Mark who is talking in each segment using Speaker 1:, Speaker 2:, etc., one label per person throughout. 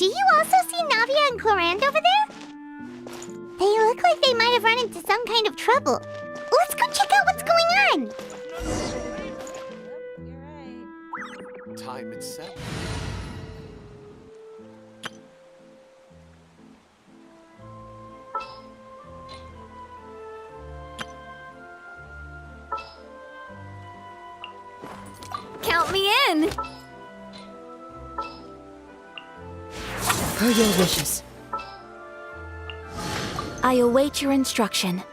Speaker 1: Do you also see Navia and Clorinde over there? They look like they might have run into some kind of trouble. Let's go check out what's going on!
Speaker 2: You're right.
Speaker 3: Time itself.
Speaker 2: Count me in!
Speaker 4: Per your wishes. I await your instruction.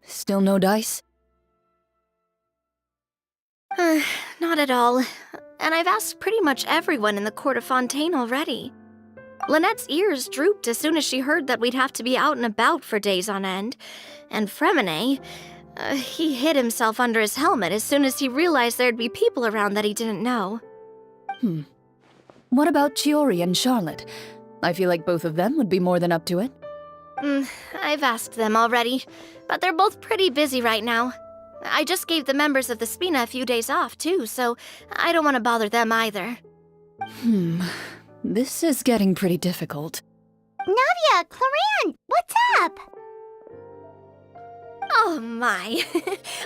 Speaker 5: Still no dice?
Speaker 2: Not at all. And I've asked pretty much everyone in the Court of Fontaine already. Lynette's ears drooped as soon as she heard that we'd have to be out and about for days on end. And Fremine, he hid himself under his helmet as soon as he realized there'd be people around that he didn't know.
Speaker 5: What about Chiori and Charlotte? I feel like both of them would be more than up to it.
Speaker 2: I've asked them already, but they're both pretty busy right now. I just gave the members of the Spina a few days off, too, so I don't want to bother them either.
Speaker 5: This is getting pretty difficult.
Speaker 1: Navia, Clorinde, what's up?
Speaker 2: Oh my.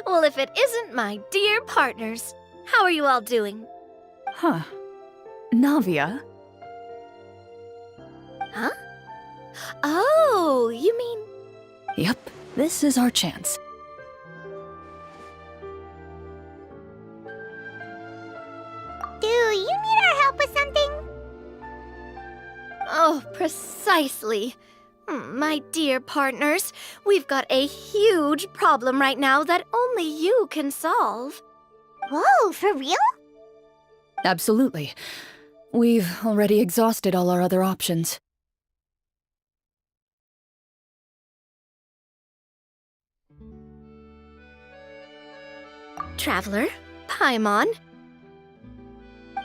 Speaker 2: Well, if it isn't my dear partners. How are you all doing?
Speaker 5: Huh. Navia?
Speaker 2: Huh? Oh, you mean...
Speaker 5: Yep, this is our chance.
Speaker 1: Do you need our help with something?
Speaker 2: Oh, precisely. My dear partners, we've got a huge problem right now that only you can solve.
Speaker 1: Whoa, for real?
Speaker 5: Absolutely. We've already exhausted all our other options.
Speaker 2: Traveler, Paimon,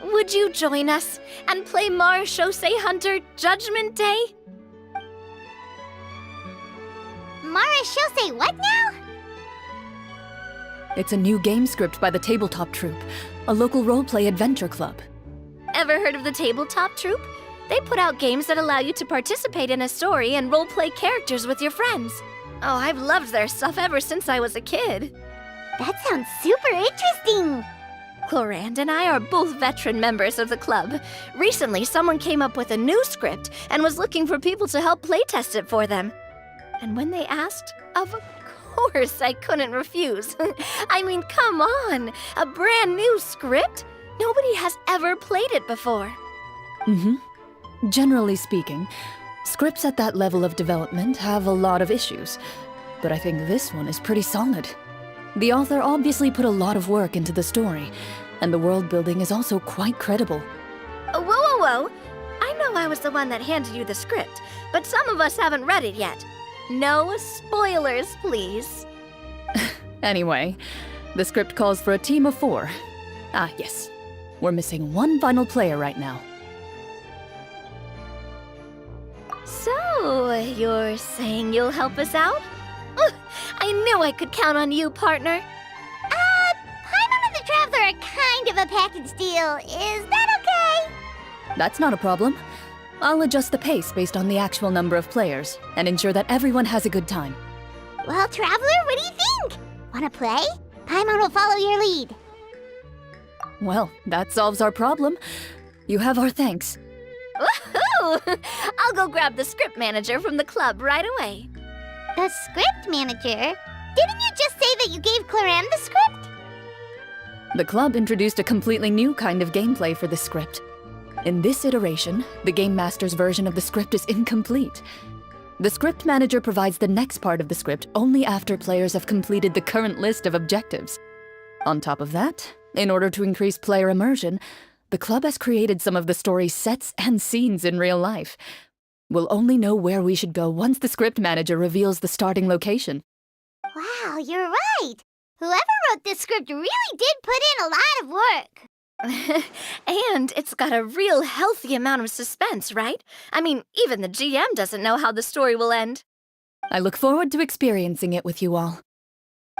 Speaker 2: would you join us and play Marechaussee Hunter Judgment Day?
Speaker 1: Marechaussee what now?
Speaker 5: It's a new game script by the Tabletop Troupe, a local roleplay adventure club.
Speaker 2: Ever heard of the Tabletop Troupe? They put out games that allow you to participate in a story and roleplay characters with your friends. Oh, I've loved their stuff ever since I was a kid.
Speaker 1: That sounds super interesting.
Speaker 2: Clorinde and I are both veteran members of the club. Recently, someone came up with a new script and was looking for people to help playtest it for them. And when they asked, of course I couldn't refuse. I mean, come on, a brand new script? Nobody has ever played it before.
Speaker 5: Generally speaking, scripts at that level of development have a lot of issues, but I think this one is pretty solid. The author obviously put a lot of work into the story, and the world building is also quite credible.
Speaker 2: Whoa, whoa, whoa! I know I was the one that handed you the script, but some of us haven't read it yet. No spoilers, please.
Speaker 5: Anyway, the script calls for a team of 4. Ah, yes. We're missing one final player right now.
Speaker 2: So, you're saying you'll help us out? I knew I could count on you, partner.
Speaker 1: Paimon and the Traveler are kind of a package deal. Is that okay?
Speaker 5: That's not a problem. I'll adjust the pace based on the actual number of players, and ensure that everyone has a good time.
Speaker 1: Well, Traveler, what do you think? Wanna play? Paimon will follow your lead.
Speaker 5: Well, that solves our problem. You have our thanks.
Speaker 2: Woohoo! I'll go grab the script manager from the club right away.
Speaker 1: The script manager? Didn't you just say that you gave Clorinde the script?
Speaker 5: The club introduced a completely new kind of gameplay for the script. In this iteration, the Game Master's version of the script is incomplete. The script manager provides the next part of the script only after players have completed the current list of objectives. On top of that, in order to increase player immersion, the club has created some of the story's sets and scenes in real life. We'll only know where we should go once the script manager reveals the starting location.
Speaker 1: Wow, you're right. Whoever wrote this script really did put in a lot of work.
Speaker 2: And it's got a real healthy amount of suspense, right? I mean, even the GM doesn't know how the story will end.
Speaker 5: I look forward to experiencing it with you all.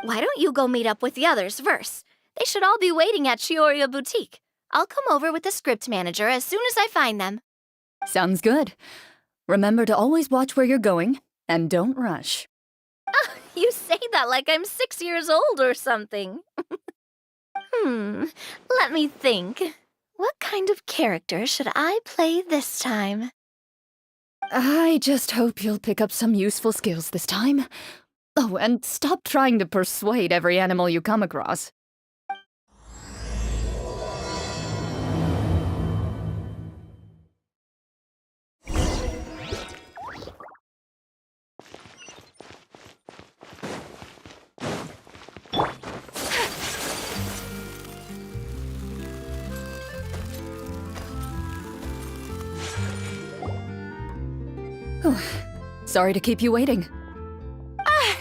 Speaker 2: Why don't you go meet up with the others first? They should all be waiting at Chioria Boutique. I'll come over with the script manager as soon as I find them.
Speaker 5: Sounds good. Remember to always watch where you're going, and don't rush.
Speaker 2: You say that like I'm 6 years old or something. Let me think. What kind of character should I play this time?
Speaker 5: I just hope you'll pick up some useful skills this time. Oh, and stop trying to persuade every animal you come across. Sorry to keep you waiting.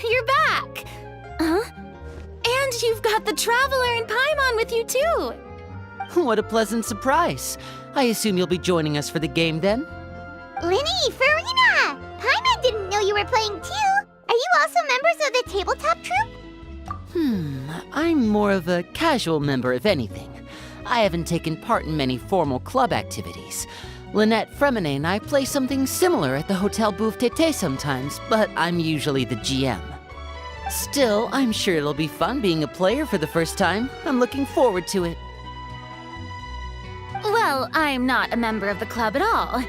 Speaker 4: You're back! Huh? And you've got the Traveler and Paimon with you, too!
Speaker 3: What a pleasant surprise. I assume you'll be joining us for the game then?
Speaker 1: Linny, Farina! Paimon didn't know you were playing too! Are you also members of the tabletop troupe?
Speaker 3: I'm more of a casual member if anything. I haven't taken part in many formal club activities. Lynette Fremine and I play something similar at the Hotel Bouffe Tété sometimes, but I'm usually the GM. Still, I'm sure it'll be fun being a player for the first time. I'm looking forward to it.
Speaker 4: Well, I'm not a member of the club at all.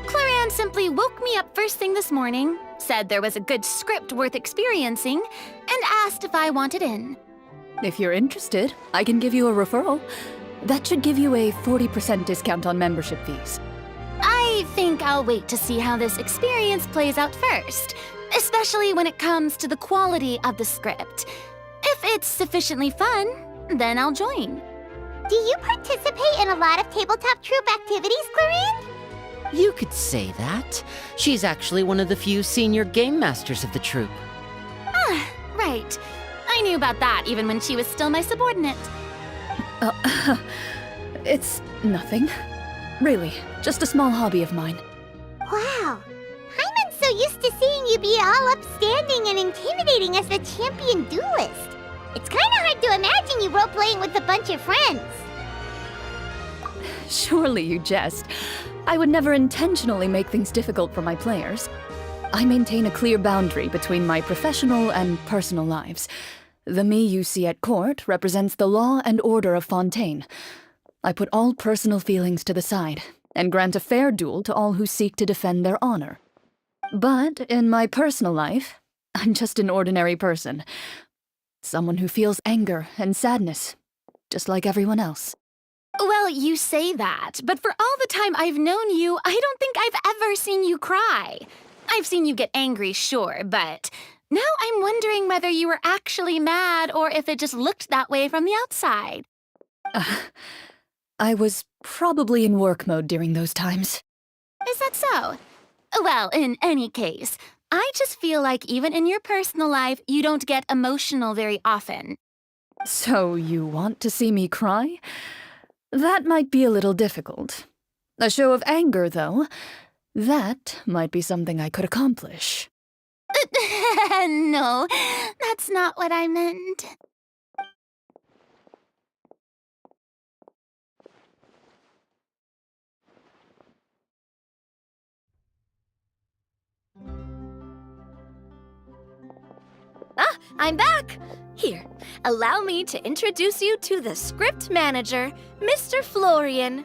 Speaker 4: Clorinde simply woke me up first thing this morning, said there was a good script worth experiencing, and asked if I wanted in.
Speaker 5: If you're interested, I can give you a referral. That should give you a 40% discount on membership fees.
Speaker 4: I think I'll wait to see how this experience plays out first, especially when it comes to the quality of the script. If it's sufficiently fun, then I'll join.
Speaker 1: Do you participate in a lot of tabletop troupe activities, Clorinde?
Speaker 3: You could say that. She's actually one of the few senior game masters of the troupe.
Speaker 4: Right. I knew about that even when she was still my subordinate.
Speaker 5: It's nothing. Really, just a small hobby of mine.
Speaker 1: Wow. Paimon's so used to seeing you be all upstanding and intimidating as the champion duelist. It's kinda hard to imagine you role-playing with a bunch of friends.
Speaker 5: Surely you jest. I would never intentionally make things difficult for my players. I maintain a clear boundary between my professional and personal lives. The me you see at court represents the law and order of Fontaine. I put all personal feelings to the side and grant a fair duel to all who seek to defend their honor. But in my personal life, I'm just an ordinary person. Someone who feels anger and sadness, just like everyone else.
Speaker 4: Well, you say that, but for all the time I've known you, I don't think I've ever seen you cry. I've seen you get angry, sure, but now I'm wondering whether you were actually mad or if it just looked that way from the outside.
Speaker 5: I was probably in work mode during those times.
Speaker 4: Is that so? Well, in any case, I just feel like even in your personal life, you don't get emotional very often.
Speaker 5: So you want to see me cry? That might be a little difficult. A show of anger, though, that might be something I could accomplish.
Speaker 4: No, that's not what I meant.
Speaker 2: I'm back! Here, allow me to introduce you to the script manager, Mr. Florian.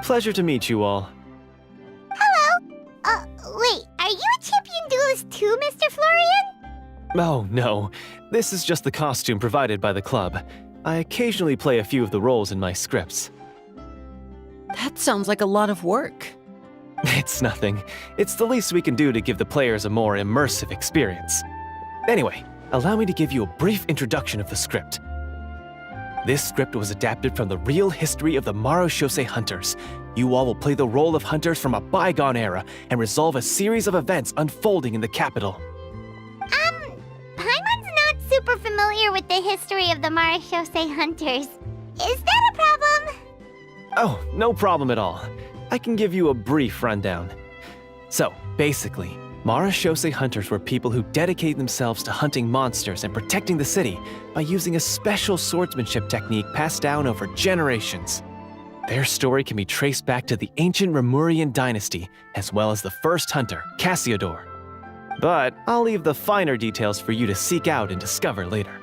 Speaker 6: Pleasure to meet you all.
Speaker 1: Wait, are you a champion duelist too, Mr. Florian?
Speaker 6: Oh, no. This is just the costume provided by the club. I occasionally play a few of the roles in my scripts.
Speaker 3: That sounds like a lot of work.
Speaker 6: It's nothing. It's the least we can do to give the players a more immersive experience. Anyway, allow me to give you a brief introduction of the script. This script was adapted from the real history of the Marechaussee Hunters. You all will play the role of hunters from a bygone era and resolve a series of events unfolding in the capital.
Speaker 1: Paimon's not super familiar with the history of the Marechaussee Hunters. Is that a problem?
Speaker 6: Oh, no problem at all. I can give you a brief rundown. So, basically, Marashose hunters were people who dedicate themselves to hunting monsters and protecting the city by using a special swordsmanship technique passed down over generations. Their story can be traced back to the ancient Rapperia dynasty, as well as the first hunter, Cassiodor. But I'll leave the finer details for you to seek out and discover later.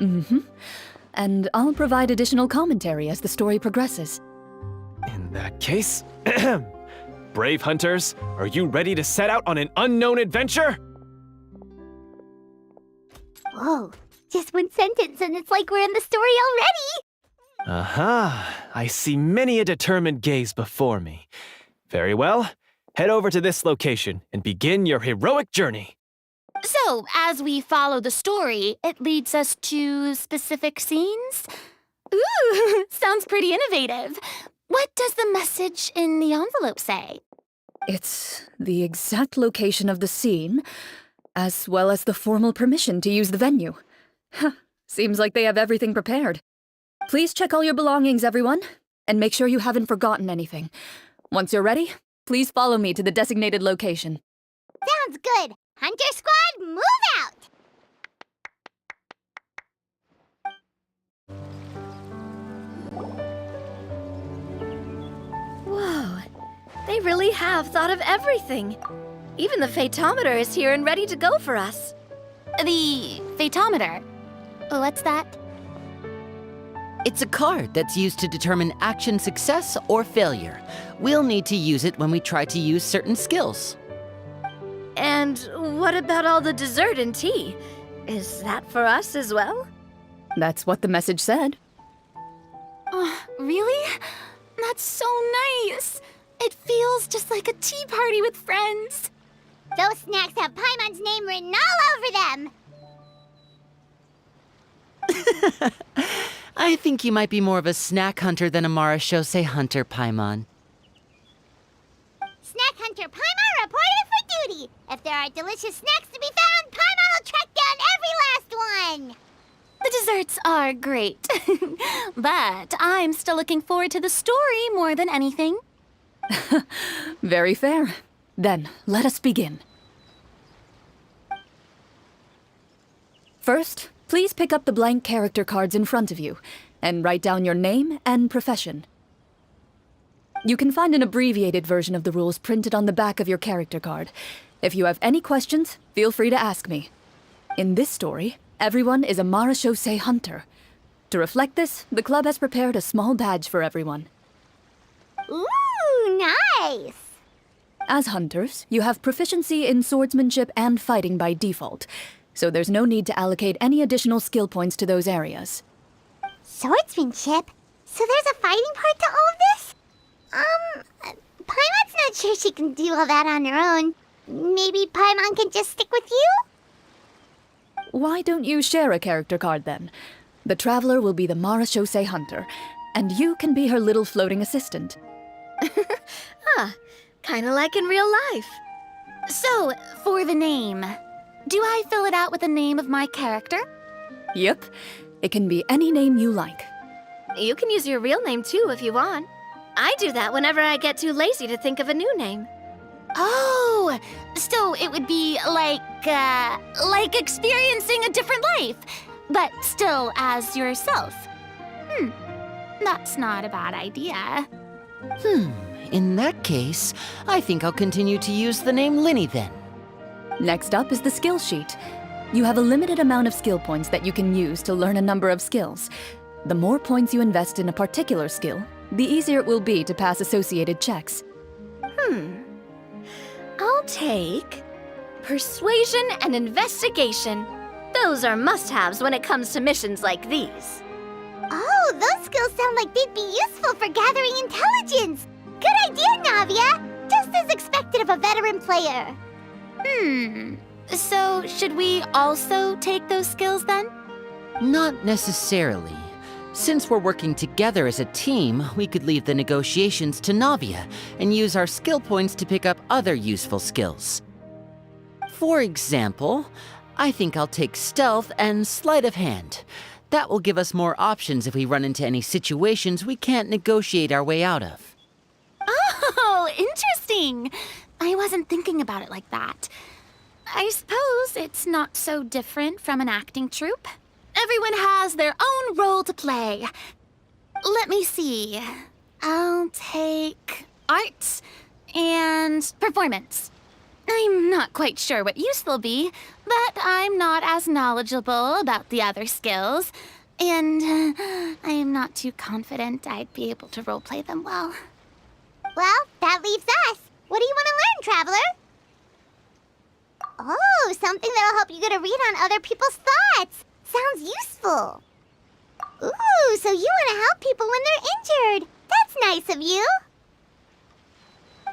Speaker 5: Mm-hmm. And I'll provide additional commentary as the story progresses.
Speaker 6: In that case, brave hunters, are you ready to set out on an unknown adventure?
Speaker 1: Whoa, just one sentence and it's like we're in the story already!
Speaker 6: Aha, I see many a determined gaze before me. Very well, head over to this location and begin your heroic journey.
Speaker 4: So, as we follow the story, it leads us to specific scenes? Ooh, sounds pretty innovative. What does the message in the envelope say?
Speaker 5: It's the exact location of the scene, as well as the formal permission to use the venue. Huh, seems like they have everything prepared. Please check all your belongings, everyone, and make sure you haven't forgotten anything. Once you're ready, please follow me to the designated location.
Speaker 1: Sounds good! Hunter Squad, move out!
Speaker 2: Whoa, they really have thought of everything. Even the Fatometer is here and ready to go for us.
Speaker 4: The Fatometer? What's that?
Speaker 3: It's a card that's used to determine action success or failure. We'll need to use it when we try to use certain skills.
Speaker 2: And what about all the dessert and tea? Is that for us as well?
Speaker 5: That's what the message said.
Speaker 4: Oh, really? That's so nice. It feels just like a tea party with friends.
Speaker 1: Those snacks have Paimon's name written all over them!
Speaker 3: I think you might be more of a snack hunter than a Marashose hunter, Paimon.
Speaker 1: Snack Hunter Paimon reported for duty! If there are delicious snacks to be found, Paimon will track down every last one!
Speaker 4: The desserts are great. But I'm still looking forward to the story more than anything.
Speaker 5: Very fair. Then, let us begin. First, please pick up the blank character cards in front of you and write down your name and profession. You can find an abbreviated version of the rules printed on the back of your character card. If you have any questions, feel free to ask me. In this story, everyone is a Marashose hunter. To reflect this, the club has prepared a small badge for everyone.
Speaker 1: Ooh, nice!
Speaker 5: As hunters, you have proficiency in swordsmanship and fighting by default, so there's no need to allocate any additional skill points to those areas.
Speaker 1: Swordsmanship? So there's a fighting part to all of this? Paimon's not sure she can do all that on her own. Maybe Paimon can just stick with you?
Speaker 5: Why don't you share a character card then? The Traveler will be the Marashose hunter, and you can be her little floating assistant.
Speaker 2: Kinda like in real life.
Speaker 4: So, for the name, do I fill it out with the name of my character?
Speaker 5: Yep, it can be any name you like.
Speaker 2: You can use your real name too if you want. I do that whenever I get too lazy to think of a new name.
Speaker 4: Oh, so it would be like experiencing a different life, but still as yourself. That's not a bad idea.
Speaker 3: In that case, I think I'll continue to use the name Linny then.
Speaker 5: Next up is the skill sheet. You have a limited amount of skill points that you can use to learn a number of skills. The more points you invest in a particular skill, the easier it will be to pass associated checks.
Speaker 2: I'll take persuasion and investigation. Those are must-haves when it comes to missions like these.
Speaker 1: Oh, those skills sound like they'd be useful for gathering intelligence! Good idea, Navia! Just as expected of a veteran player.
Speaker 4: So should we also take those skills then?
Speaker 3: Not necessarily. Since we're working together as a team, we could leave the negotiations to Navia and use our skill points to pick up other useful skills. For example, I think I'll take stealth and sleight of hand. That will give us more options if we run into any situations we can't negotiate our way out of.
Speaker 4: Oh, interesting. I wasn't thinking about it like that. I suppose it's not so different from an acting troupe. Everyone has their own role to play. Let me see. I'll take arts and performance. I'm not quite sure what use they'll be, but I'm not as knowledgeable about the other skills, and I am not too confident I'd be able to roleplay them well.
Speaker 1: Well, that leaves us. What do you want to learn, Traveler? Oh, something that'll help you get a read on other people's thoughts. Sounds useful. Ooh, so you want to help people when they're injured. That's nice of you.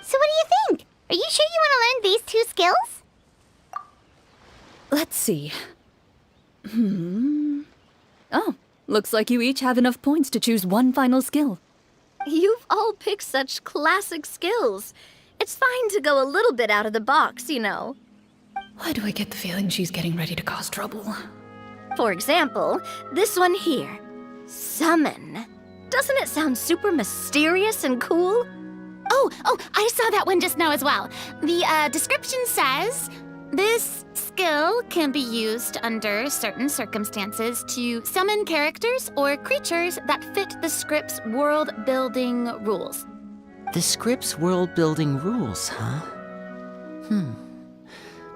Speaker 1: So what do you think? Are you sure you want to learn these 2 skills?
Speaker 5: Let's see. Oh, looks like you each have enough points to choose one final skill.
Speaker 2: You've all picked such classic skills. It's fine to go a little bit out of the box, you know.
Speaker 5: Why do I get the feeling she's getting ready to cause trouble?
Speaker 2: For example, this one here. Summon. Doesn't it sound super mysterious and cool?
Speaker 4: Oh, I saw that one just now as well. The description says, this skill can be used under certain circumstances to summon characters or creatures that fit the script's world-building rules.
Speaker 3: The script's world-building rules, huh?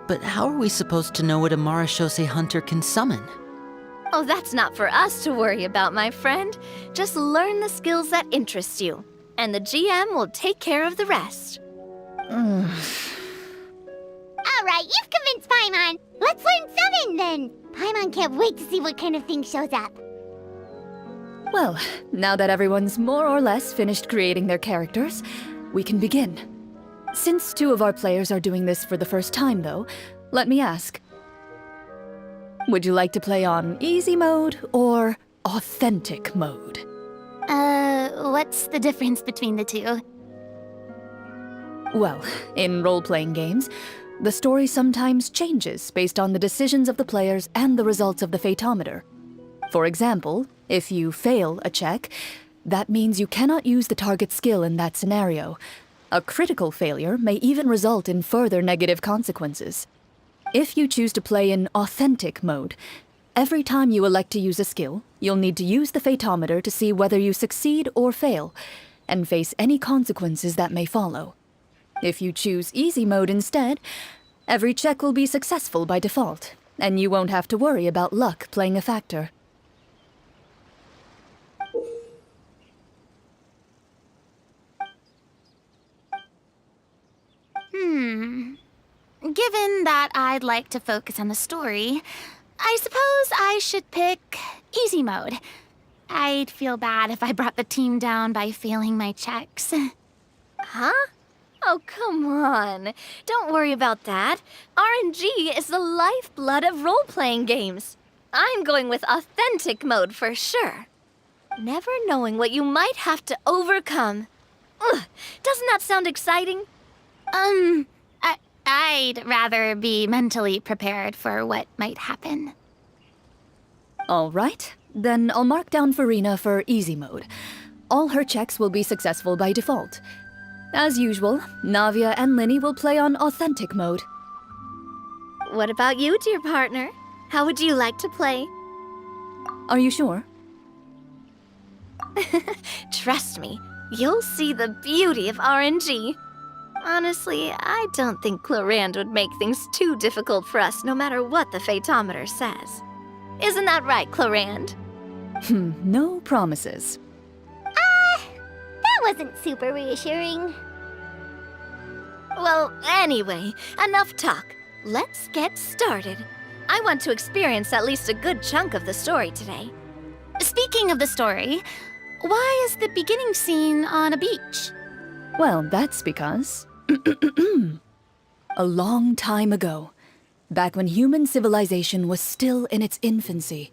Speaker 3: But how are we supposed to know what a Marashose hunter can summon?
Speaker 2: Oh, that's not for us to worry about, my friend. Just learn the skills that interest you, and the GM will take care of the rest.
Speaker 1: All right, you've convinced Paimon. Let's learn summon then. Paimon can't wait to see what kind of thing shows up.
Speaker 5: Well, now that everyone's more or less finished creating their characters, we can begin. Since 2 of our players are doing this for the first time, though, let me ask. Would you like to play on easy mode or authentic mode?
Speaker 4: What's the difference between the 2?
Speaker 5: Well, in role-playing games, the story sometimes changes based on the decisions of the players and the results of the Fatometer. For example, if you fail a check, that means you cannot use the target skill in that scenario. A critical failure may even result in further negative consequences. If you choose to play in authentic mode, every time you elect to use a skill, you'll need to use the Fatometer to see whether you succeed or fail, and face any consequences that may follow. If you choose easy mode instead, every check will be successful by default, and you won't have to worry about luck playing a factor.
Speaker 4: Given that I'd like to focus on the story, I suppose I should pick easy mode. I'd feel bad if I brought the team down by failing my checks.
Speaker 2: Huh? Oh, come on. Don't worry about that. RNG is the lifeblood of role-playing games. I'm going with authentic mode for sure. Never knowing what you might have to overcome. Ugh, doesn't that sound exciting?
Speaker 4: I'd rather be mentally prepared for what might happen.
Speaker 5: All right, then I'll mark down Farina for easy mode. All her checks will be successful by default. As usual, Navia and Linny will play on authentic mode.
Speaker 2: What about you, dear partner? How would you like to play?
Speaker 5: Are you sure?
Speaker 2: Trust me, you'll see the beauty of RNG. Honestly, I don't think Clorinde would make things too difficult for us no matter what the Fatometer says. Isn't that right, Clorinde?
Speaker 5: No promises.
Speaker 1: That wasn't super reassuring.
Speaker 2: Well, anyway, enough talk. Let's get started. I want to experience at least a good chunk of the story today.
Speaker 4: Speaking of the story, why is the beginning scene on a beach?
Speaker 5: Well, that's because... A long time ago, back when human civilization was still in its infancy,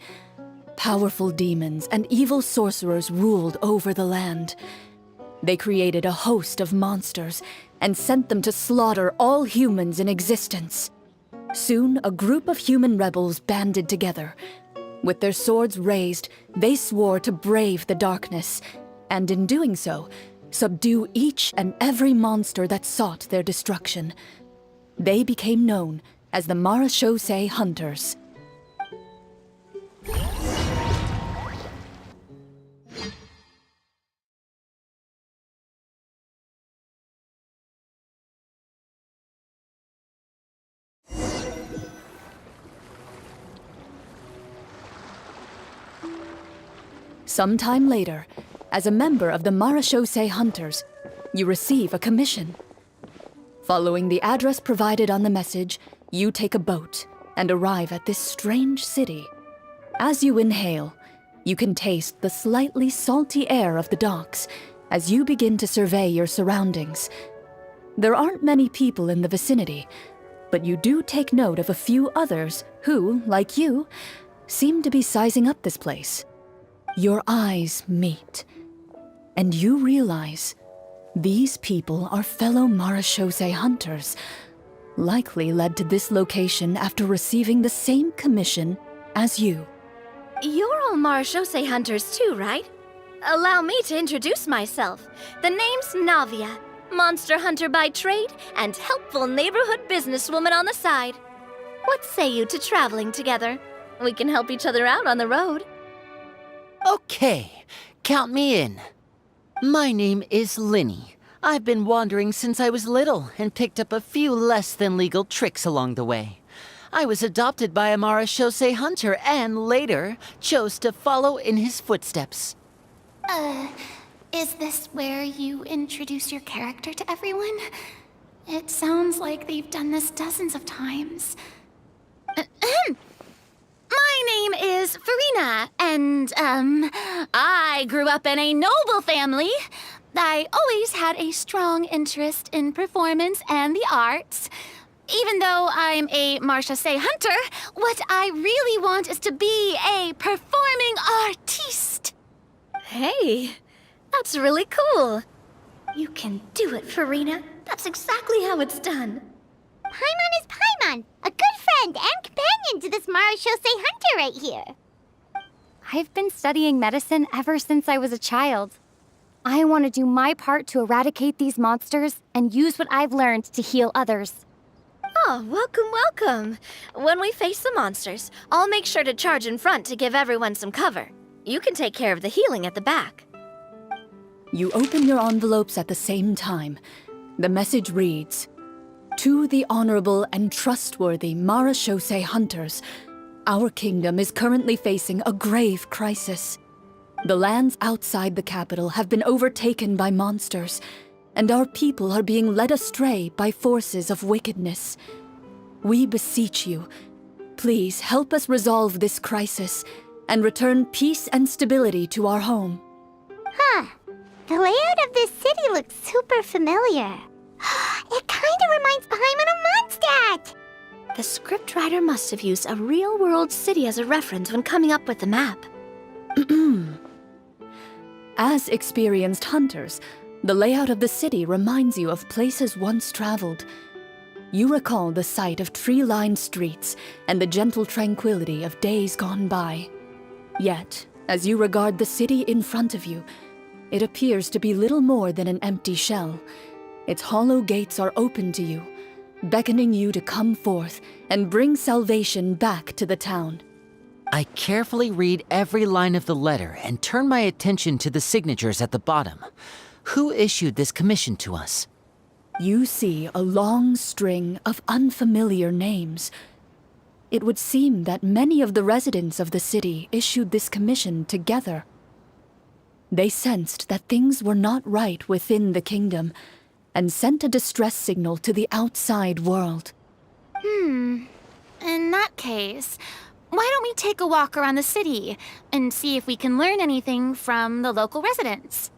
Speaker 5: powerful demons and evil sorcerers ruled over the land. They created a host of monsters and sent them to slaughter all humans in existence. Soon, a group of human rebels banded together. With their swords raised, they swore to brave the darkness, and in doing so, subdue each and every monster that sought their destruction. They became known as the Marachose Hunters. Sometime later, as a member of the Marachose Hunters, you receive a commission. Following the address provided on the message, you take a boat and arrive at this strange city. As you inhale, you can taste the slightly salty air of the docks as you begin to survey your surroundings. There aren't many people in the vicinity, but you do take note of a few others who, like you, seem to be sizing up this place. Your eyes meet, and you realize these people are fellow Marachose hunters, likely led to this location after receiving the same commission as you.
Speaker 2: You're all Marachose hunters too, right? Allow me to introduce myself. The name's Navia, monster hunter by trade and helpful neighborhood businesswoman on the side. What say you to traveling together? We can help each other out on the road.
Speaker 3: Okay, count me in. My name is Linny. I've been wandering since I was little and picked up a few less than legal tricks along the way. I was adopted by a Marachose hunter and later chose to follow in his footsteps.
Speaker 4: Is this where you introduce your character to everyone? It sounds like they've done this dozens of times. My name is Farina, and, I grew up in a noble family. I always had a strong interest in performance and the arts. Even though I'm a Marachose hunter, what I really want is to be a performing artiste.
Speaker 2: Hey, that's really cool. You can do it, Farina. That's exactly how it's done.
Speaker 1: Paimon is Paimon, a good friend and companion to this Marachose hunter right here.
Speaker 7: I've been studying medicine ever since I was a child. I want to do my part to eradicate these monsters and use what I've learned to heal others.
Speaker 2: Oh, welcome, welcome. When we face the monsters, I'll make sure to charge in front to give everyone some cover. You can take care of the healing at the back.
Speaker 5: You open your envelopes at the same time. The message reads, "To the honorable and trustworthy Marachose hunters, our kingdom is currently facing a grave crisis. The lands outside the capital have been overtaken by monsters, and our people are being led astray by forces of wickedness. We beseech you, please help us resolve this crisis and return peace and stability to our home."
Speaker 1: Huh. The layout of this city looks super familiar. It kinda reminds Paimon of Mondstadt!
Speaker 2: The scriptwriter must have used a real-world city as a reference when coming up with the map.
Speaker 5: As experienced hunters, the layout of the city reminds you of places once traveled. You recall the sight of tree-lined streets and the gentle tranquility of days gone by. Yet, as you regard the city in front of you, it appears to be little more than an empty shell. Its hollow gates are open to you, beckoning you to come forth and bring salvation back to the town.
Speaker 3: I carefully read every line of the letter and turn my attention to the signatures at the bottom. Who issued this commission to us?
Speaker 5: You see a long string of unfamiliar names. It would seem that many of the residents of the city issued this commission together. They sensed that things were not right within the kingdom and sent a distress signal to the outside world.
Speaker 4: In that case, why don't we take a walk around the city and see if we can learn anything from the local residents?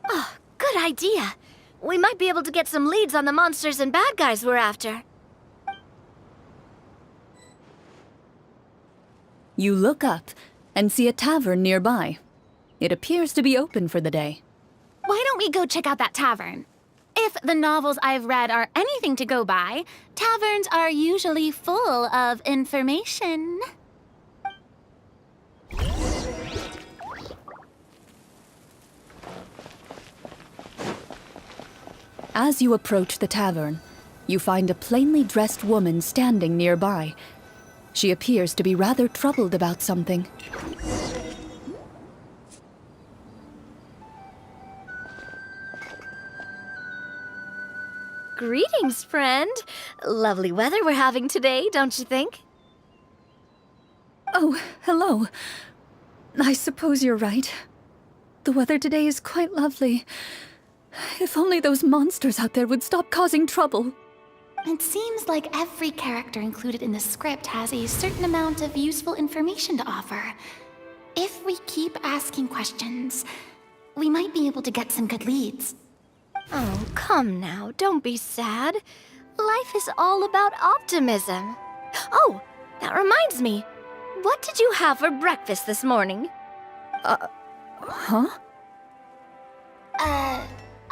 Speaker 2: Oh, good idea. We might be able to get some leads on the monsters and bad guys we're after.
Speaker 5: You look up and see a tavern nearby. It appears to be open for the day.
Speaker 4: Why don't we go check out that tavern? If the novels I've read are anything to go by, taverns are usually full of information.
Speaker 5: As you approach the tavern, you find a plainly dressed woman standing nearby. She appears to be rather troubled about something.
Speaker 2: Greetings, friend. Lovely weather we're having today, don't you think?
Speaker 5: Oh, hello. I suppose you're right. The weather today is quite lovely. If only those monsters out there would stop causing trouble.
Speaker 4: It seems like every character included in the script has a certain amount of useful information to offer. If we keep asking questions, we might be able to get some good leads.
Speaker 2: Oh, come now, don't be sad. Life is all about optimism. Oh, that reminds me. What did you have for breakfast this morning?
Speaker 5: Huh?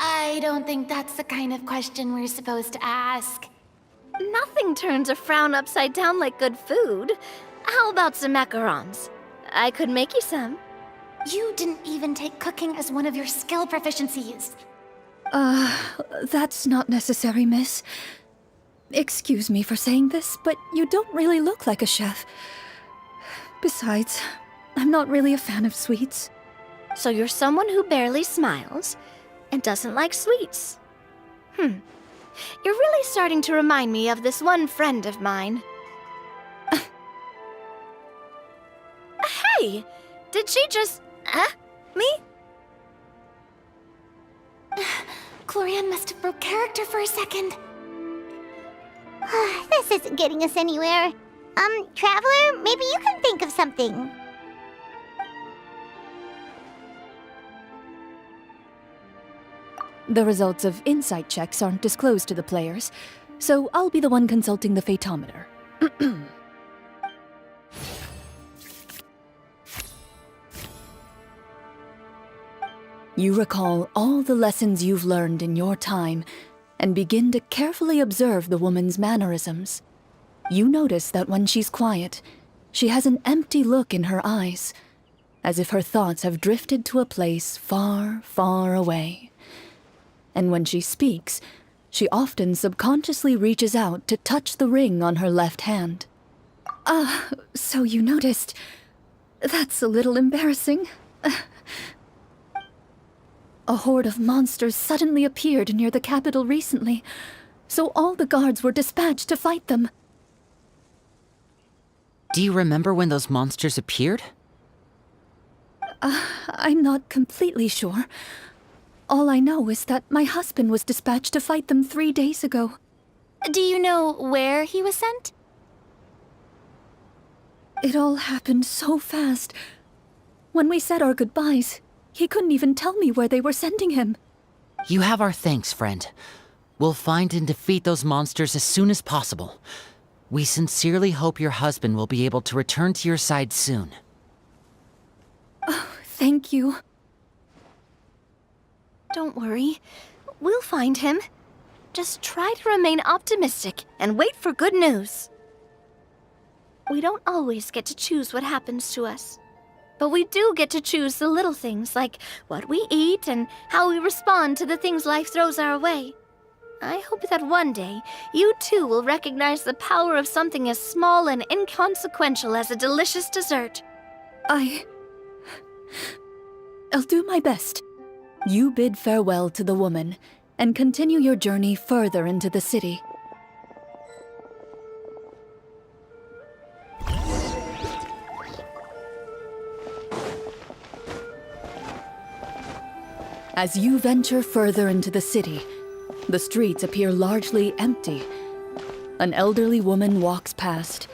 Speaker 4: I don't think that's the kind of question we're supposed to ask.
Speaker 2: Nothing turns a frown upside down like good food. How about some macarons? I could make you some.
Speaker 4: You didn't even take cooking as one of your skill proficiencies.
Speaker 5: That's not necessary, miss. Excuse me for saying this, but you don't really look like a chef. Besides, I'm not really a fan of sweets.
Speaker 2: So you're someone who barely smiles and doesn't like sweets. You're really starting to remind me of this one friend of mine. Hey! Did she just... me?
Speaker 4: Clorinde must have broke character for a second.
Speaker 1: This isn't getting us anywhere. Traveler, maybe you can think of something.
Speaker 5: The results of insight checks aren't disclosed to the players, so I'll be the one consulting the fatometer. You recall all the lessons you've learned in your time and begin to carefully observe the woman's mannerisms. You notice that when she's quiet, she has an empty look in her eyes, as if her thoughts have drifted to a place far, far away. And when she speaks, she often subconsciously reaches out to touch the ring on her left hand. So you noticed. That's a little embarrassing. A horde of monsters suddenly appeared near the capital recently, so all the guards were dispatched to fight them.
Speaker 3: Do you remember when those monsters appeared?
Speaker 5: I'm not completely sure. All I know is that my husband was dispatched to fight them 3 days ago.
Speaker 4: Do you know where he was sent?
Speaker 5: It all happened so fast. When we said our goodbyes, he couldn't even tell me where they were sending him.
Speaker 3: You have our thanks, friend. We'll find and defeat those monsters as soon as possible. We sincerely hope your husband will be able to return to your side soon.
Speaker 5: Oh, thank you.
Speaker 2: Don't worry. We'll find him. Just try to remain optimistic and wait for good news. We don't always get to choose what happens to us. But we do get to choose the little things, like what we eat and how we respond to the things life throws our way. I hope that one day, you too will recognize the power of something as small and inconsequential as a delicious dessert.
Speaker 5: I'll do my best. You bid farewell to the woman and continue your journey further into the city. As you venture further into the city, the streets appear largely empty. An elderly woman walks past.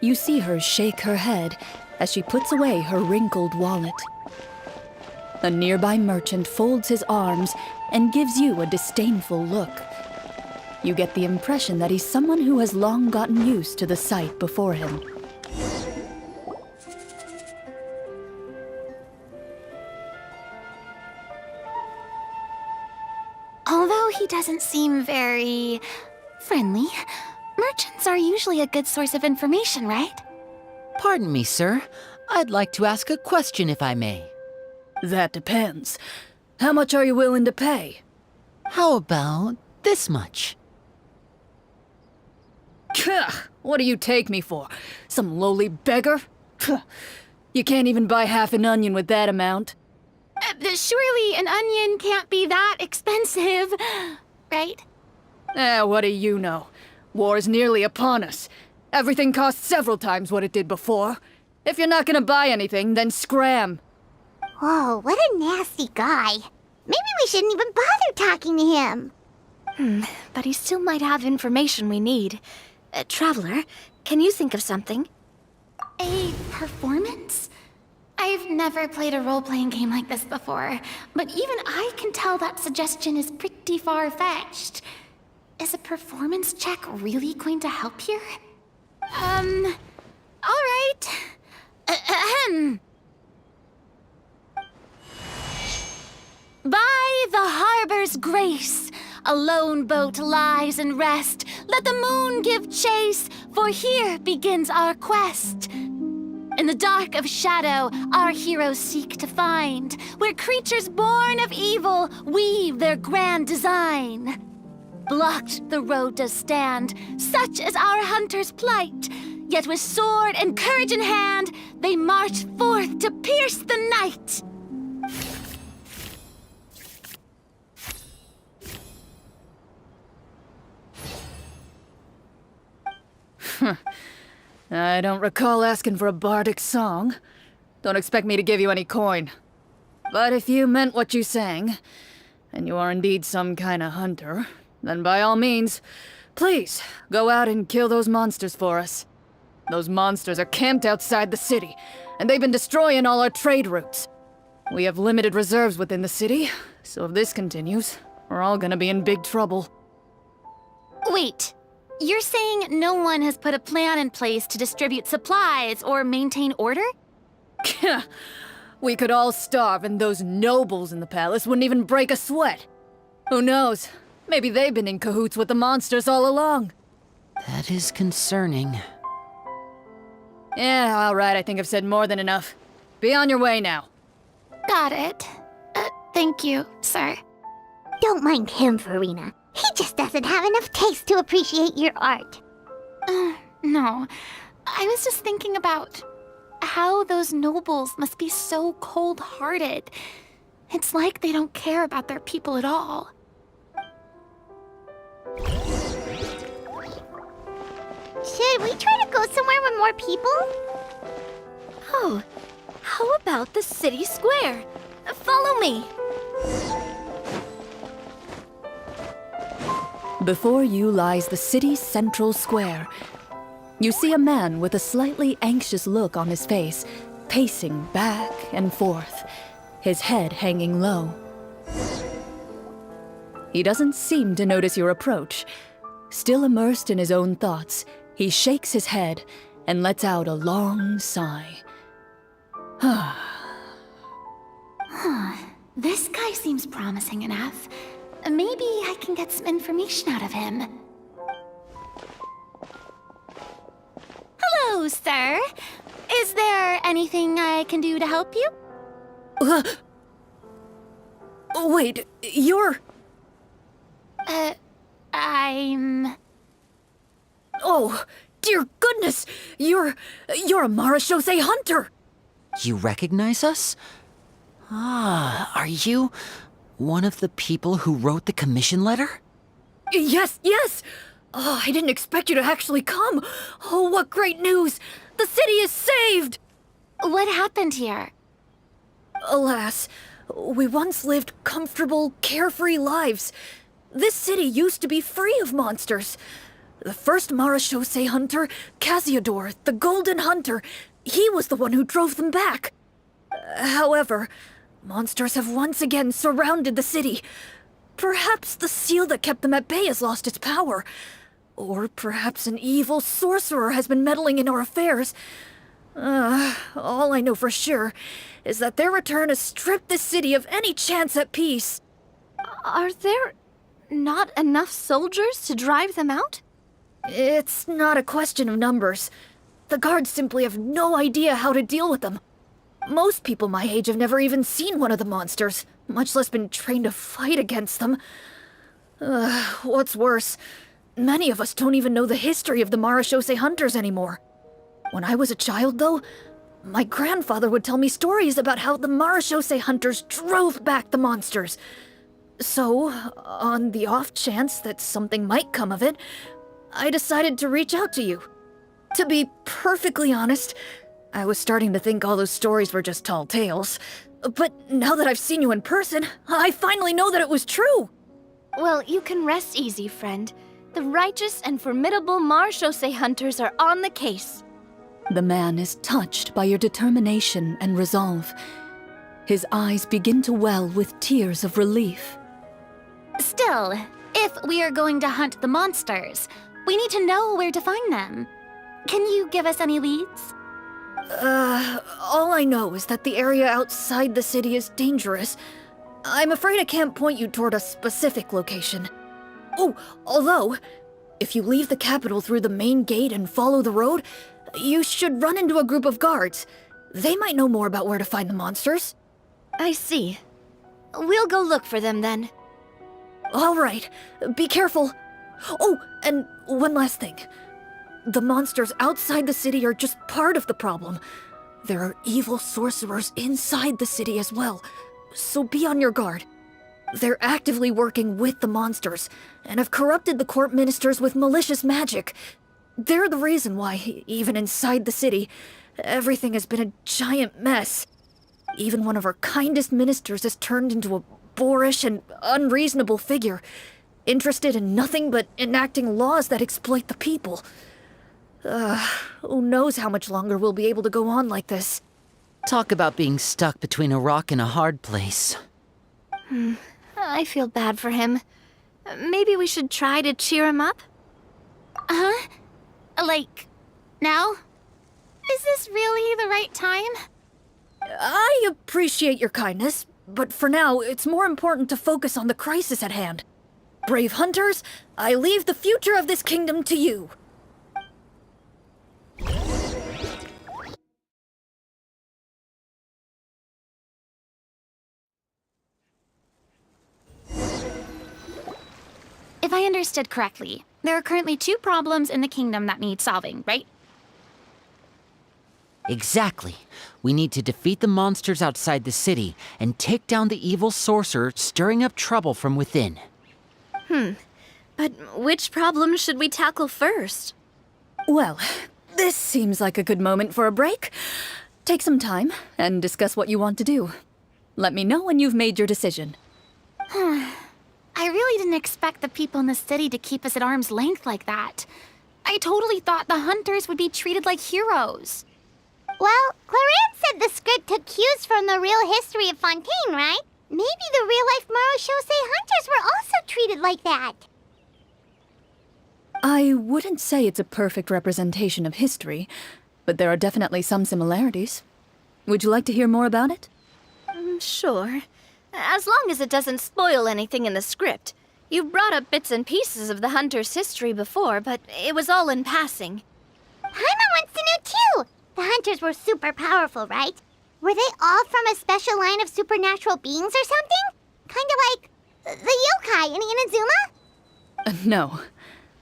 Speaker 5: You see her shake her head as she puts away her wrinkled wallet. A nearby merchant folds his arms and gives you a disdainful look. You get the impression that he's someone who has long gotten used to the sight before him.
Speaker 4: Although he doesn't seem very friendly, merchants are usually a good source of information, right?
Speaker 3: Pardon me, sir. I'd like to ask a question if I may.
Speaker 5: That depends. How much are you willing to pay?
Speaker 3: How about this much.
Speaker 5: What do you take me for? Some lowly beggar? You can't even buy half an onion with that amount.
Speaker 4: Surely an onion can't be that expensive, right?
Speaker 5: What do you know? War's nearly upon us. Everything costs several times what it did before. If you're not gonna buy anything, then scram.
Speaker 1: Whoa, what a nasty guy. Maybe we shouldn't even bother talking to him.
Speaker 2: But he still might have information we need. Traveler, can you think of something?
Speaker 4: A performance? I've never played a role-playing game like this before, but even I can tell that suggestion is pretty far-fetched. Is a performance check really going to help here? All right. Ahem. By the harbor's grace, a lone boat lies in rest. Let the moon give chase, for here begins our quest. In the dark of shadow, our heroes seek to find where creatures born of evil weave their grand design. Blocked the road does stand, such is our hunter's plight. Yet with sword and courage in hand, they march forth to pierce the night.
Speaker 5: I don't recall asking for a bardic song. Don't expect me to give you any coin. But if you meant what you sang, and you are indeed some kind of hunter, then by all means, please, go out and kill those monsters for us. Those monsters are camped outside the city, and they've been destroying all our trade routes. We have limited reserves within the city, so if this continues, we're all gonna be in big trouble.
Speaker 4: Wait, you're saying no one has put a plan in place to distribute supplies or maintain order?
Speaker 5: We could all starve and those nobles in the palace wouldn't even break a sweat. Who knows? Maybe they've been in cahoots with the monsters all along.
Speaker 3: That is concerning.
Speaker 5: Yeah, all right, I think I've said more than enough. Be on your way now.
Speaker 4: Got it. Thank you, sir.
Speaker 1: Don't mind him, Farina. He just doesn't have enough taste to appreciate your art.
Speaker 4: No. I was just thinking about how those nobles must be so cold-hearted. It's like they don't care about their people at all.
Speaker 1: Should we try to go somewhere with more people?
Speaker 2: Oh, how about the city square? Follow me.
Speaker 5: Before you lies the city's central square. You see a man with a slightly anxious look on his face, pacing back and forth, his head hanging low. He doesn't seem to notice your approach. Still immersed in his own thoughts, he shakes his head and lets out a long sigh.
Speaker 4: This guy seems promising enough. Maybe I can get some information out of him. Hello, sir. Is there anything I can do to help you?
Speaker 5: Wait, you're...
Speaker 4: I'm...
Speaker 5: Oh, dear goodness! You're a Marachose hunter!
Speaker 3: You recognize us? Ah, are you one of the people who wrote the commission letter?
Speaker 5: Yes, yes! Oh, I didn't expect you to actually come! Oh, what great news! The city is saved!
Speaker 4: What happened here?
Speaker 5: Alas, we once lived comfortable, carefree lives. This city used to be free of monsters. The first Marachose hunter, Casiodor, the Golden Hunter, he was the one who drove them back. However, monsters have once again surrounded the city. Perhaps the seal that kept them at bay has lost its power. Or perhaps an evil sorcerer has been meddling in our affairs. All I know for sure is that their return has stripped the city of any chance at peace.
Speaker 2: Are there not enough soldiers to drive them out?
Speaker 5: It's not a question of numbers. The guards simply have no idea how to deal with them. Most people my age have never even seen one of the monsters, much less been trained to fight against them. What's worse, many of us don't even know the history of the Marashose hunters anymore. When I was a child, though, my grandfather would tell me stories about how the Marashose hunters drove back the monsters. So, on the off chance that something might come of it, I decided to reach out to you. To be perfectly honest, I was starting to think all those stories were just tall tales. But now that I've seen you in person, I finally know that it was true!
Speaker 2: Well, you can rest easy, friend. The righteous and formidable Marashose hunters are on the case.
Speaker 5: The man is touched by your determination and resolve. His eyes begin to well with tears of relief.
Speaker 4: Still, if we are going to hunt the monsters, we need to know where to find them. Can you give us any leads?
Speaker 5: All I know is that the area outside the city is dangerous. I'm afraid I can't point you toward a specific location. Oh, although, if you leave the capital through the main gate and follow the road, you should run into a group of guards. They might know more about where to find the monsters.
Speaker 2: I see. We'll go look for them then.
Speaker 5: All right, be careful. Oh, and one last thing. The monsters outside the city are just part of the problem. There are evil sorcerers inside the city as well, so be on your guard. They're actively working with the monsters, and have corrupted the court ministers with malicious magic. They're the reason why, even inside the city, everything has been a giant mess. Even one of our kindest ministers has turned into a boorish and unreasonable figure, interested in nothing but enacting laws that exploit the people. Who knows how much longer we'll be able to go on like this.
Speaker 3: Talk about being stuck between a rock and a hard place.
Speaker 2: I feel bad for him. Maybe we should try to cheer him up?
Speaker 4: Huh? Like, now? Is this really the right time?
Speaker 5: I appreciate your kindness, but for now, it's more important to focus on the crisis at hand. Brave hunters, I leave the future of this kingdom to you.
Speaker 4: If I understood correctly, there are currently 2 problems in the kingdom that need solving, right?
Speaker 3: Exactly. We need to defeat the monsters outside the city and take down the evil sorcerer stirring up trouble from within.
Speaker 2: But which problem should we tackle first?
Speaker 5: Well, this seems like a good moment for a break. Take some time and discuss what you want to do. Let me know when you've made your decision.
Speaker 4: I really didn't expect the people in the city to keep us at arm's length like that. I totally thought the hunters would be treated like heroes.
Speaker 1: Well, Clorinde said the script took cues from the real history of Fontaine, right? Maybe the real-life Marashose hunters were also treated like that.
Speaker 5: I wouldn't say it's a perfect representation of history, but there are definitely some similarities. Would you like to hear more about it?
Speaker 2: Sure. As long as it doesn't spoil anything in the script. You brought up bits and pieces of the hunter's history before, but it was all in passing.
Speaker 1: Paimon wants to know too! The hunters were super powerful, right? Were they all from a special line of supernatural beings or something? Kind of like the yokai in Inazuma?
Speaker 5: No.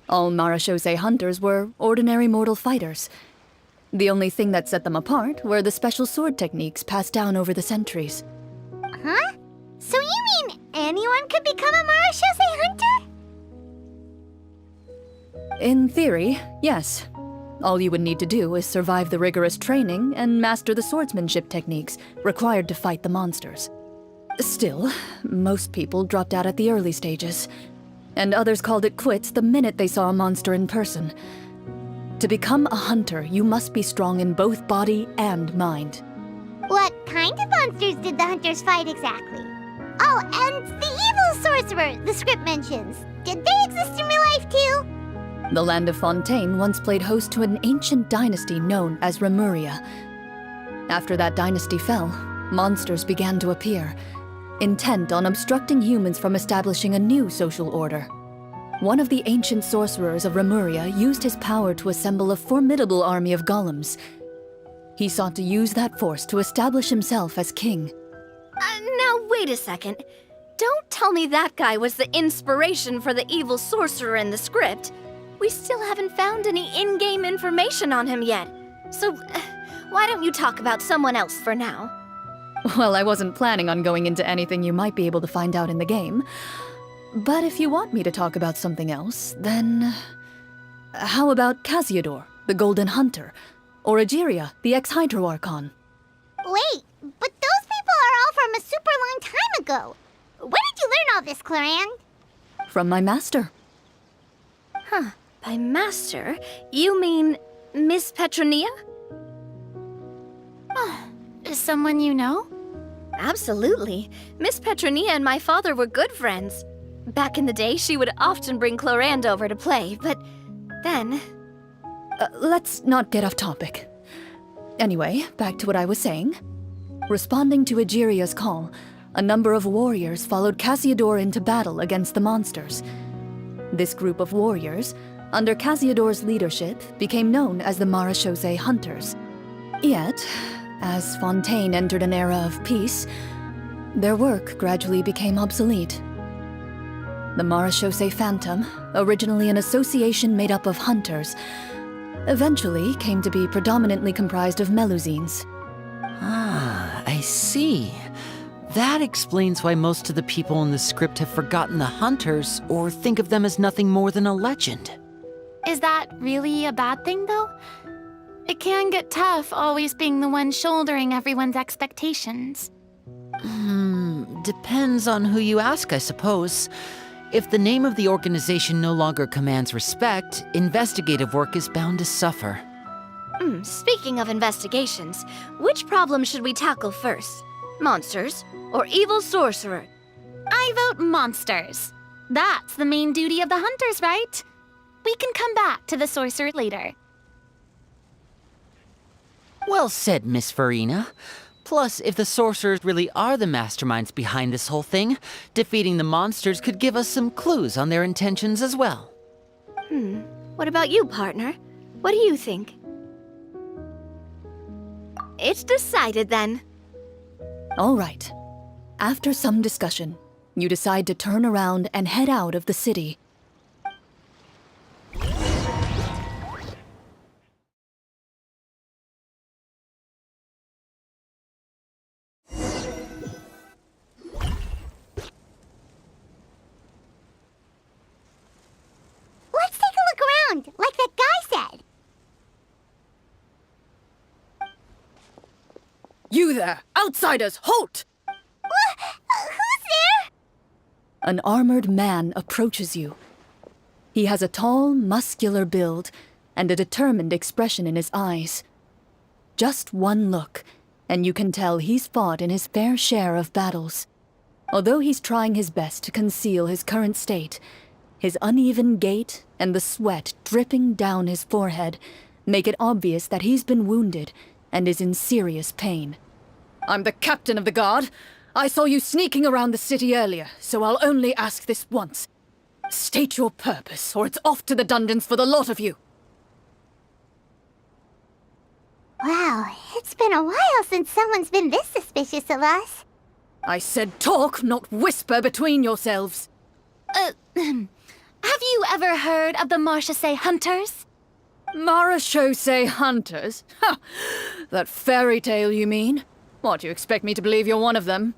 Speaker 5: All Marashose hunters were ordinary mortal fighters. The only thing that set them apart were the special sword techniques passed down over the centuries.
Speaker 1: Huh? So you mean anyone could become a Marashose hunter?
Speaker 5: In theory, yes. All you would need to do is survive the rigorous training and master the swordsmanship techniques required to fight the monsters. Still, most people dropped out at the early stages, and others called it quits the minute they saw a monster in person. To become a hunter, you must be strong in both body and mind.
Speaker 1: What kind of monsters did the hunters fight exactly? Oh, and the evil sorcerer the script mentions. Did they exist in real life too?
Speaker 5: The land of Fontaine once played host to an ancient dynasty known as Rapperia. After that dynasty fell, monsters began to appear, intent on obstructing humans from establishing a new social order. One of the ancient sorcerers of Rapperia used his power to assemble a formidable army of golems. He sought to use that force to establish himself as king.
Speaker 2: Now, wait a second. Don't tell me that guy was the inspiration for the evil sorcerer in the script. We still haven't found any in-game information on him yet. So, why don't you talk about someone else for now?
Speaker 5: Well, I wasn't planning on going into anything you might be able to find out in the game. But if you want me to talk about something else, then... How about Casiodor, the Golden Hunter? Or Egeria, the ex-Hydro Archon?
Speaker 1: Wait, but those people are all from a super long time ago. Where did you learn all this, Clorinde?
Speaker 5: From my master.
Speaker 2: By master, you mean Miss Petronia?
Speaker 4: Someone you know?
Speaker 2: Absolutely. Miss Petronia and my father were good friends. Back in the day, she would often bring Clorinde over to play, but then...
Speaker 5: Let's not get off topic. Anyway, back to what I was saying. Responding to Egeria's call, a number of warriors followed Casiodor into battle against the monsters. This group of warriors, under Casiodor's leadership, became known as the Marechaussee Hunters. Yet, as Fontaine entered an era of peace, their work gradually became obsolete. The Marechaussee Phantom, originally an association made up of hunters, eventually came to be predominantly comprised of Melusines.
Speaker 3: Ah, I see. That explains why most of the people in the script have forgotten the hunters or think of them as nothing more than a legend.
Speaker 4: Is that really a bad thing, though? It can get tough always being the one shouldering everyone's expectations.
Speaker 3: Depends on who you ask, I suppose. If the name of the organization no longer commands respect, investigative work is bound to suffer.
Speaker 2: Speaking of investigations, which problem should we tackle first? Monsters or evil sorcerer?
Speaker 4: I vote monsters. That's the main duty of the hunters, right? We can come back to the sorcerer later.
Speaker 3: Well said, Miss Farina. Plus, if the sorcerers really are the masterminds behind this whole thing, defeating the monsters could give us some clues on their intentions as well.
Speaker 2: What about you, partner? What do you think? It's decided then.
Speaker 5: All right. After some discussion, you decide to turn around and head out of the city.
Speaker 1: Let's take a look around, like that guy said.
Speaker 5: You there! Outsiders, halt!
Speaker 1: Who's there?
Speaker 5: An armored man approaches you. He has a tall, muscular build and a determined expression in his eyes. Just one look, and you can tell he's fought in his fair share of battles. Although he's trying his best to conceal his current state, his uneven gait and the sweat dripping down his forehead make it obvious that he's been wounded and is in serious pain. I'm the captain of the guard. I saw you sneaking around the city earlier, so I'll only ask this once. State your purpose, or it's off to the dungeons for the lot of you.
Speaker 1: Wow, it's been a while since someone's been this suspicious of us.
Speaker 5: I said talk, not whisper between yourselves.
Speaker 4: Have you ever heard of the Marechaussee Hunters?
Speaker 5: Marechaussee Hunters? Ha! That fairy tale, you mean? What, do you expect me to believe you're one of them?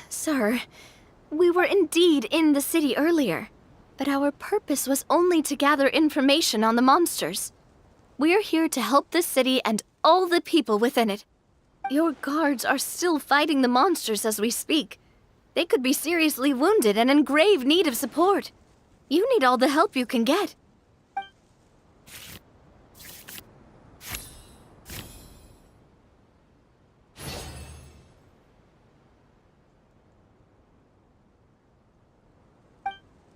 Speaker 2: Sir, we were indeed in the city earlier, but our purpose was only to gather information on the monsters. We're here to help the city and all the people within it. Your guards are still fighting the monsters as we speak. They could be seriously wounded and in grave need of support. You need all the help you can get.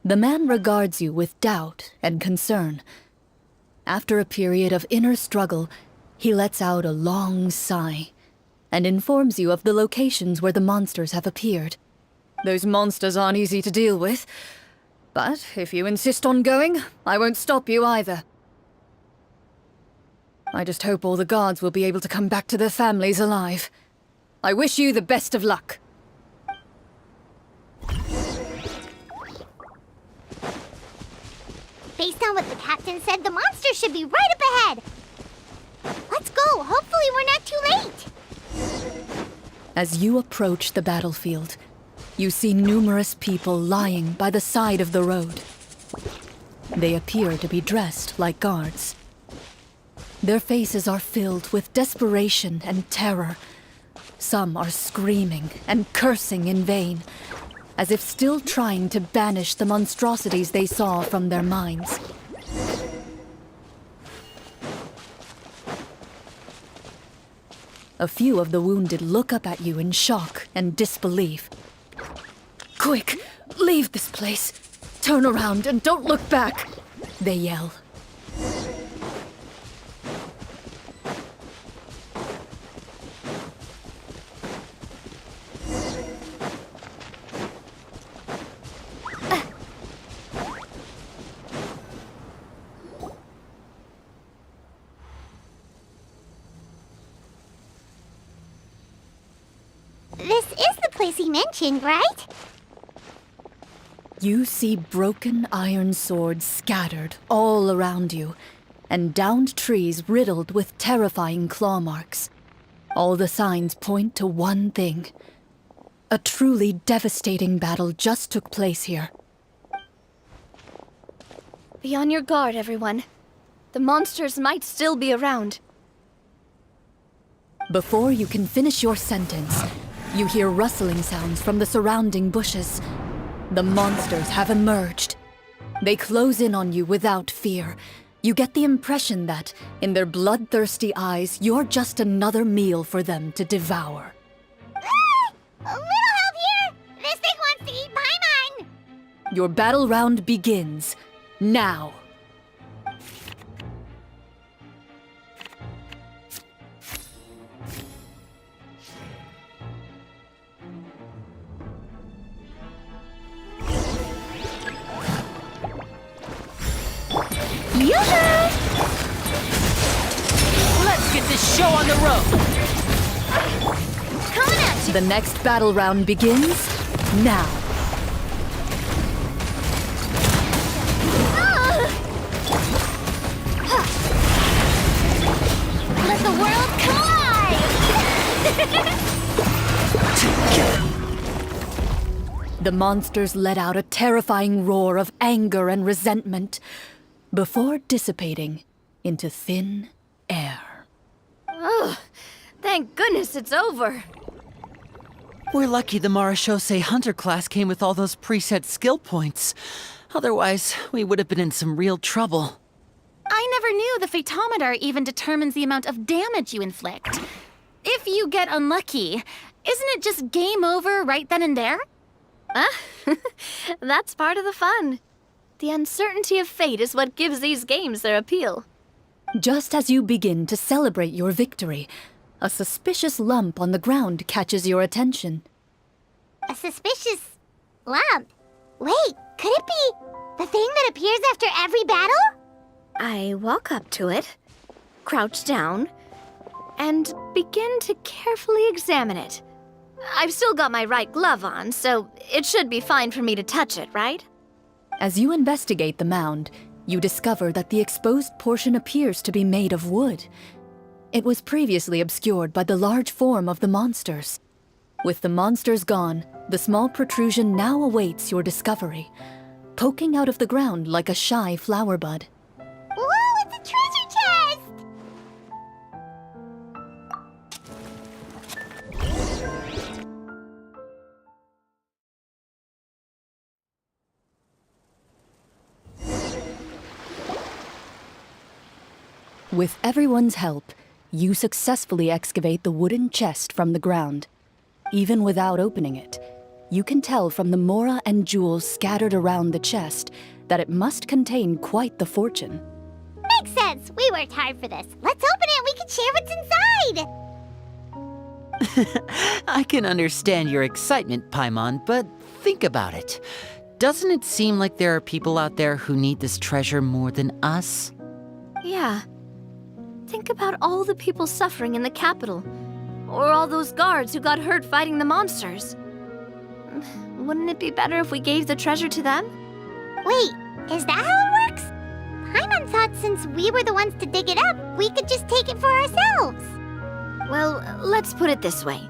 Speaker 5: The man regards you with doubt and concern. After a period of inner struggle, he lets out a long sigh and informs you of the locations where the monsters have appeared. Those monsters aren't easy to deal with, but if you insist on going, I won't stop you either. I just hope all the guards will be able to come back to their families alive. I wish you the best of luck.
Speaker 1: Based on what the captain said, the monster should be right up ahead. Let's go. Hopefully we're not too late.
Speaker 5: As you approach the battlefield, you see numerous people lying by the side of the road. They appear to be dressed like guards. Their faces are filled with desperation and terror. Some are screaming and cursing in vain, as if still trying to banish the monstrosities they saw from their minds. A few of the wounded look up at you in shock and disbelief. Quick, leave this place. Turn around and don't look back, they yell.
Speaker 1: This is the place he mentioned, right?
Speaker 5: You see broken iron swords scattered all around you, and downed trees riddled with terrifying claw marks. All the signs point to one thing. A truly devastating battle just took place here.
Speaker 2: Be on your guard, everyone. The monsters might still be around.
Speaker 5: Before you can finish your sentence, you hear rustling sounds from the surrounding bushes. The monsters have emerged. They close in on you without fear. You get the impression that, in their bloodthirsty eyes, you're just another meal for them to devour.
Speaker 1: A little help here! This thing wants to eat Paimon!
Speaker 5: Your battle round begins now.
Speaker 3: Let's get this show on the road!
Speaker 2: Coming at you!
Speaker 5: The next battle round begins now.
Speaker 2: Let the world collide!
Speaker 5: The monsters let out a terrifying roar of anger and resentment before dissipating into thin air.
Speaker 2: Ugh, thank goodness it's over.
Speaker 3: We're lucky the Marashose Hunter class came with all those preset skill points. Otherwise, we would have been in some real trouble.
Speaker 4: I never knew the Fatometer even determines the amount of damage you inflict. If you get unlucky, isn't it just game over right then and there?
Speaker 2: That's part of the fun. The uncertainty of fate is what gives these games their appeal.
Speaker 5: Just as you begin to celebrate your victory, a suspicious lump on the ground catches your attention.
Speaker 1: A suspicious lump. Wait, could it be the thing that appears after every battle?
Speaker 2: I walk up to it, crouch down, and begin to carefully examine it. I've still got my right glove on, so it should be fine for me to touch it, right?
Speaker 5: As you investigate the mound, you discover that the exposed portion appears to be made of wood. It was previously obscured by the large form of the monsters. With the monsters gone, the small protrusion now awaits your discovery, poking out of the ground like a shy flower bud.
Speaker 1: Whoa, it's a treasure chest!
Speaker 5: With everyone's help, you successfully excavate the wooden chest from the ground. Even without opening it, you can tell from the mora and jewels scattered around the chest that it must contain quite the fortune.
Speaker 1: Makes sense. We worked hard for this. Let's open it and we can share what's inside.
Speaker 3: I can understand your excitement, Paimon, but think about it. Doesn't it seem like there are people out there who need this treasure more than us?
Speaker 2: Yeah. think about all the people suffering in the capital. Or all those guards who got hurt fighting the monsters. Wouldn't it be better if we gave the treasure to them?
Speaker 1: Wait, is that how it works? Paimon thought since we were the ones to dig it up, we could just take it for ourselves.
Speaker 2: Well, let's put it this way.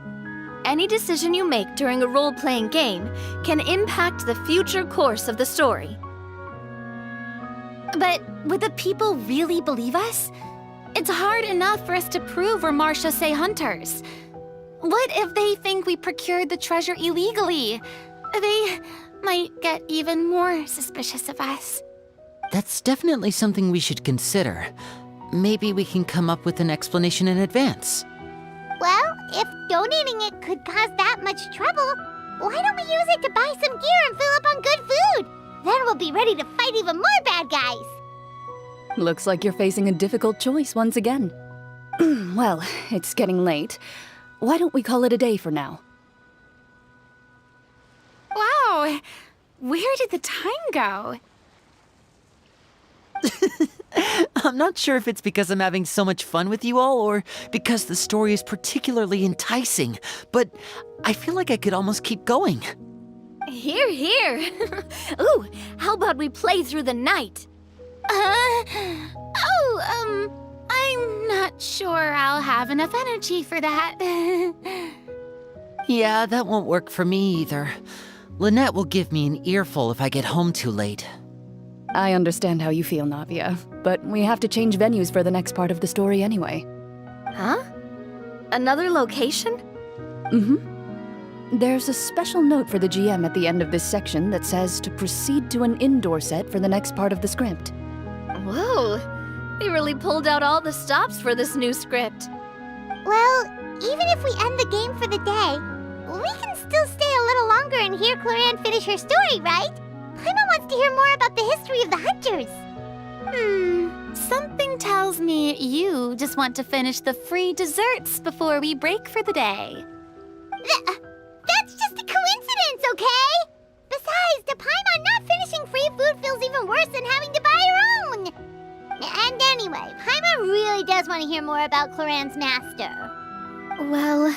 Speaker 2: Any decision you make during a role-playing game can impact the future course of the story.
Speaker 4: But would the people really believe us? It's hard enough for us to prove we're Marcia Say hunters. What if they think we procured the treasure illegally? They might get even more suspicious of us.
Speaker 3: That's definitely something we should consider. Maybe we can come up with an explanation in advance.
Speaker 1: Well, if donating it could cause that much trouble, why don't we use it to buy some gear and fill up on good food? Then we'll be ready to fight even more bad guys.
Speaker 5: Looks like you're facing a difficult choice once again. Well, it's getting late. Why don't we call it a day for now?
Speaker 4: Wow, where did the time go?
Speaker 3: I'm not sure if it's because I'm having so much fun with you all or because the story is particularly enticing, but I feel like I could almost keep going.
Speaker 2: Here, here. Ooh, how about we play through the night?
Speaker 4: I'm not sure I'll have enough energy for that.
Speaker 3: Yeah, that won't work for me either. Lynette will give me an earful if I get home too late.
Speaker 5: I understand how you feel, Navia, but we have to change venues for the next part of the story anyway.
Speaker 2: Huh? Another location?
Speaker 5: There's a special note for the GM at the end of this section that says to proceed to an indoor set for the next part of the script.
Speaker 2: Whoa, they really pulled out all the stops for this new script.
Speaker 1: Well, even if we end the game for the day, we can still stay a little longer and hear Clorinde finish her story, right? Paimon wants to hear more about the history of the hunters.
Speaker 4: Something tells me you just want to finish the free desserts before we break for the day.
Speaker 1: That's just a coincidence, okay? Besides, to Paimon, not finishing free food feels even worse than having to buy her own. And anyway, Paimon really does want to hear more about Clorinde's master.
Speaker 2: Well...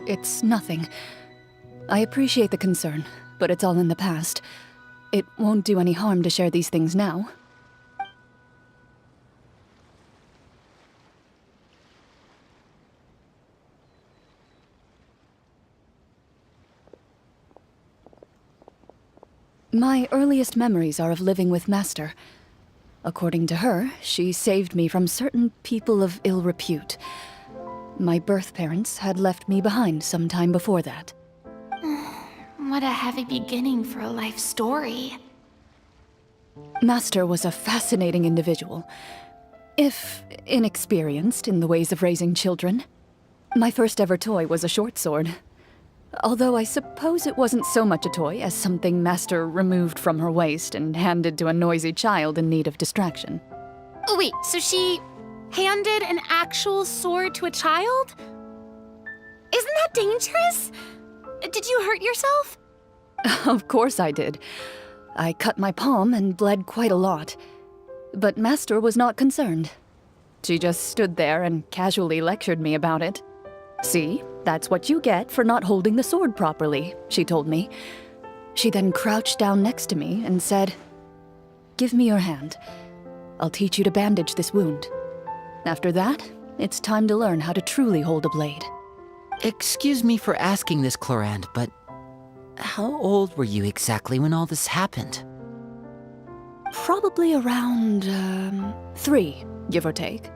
Speaker 5: It's nothing. I appreciate the concern, but it's all in the past. It won't do any harm to share these things now. My earliest memories are of living with Master. According to her, she saved me from certain people of ill repute. My birth parents had left me behind some time before that.
Speaker 4: What a heavy beginning for a life story.
Speaker 5: Master was a fascinating individual, if inexperienced in the ways of raising children. My first ever toy was a short sword. Although I suppose it wasn't so much a toy as something Master removed from her waist and handed to a noisy child in need of distraction.
Speaker 4: Oh, wait, so she handed an actual sword to a child? Isn't that dangerous? Did you hurt yourself?
Speaker 5: Of course I did. I cut my palm and bled quite a lot. But Master was not concerned. She just stood there and casually lectured me about it. See, that's what you get for not holding the sword properly, she told me. She then crouched down next to me and said, "Give me your hand. I'll teach you to bandage this wound. After that, it's time to learn how to truly hold a blade."
Speaker 3: Excuse me for asking this, Clorinde, but how old were you exactly when all this happened?
Speaker 5: Probably around, 3, give or take.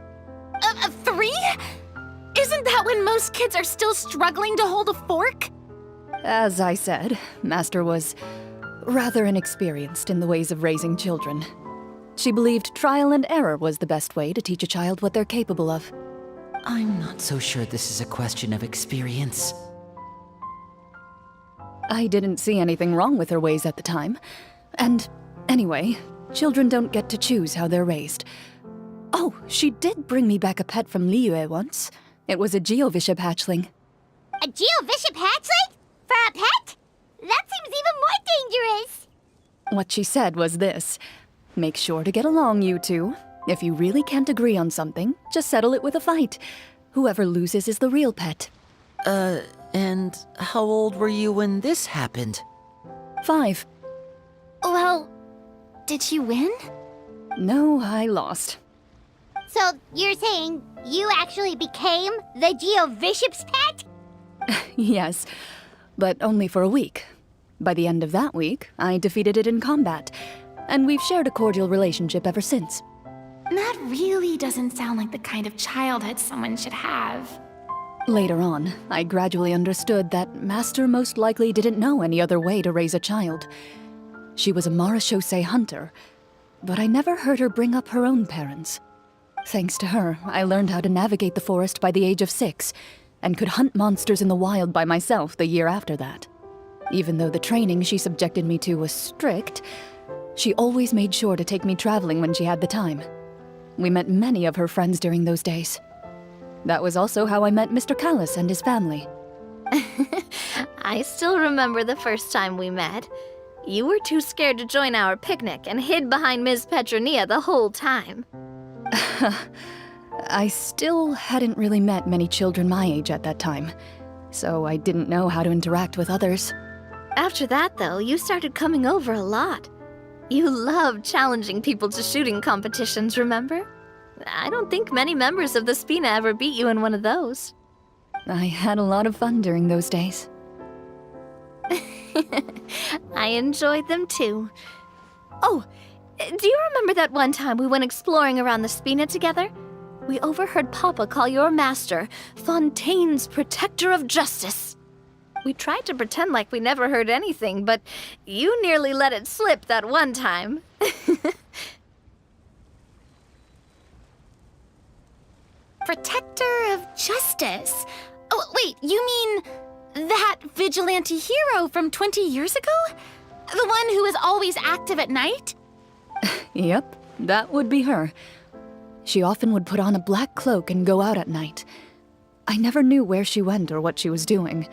Speaker 4: 3? Isn't that when most kids are still struggling to hold a fork?
Speaker 5: As I said, Master was rather inexperienced in the ways of raising children. She believed trial and error was the best way to teach a child what they're capable of.
Speaker 3: I'm not so sure this is a question of experience.
Speaker 5: I didn't see anything wrong with her ways at the time. And anyway, children don't get to choose how they're raised. Oh, she did bring me back a pet from Liyue once. It was a Geovishap hatchling.
Speaker 1: A Geovishap hatchling? For a pet? That seems even more dangerous.
Speaker 5: What she said was this: make sure to get along, you two. If you really can't agree on something, just settle it with a fight. Whoever loses is the real pet.
Speaker 3: And how old were you when this happened?
Speaker 5: 5.
Speaker 4: Well, did you win?
Speaker 5: No, I lost.
Speaker 1: So you're saying you actually became the Geovishop's pet?
Speaker 5: Yes, but only for a week. By the end of that week, I defeated it in combat, and we've shared a cordial relationship ever since.
Speaker 4: That really doesn't sound like the kind of childhood someone should have.
Speaker 5: Later on, I gradually understood that Master most likely didn't know any other way to raise a child. She was a marechaussee hunter, but I never heard her bring up her own parents. Thanks to her, I learned how to navigate the forest by the age of 6, and could hunt monsters in the wild by myself the year after that. Even though the training she subjected me to was strict, she always made sure to take me traveling when she had the time. We met many of her friends during those days. That was also how I met Mr. Callis and his family.
Speaker 2: I still remember the first time we met. You were too scared to join our picnic and hid behind Ms. Petronia the whole time.
Speaker 5: I still hadn't really met many children my age at that time, so I didn't know how to interact with others.
Speaker 2: After that, though, you started coming over a lot. You loved challenging people to shooting competitions, remember? I don't think many members of the Spina ever beat you in one of those.
Speaker 5: I had a lot of fun during those days.
Speaker 2: I enjoyed them too. Oh, do you remember that one time we went exploring around the Spina together? We overheard Papa call your master Fontaine's Protector of Justice. We tried to pretend like we never heard anything, but you nearly let it slip that one time.
Speaker 4: Protector of Justice? Oh, wait, you mean that vigilante hero from 20 years ago? The one who is always active at night?
Speaker 5: Yep, that would be her. She often would put on a black cloak and go out at night. I never knew where she went or what she was doing.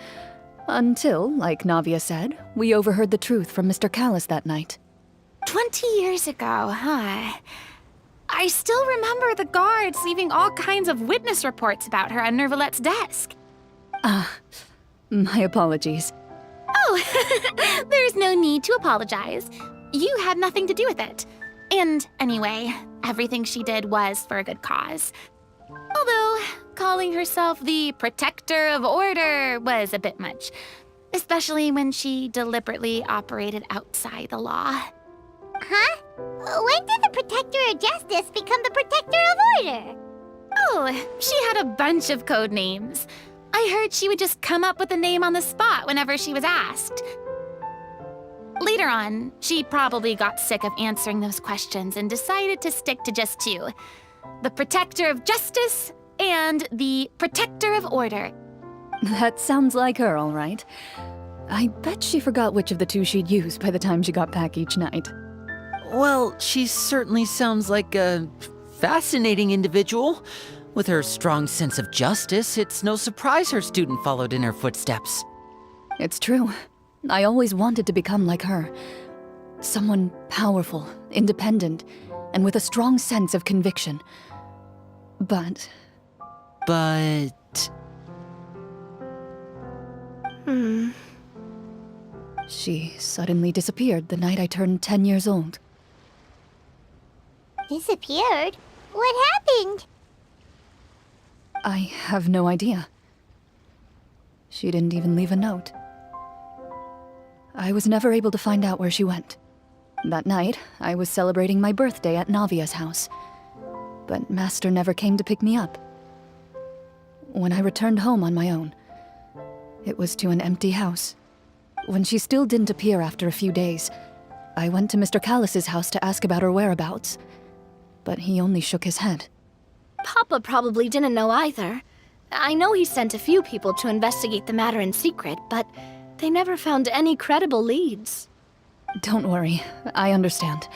Speaker 5: Until, like Navia said, we overheard the truth from Mr. Callis that night.
Speaker 4: 20 years ago, huh? I still remember the guards leaving all kinds of witness reports about her on Nervalette's desk.
Speaker 5: My apologies.
Speaker 4: Oh, there's no need to apologize. You had nothing to do with it. And anyway, everything she did was for a good cause. Although, calling herself the Protector of Order was a bit much. Especially when she deliberately operated outside the law.
Speaker 1: Huh? When did the Protector of Justice become the Protector of Order?
Speaker 4: Oh, she had a bunch of code names. I heard she would just come up with a name on the spot whenever she was asked. Later on, she probably got sick of answering those questions and decided to stick to just 2. The Protector of Justice and the Protector of Order.
Speaker 5: That sounds like her, all right. I bet she forgot which of the 2 she'd use by the time she got back each night.
Speaker 3: Well, she certainly sounds like a fascinating individual. With her strong sense of justice, it's no surprise her student followed in her footsteps.
Speaker 5: It's true. I always wanted to become like her. Someone powerful, independent, and with a strong sense of conviction. But... She suddenly disappeared the night I turned 10 years old.
Speaker 1: Disappeared? What happened?
Speaker 5: I have no idea. She didn't even leave a note. I was never able to find out where she went. That night, I was celebrating my birthday at Navia's house. But Master never came to pick me up. When I returned home on my own, it was to an empty house. When she still didn't appear after a few days, I went to Mr. Callis's house to ask about her whereabouts. But he only shook his head.
Speaker 2: Papa probably didn't know either. I know he sent a few people to investigate the matter in secret, but they never found any credible leads.
Speaker 5: Don't worry, I understand.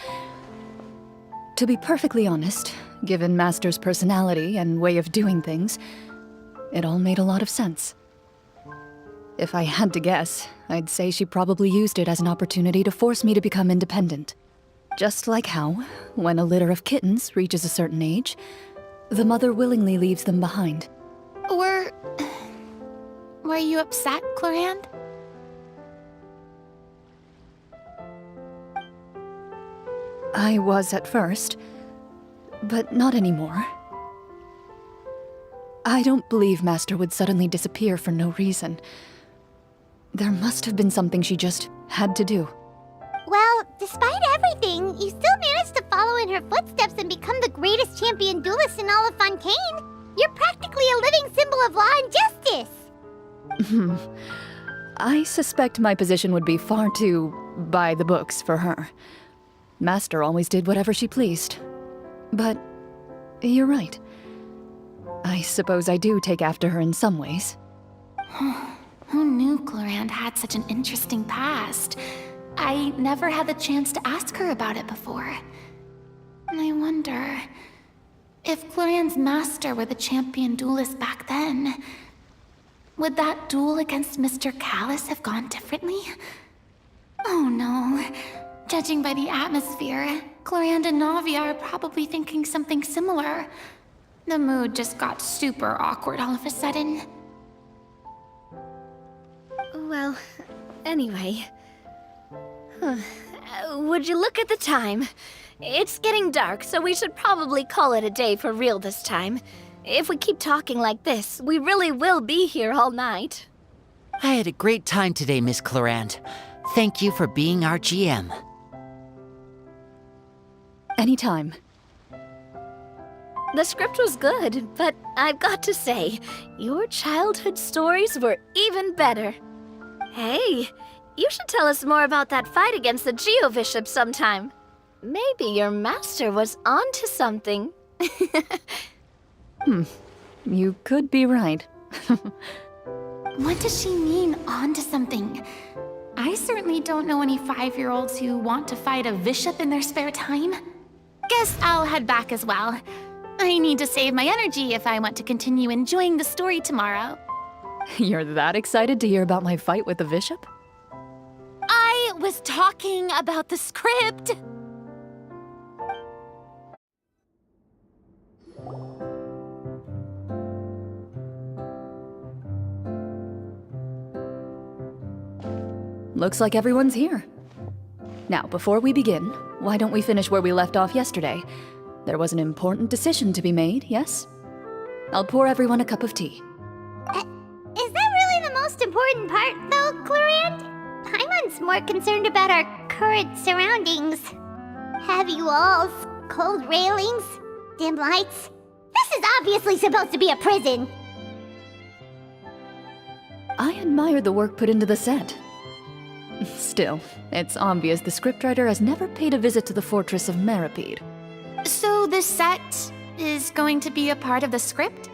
Speaker 5: To be perfectly honest, given Master's personality and way of doing things, it all made a lot of sense. If I had to guess, I'd say she probably used it as an opportunity to force me to become independent. Just like how, when a litter of kittens reaches a certain age, the mother willingly leaves them behind.
Speaker 4: Were you upset, Clorinde?
Speaker 5: I was at first, but not anymore. I don't believe Master would suddenly disappear for no reason. There must have been something she just had to do.
Speaker 1: Well, despite everything, you still managed to follow in her footsteps and become the greatest champion duelist in all of Fontaine. You're practically a living symbol of law and justice.
Speaker 5: I suspect my position would be far too by the books for her. Master always did whatever she pleased. But you're right. I suppose I do take after her in some ways.
Speaker 4: Who knew Clorinde had such an interesting past? I never had the chance to ask her about it before. I wonder if Clorinde's master were the champion duelist back then, would that duel against Mr. Callus have gone differently? Oh no. Judging by the atmosphere, Clorinde and Navia are probably thinking something similar. The mood just got super awkward all of a sudden.
Speaker 2: Well, anyway. Would you look at the time? It's getting dark, so we should probably call it a day for real this time. If we keep talking like this, we really will be here all night.
Speaker 3: I had a great time today, Miss Clorinde. Thank you for being our GM.
Speaker 5: Anytime.
Speaker 2: The script was good, but I've got to say, your childhood stories were even better. Hey, you should tell us more about that fight against the Geo-Bishop sometime. Maybe your master was onto something.
Speaker 5: You could be right.
Speaker 4: What does she mean, onto something? I certainly don't know any 5-year-olds who want to fight a bishop in their spare time. Guess I'll head back as well. I need to save my energy if I want to continue enjoying the story tomorrow.
Speaker 5: You're that excited to hear about my fight with the bishop?
Speaker 4: I was talking about the script!
Speaker 5: Looks like everyone's here. Now, before we begin, why don't we finish where we left off yesterday? There was an important decision to be made, yes? I'll pour everyone a cup of tea.
Speaker 1: Is that really the most important part, though, Clorinde? Paimon's more concerned about our current surroundings. Heavy walls, cold railings, dim lights. This is obviously supposed to be a prison.
Speaker 5: I admire the work put into the set. Still, it's obvious the scriptwriter has never paid a visit to the fortress of Rapperia.
Speaker 4: So this set is going to be a part of the script?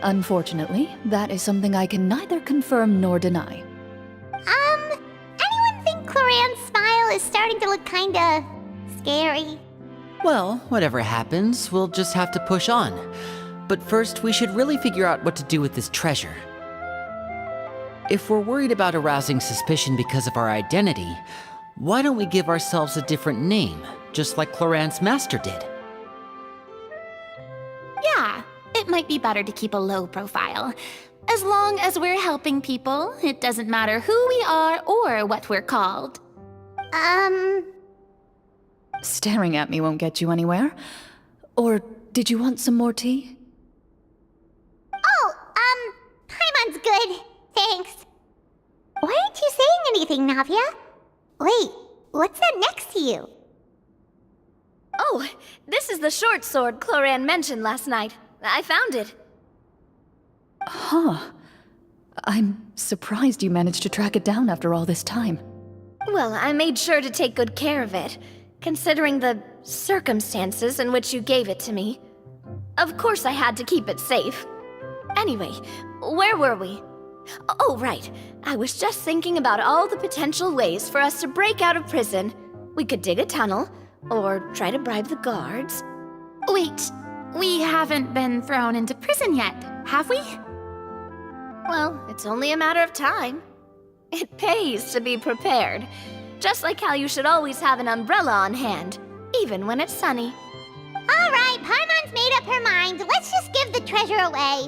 Speaker 5: Unfortunately, that is something I can neither confirm nor deny.
Speaker 1: Anyone think Clorinde's smile is starting to look kinda scary?
Speaker 3: Well, whatever happens, we'll just have to push on. But first, we should really figure out what to do with this treasure. If we're worried about arousing suspicion because of our identity, why don't we give ourselves a different name, just like Clorinde's master did?
Speaker 4: Yeah, it might be better to keep a low profile. As long as we're helping people, it doesn't matter who we are or what we're called.
Speaker 5: Staring at me won't get you anywhere. Or did you want some more tea?
Speaker 1: Oh, Paimon's good. Thanks. Why aren't you saying anything, Navia? Wait, what's that next to you?
Speaker 2: Oh, this is the short sword Clorinde mentioned last night. I found it.
Speaker 5: Huh. I'm surprised you managed to track it down after all this time.
Speaker 2: Well, I made sure to take good care of it, considering the circumstances in which you gave it to me. Of course I had to keep it safe. Anyway, where were we? Oh, right. I was just thinking about all the potential ways for us to break out of prison. We could dig a tunnel, or try to bribe the guards.
Speaker 4: Wait, we haven't been thrown into prison yet, have we?
Speaker 2: Well, it's only a matter of time. It pays to be prepared. Just like how you should always have an umbrella on hand, even when it's sunny.
Speaker 1: All right, Paimon's made up her mind. Let's just give the treasure away.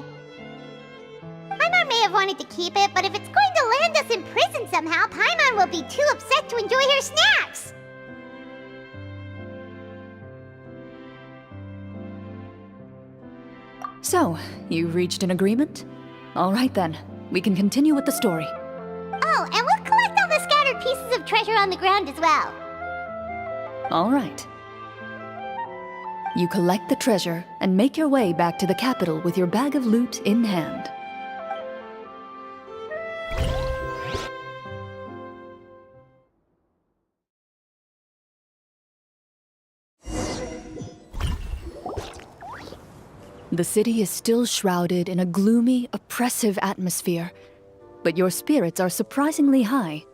Speaker 1: Paimon may have wanted to keep it, but if it's going to land us in prison somehow, Paimon will be too upset to enjoy her snacks.
Speaker 5: So, you've reached an agreement? All right then, we can continue with the story.
Speaker 1: Oh, and we'll collect all the scattered pieces of treasure on the ground as well.
Speaker 5: All right. You collect the treasure and make your way back to the capital with your bag of loot in hand. The city is still shrouded in a gloomy, oppressive atmosphere, but your spirits are surprisingly high.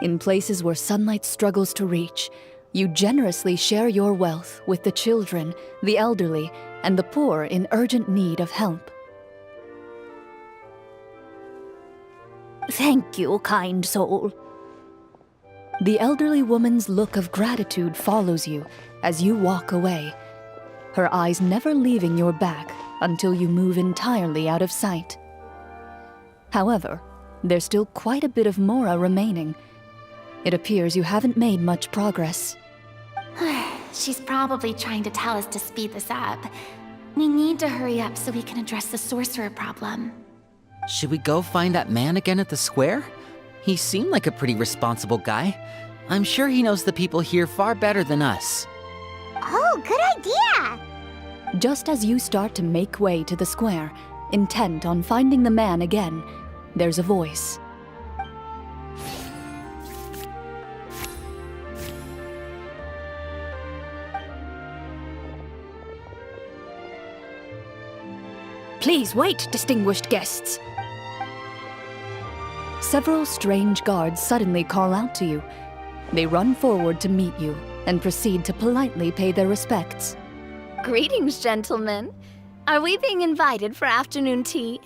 Speaker 5: In places where sunlight struggles to reach, you generously share your wealth with the children, the elderly, and the poor in urgent need of help.
Speaker 7: Thank you, kind soul.
Speaker 5: The elderly woman's look of gratitude follows you as you walk away, her eyes never leaving your back until you move entirely out of sight. However, there's still quite a bit of Mora remaining. It appears you haven't made much progress.
Speaker 4: She's probably trying to tell us to speed this up. We need to hurry up so we can address the sorcerer problem.
Speaker 3: Should we go find that man again at the square? He seemed like a pretty responsible guy. I'm sure he knows the people here far better than us.
Speaker 1: Oh, good idea!
Speaker 5: Just as you start to make way to the square, intent on finding the man again, there's a voice.
Speaker 7: Please wait, distinguished guests.
Speaker 5: Several strange guards suddenly call out to you. They run forward to meet you and proceed to politely pay their respects.
Speaker 2: Greetings, gentlemen. Are we being invited for afternoon tea?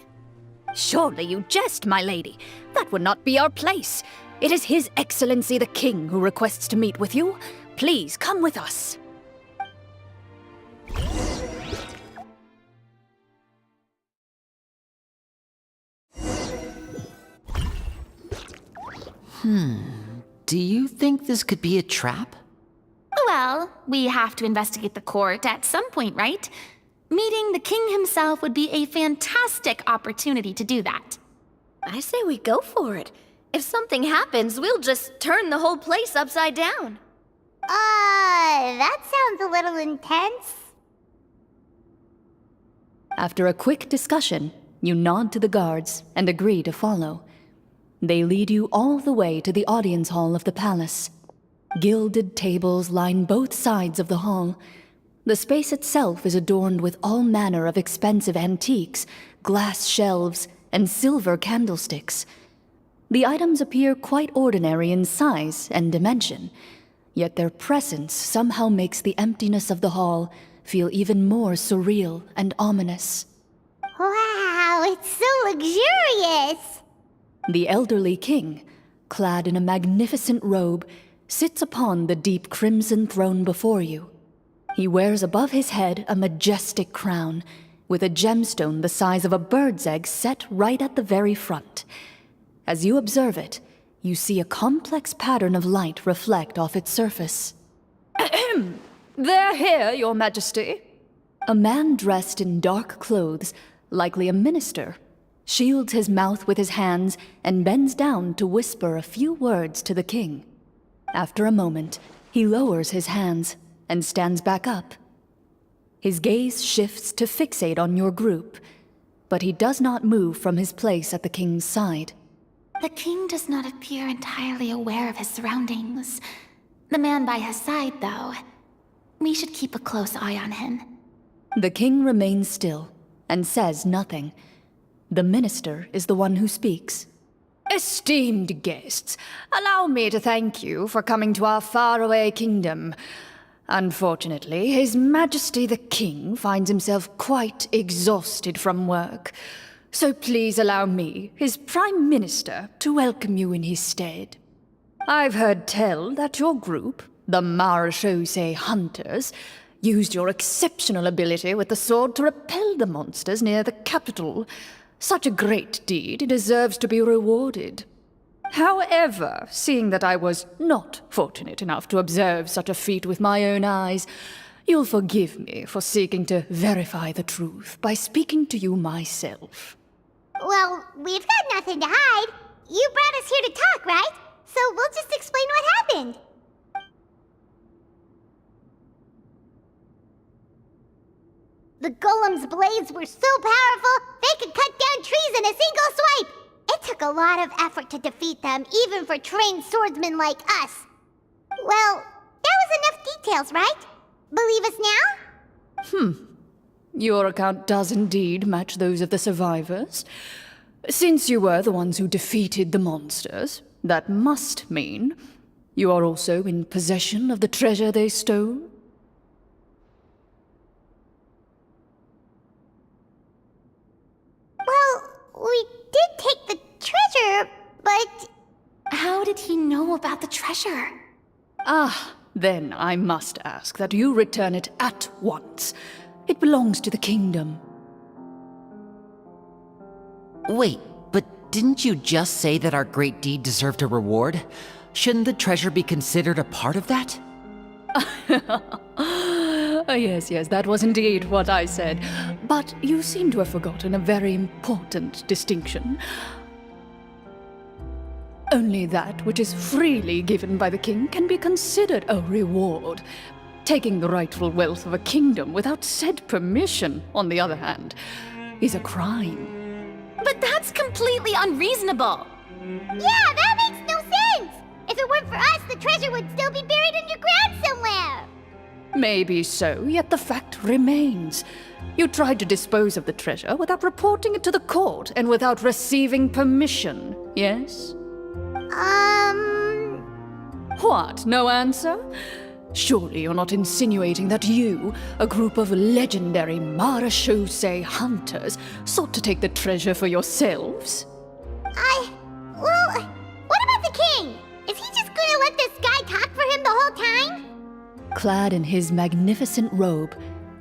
Speaker 7: Surely you jest, my lady. That would not be our place. It is His Excellency the King who requests to meet with you. Please come with us.
Speaker 3: Do you think this could be a trap?
Speaker 4: Well, we have to investigate the court at some point, right? Meeting the king himself would be a fantastic opportunity to do that.
Speaker 2: I say we go for it. If something happens, we'll just turn the whole place upside down.
Speaker 1: That sounds a little intense.
Speaker 5: After a quick discussion, you nod to the guards and agree to follow. They lead you all the way to the audience hall of the palace. Gilded tables line both sides of the hall. The space itself is adorned with all manner of expensive antiques, glass shelves, and silver candlesticks. The items appear quite ordinary in size and dimension, yet their presence somehow makes the emptiness of the hall feel even more surreal and ominous.
Speaker 1: Wow, it's so luxurious!
Speaker 5: The elderly king, clad in a magnificent robe, sits upon the deep crimson throne before you. He wears above his head a majestic crown, with a gemstone the size of a bird's egg set right at the very front. As you observe it, you see a complex pattern of light reflect off its surface.
Speaker 7: They're here, Your Majesty.
Speaker 5: A man dressed in dark clothes, likely a minister, shields his mouth with his hands and bends down to whisper a few words to the king. After a moment, he lowers his hands and stands back up. His gaze shifts to fixate on your group, but he does not move from his place at the king's side.
Speaker 4: The king does not appear entirely aware of his surroundings. The man by his side, though, we should keep a close eye on him.
Speaker 5: The king remains still and says nothing. The minister is the one who speaks.
Speaker 7: Esteemed guests, allow me to thank you for coming to our faraway kingdom. Unfortunately, His Majesty the King finds himself quite exhausted from work,
Speaker 5: So please allow me, his Prime Minister, to welcome you in his stead. I've heard tell that your group, the Marechaussee Hunters, used your exceptional ability with the sword to repel the monsters near the capital. Such a great deed deserves to be rewarded. However, seeing that I was not fortunate enough to observe such a feat with my own eyes, you'll forgive me for seeking to verify the truth by speaking to you myself.
Speaker 1: Well, we've got nothing to hide. You brought us here to talk, right? So we'll just explain what happened. The golem's blades were so powerful, they could cut down trees in a single swipe. It took a lot of effort to defeat them, even for trained swordsmen like us. Well, that was enough details, right? Believe us now?
Speaker 5: Your account does indeed match those of the survivors. Since you were the ones who defeated the monsters, that must mean you are also in possession of the treasure they stole?
Speaker 1: Well, we did take the treasure, but...
Speaker 4: How did he know about the treasure?
Speaker 5: Then I must ask that you return it at once. It belongs to the kingdom.
Speaker 3: Wait, but didn't you just say that our great deed deserved a reward? Shouldn't the treasure be considered a part of that?
Speaker 5: Yes, that was indeed what I said. But you seem to have forgotten a very important distinction. Only that which is freely given by the king can be considered a reward. Taking the rightful wealth of a kingdom without said permission, on the other hand, is a crime.
Speaker 4: But that's completely unreasonable.
Speaker 1: Yeah, that makes no sense! If it weren't for us, the treasure would still be buried underground somewhere!
Speaker 5: Maybe so, yet the fact remains. You tried to dispose of the treasure without reporting it to the court and without receiving permission, yes? What, no answer? Surely you're not insinuating that you, a group of legendary Marechaussee hunters, sought to take the treasure for yourselves?
Speaker 1: Well, what about the king? Is he just gonna let this guy talk for him the whole time?
Speaker 5: Clad in his magnificent robe,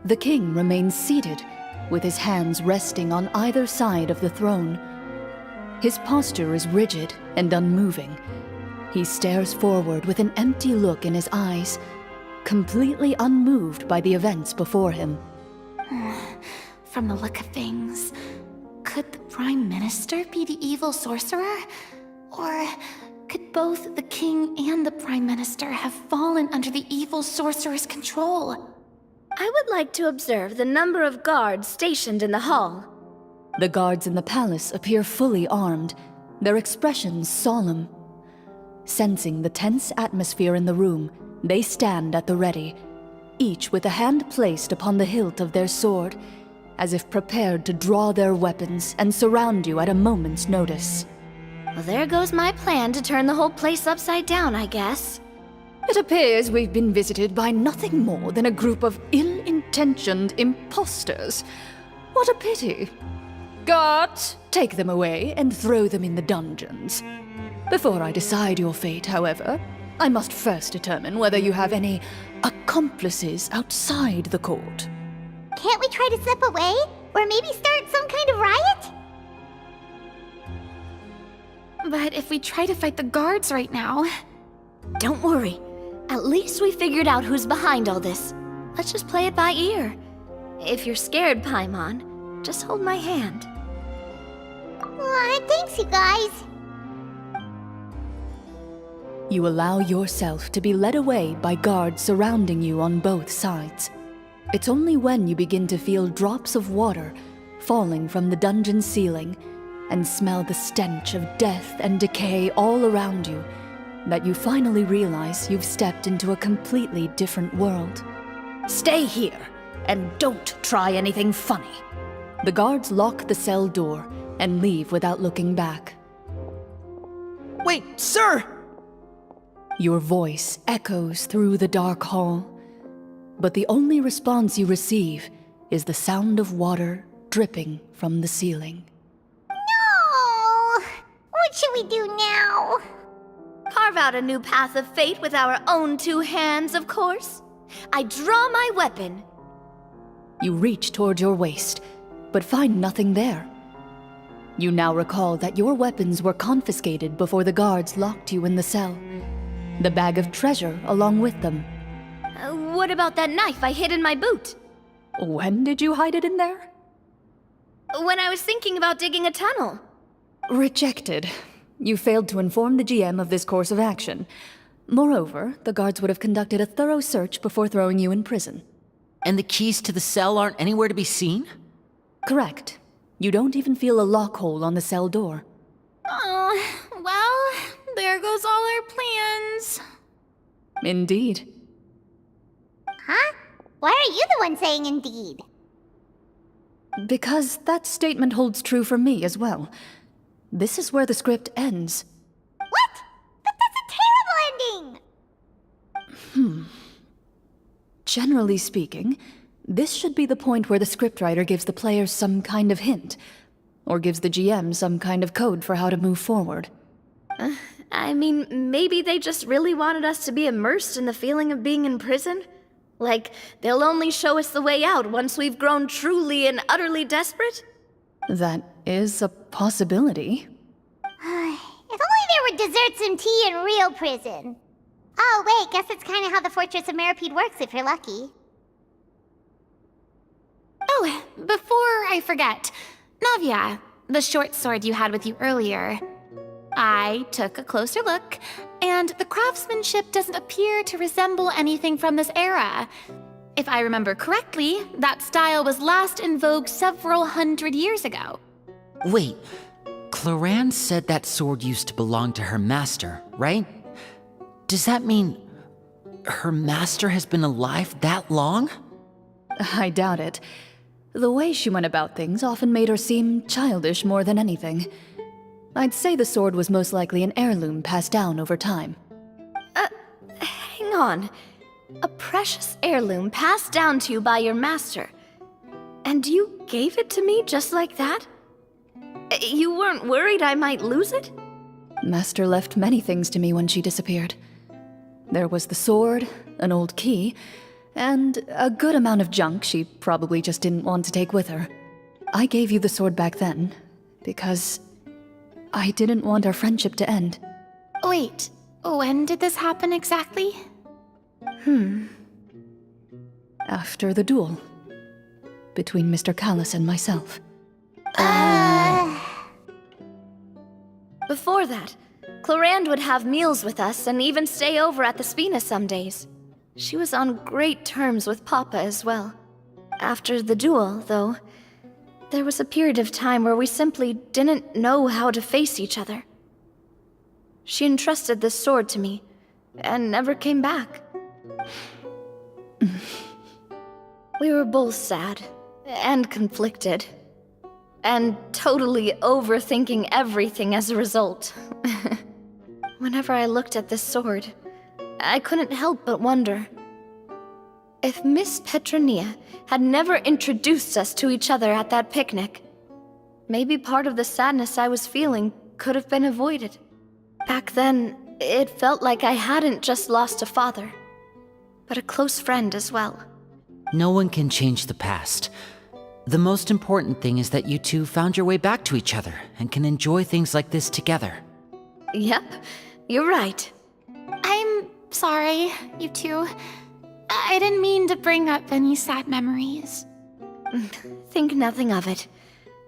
Speaker 5: the king remains seated, with his hands resting on either side of the throne. His posture is rigid and unmoving. He stares forward with an empty look in his eyes, completely unmoved by the events before him.
Speaker 4: From the look of things, could the Prime Minister be the evil sorcerer? Or could both the King and the Prime Minister have fallen under the evil sorcerer's control?
Speaker 2: I would like to observe the number of guards stationed in the hall.
Speaker 5: The guards in the palace appear fully armed, their expressions solemn. Sensing the tense atmosphere in the room, they stand at the ready, each with a hand placed upon the hilt of their sword, as if prepared to draw their weapons and surround you at a moment's notice.
Speaker 2: Well, there goes my plan to turn the whole place upside down, I guess.
Speaker 5: It appears we've been visited by nothing more than a group of ill-intentioned imposters. What a pity. Guards, take them away and throw them in the dungeons. Before I decide your fate, however, I must first determine whether you have any accomplices outside the court.
Speaker 1: Can't we try to slip away? Or maybe start some kind of riot?
Speaker 4: But if we try to fight the guards right now...
Speaker 2: Don't worry. At least we figured out who's behind all this. Let's just play it by ear. If you're scared, Paimon, just hold my hand.
Speaker 1: Thanks, you guys.
Speaker 5: You allow yourself to be led away by guards surrounding you on both sides. It's only when you begin to feel drops of water falling from the dungeon ceiling and smell the stench of death and decay all around you that you finally realize you've stepped into a completely different world.
Speaker 2: Stay here, and don't try anything funny.
Speaker 5: The guards lock the cell door and leave without looking back.
Speaker 3: Wait, sir!
Speaker 5: Your voice echoes through the dark hall, but the only response you receive is the sound of water dripping from the ceiling.
Speaker 1: What should we do now?
Speaker 2: Carve out a new path of fate with our own two hands, of course. I draw my weapon.
Speaker 5: You reach toward your waist, but find nothing there. You now recall that your weapons were confiscated before the guards locked you in the cell. The bag of treasure along with them.
Speaker 2: What about that knife I hid in my boot?
Speaker 5: When did you hide it in there?
Speaker 2: When I was thinking about digging a tunnel.
Speaker 5: Rejected. You failed to inform the GM of this course of action. Moreover, the guards would have conducted a thorough search before throwing you in prison.
Speaker 3: And the keys to the cell aren't anywhere to be seen?
Speaker 5: Correct. You don't even feel a lock hole on the cell door.
Speaker 4: Oh, well, there goes all our plans.
Speaker 5: Indeed.
Speaker 1: Huh? Why are you the one saying indeed?
Speaker 5: Because that statement holds true for me as well. This is where the script ends.
Speaker 1: What? But that's a terrible ending!
Speaker 5: Generally speaking, this should be the point where the scriptwriter gives the players some kind of hint, or gives the GM some kind of code for how to move forward.
Speaker 2: I mean, maybe they just really wanted us to be immersed in the feeling of being in prison? Like, they'll only show us the way out once we've grown truly and utterly desperate?
Speaker 5: That is a possibility.
Speaker 1: If only there were desserts and tea in real prison. Oh, wait, guess that's kind of how the Fortress of Meripede works if you're lucky.
Speaker 4: Oh, before I forget, Navia, the short sword you had with you earlier. I took a closer look, and the craftsmanship doesn't appear to resemble anything from this era. If I remember correctly, that style was last in vogue several hundred years ago.
Speaker 3: Wait, Clorinde said that sword used to belong to her master, right? Does that mean her master has been alive that long?
Speaker 5: I doubt it. The way she went about things often made her seem childish more than anything. I'd say the sword was most likely an heirloom passed down over time.
Speaker 2: Hang on. A precious heirloom passed down to you by your master. And you gave it to me just like that? You weren't worried I might lose it?
Speaker 5: Master left many things to me when she disappeared. There was the sword, an old key, and a good amount of junk she probably just didn't want to take with her. I gave you the sword back then, because I didn't want our friendship to end.
Speaker 4: Wait, when did this happen exactly?
Speaker 5: After the duel. Between Mr. Callis and myself.
Speaker 2: Before that, Clorinde would have meals with us and even stay over at the Spina some days. She was on great terms with Papa as well. After the duel, though, there was a period of time where we simply didn't know how to face each other. She entrusted this sword to me, and never came back. We were both sad, and conflicted, and totally overthinking everything as a result. Whenever I looked at this sword, I couldn't help but wonder. If Miss Petronia had never introduced us to each other at that picnic, maybe part of the sadness I was feeling could have been avoided. Back then, it felt like I hadn't just lost a father, but a close friend as well.
Speaker 3: No one can change the past. The most important thing is that you two found your way back to each other and can enjoy things like this together.
Speaker 2: Yep, you're right.
Speaker 4: I'm sorry, you two. I didn't mean to bring up any sad memories.
Speaker 2: Think nothing of it.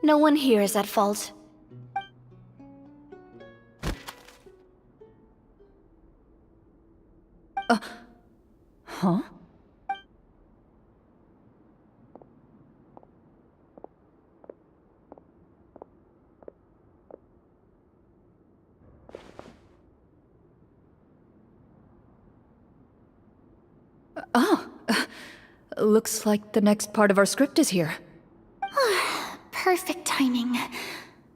Speaker 2: No one here is at fault.
Speaker 5: Huh? Looks like the next part of our script is here.
Speaker 4: Perfect timing.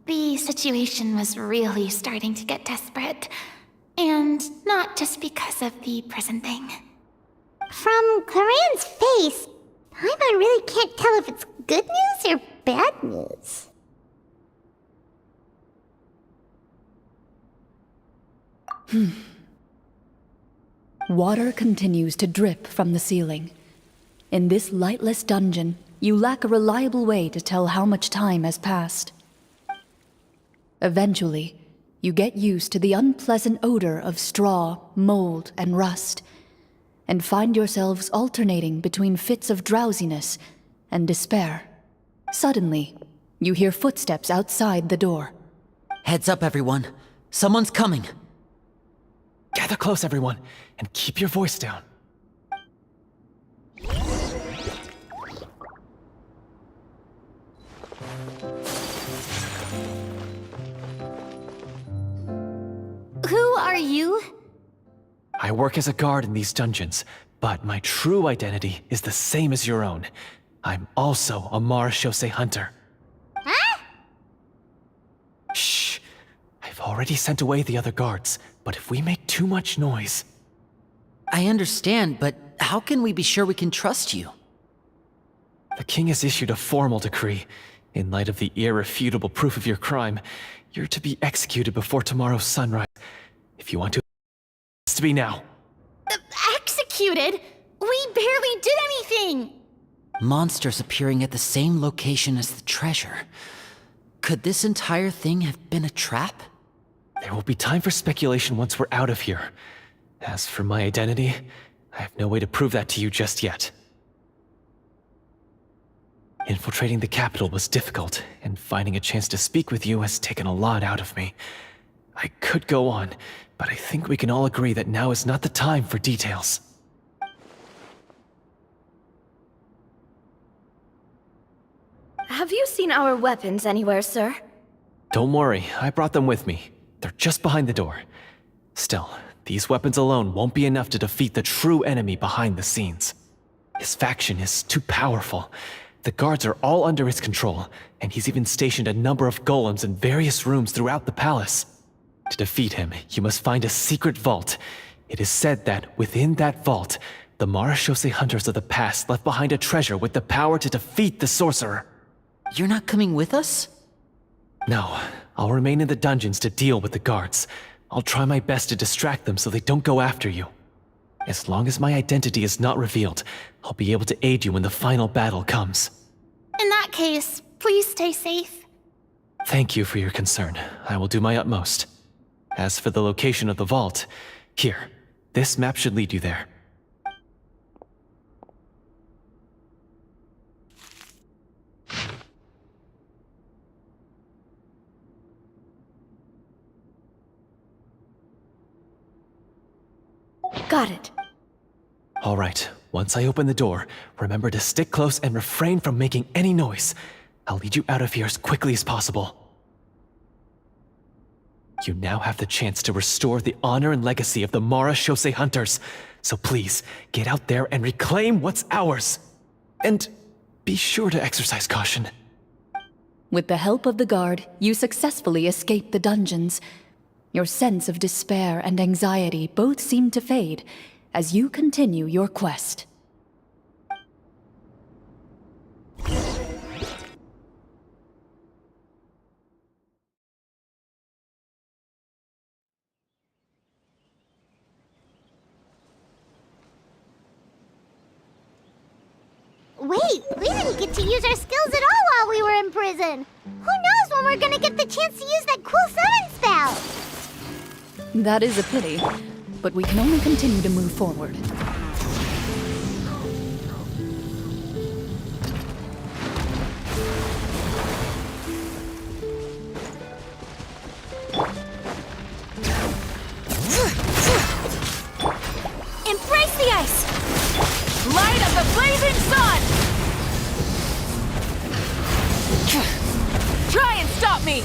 Speaker 4: The situation was really starting to get desperate. And not just because of the prison thing.
Speaker 1: From Clorinde's face, Paimon really can't tell if it's good news or bad news.
Speaker 5: Water continues to drip from the ceiling. In this lightless dungeon, you lack a reliable way to tell how much time has passed. Eventually, you get used to the unpleasant odor of straw, mold, and rust, and find yourselves alternating between fits of drowsiness and despair. Suddenly, you hear footsteps outside the door.
Speaker 3: Heads up, everyone. Someone's coming.
Speaker 6: Gather close, everyone, and keep your voice down.
Speaker 7: Who are you?
Speaker 6: I work as a guard in these dungeons, but my true identity is the same as your own. I'm also a Marashose hunter.
Speaker 1: Huh?
Speaker 6: Shh! I've already sent away the other guards, but if we make too much noise...
Speaker 3: I understand, but how can we be sure we can trust you?
Speaker 6: The king has issued a formal decree. In light of the irrefutable proof of your crime, you're to be executed before tomorrow's sunrise. If you want to, it has to be now.
Speaker 4: Executed? We barely did anything!
Speaker 3: Monsters appearing at the same location as the treasure. Could this entire thing have been a trap?
Speaker 6: There will be time for speculation once we're out of here. As for my identity, I have no way to prove that to you just yet. Infiltrating the capital was difficult, and finding a chance to speak with you has taken a lot out of me. I could go on, but I think we can all agree that now is not the time for details.
Speaker 2: Have you seen our weapons anywhere, sir?
Speaker 6: Don't worry, I brought them with me. They're just behind the door. Still, these weapons alone won't be enough to defeat the true enemy behind the scenes. His faction is too powerful. The guards are all under his control, and he's even stationed a number of golems in various rooms throughout the palace. To defeat him, you must find a secret vault. It is said that within that vault, the Marashose hunters of the past left behind a treasure with the power to defeat the sorcerer.
Speaker 3: You're not coming with us?
Speaker 6: No, I'll remain in the dungeons to deal with the guards. I'll try my best to distract them so they don't go after you. As long as my identity is not revealed, I'll be able to aid you when the final battle comes.
Speaker 4: In that case, please stay safe.
Speaker 6: Thank you for your concern. I will do my utmost. As for the location of the vault, here, this map should lead you there.
Speaker 2: Got it.
Speaker 6: All right, once I open the door, remember to stick close and refrain from making any noise. I'll lead you out of here as quickly as possible. You now have the chance to restore the honor and legacy of the Marashose hunters. So please, get out there and reclaim what's ours. And be sure to exercise caution.
Speaker 5: With the help of the guard, you successfully escape the dungeons. Your sense of despair and anxiety both seem to fade as you continue your quest.
Speaker 1: Wait, we didn't get to use our skills at all while we were in prison. Who knows when we're gonna get the chance to use that cool summon spell?
Speaker 5: That is a pity, but we can only continue to move forward.
Speaker 2: Embrace the ice!
Speaker 4: Light of the blazing sun! Try and stop me!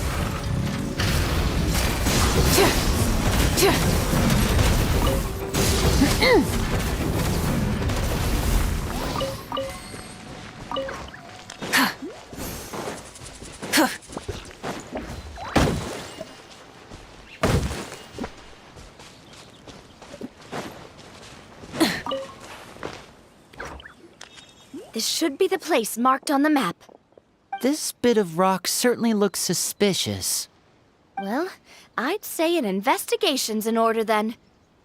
Speaker 2: This should be the place marked on the map.
Speaker 3: This bit of rock certainly looks suspicious.
Speaker 2: Well, I'd say an investigation's in order then.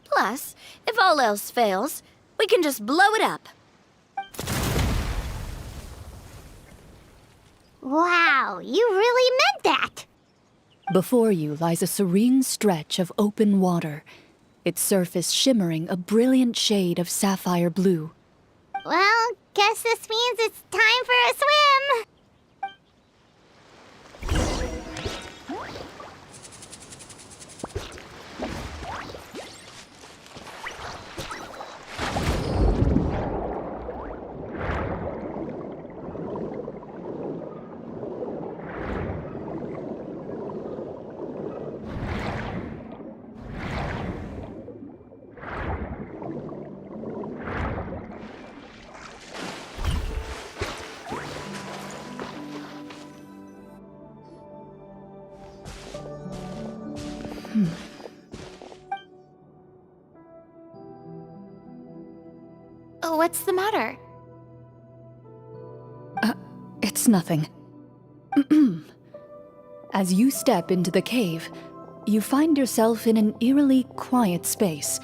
Speaker 2: Plus, if all else fails, we can just blow it up.
Speaker 1: Wow, you really meant that!
Speaker 5: Before you lies a serene stretch of open water, its surface shimmering a brilliant shade of sapphire blue.
Speaker 1: Well, guess this means it's time for a swim!
Speaker 4: What's the matter?
Speaker 5: It's nothing. As you step into the cave, you find yourself in an eerily quiet space.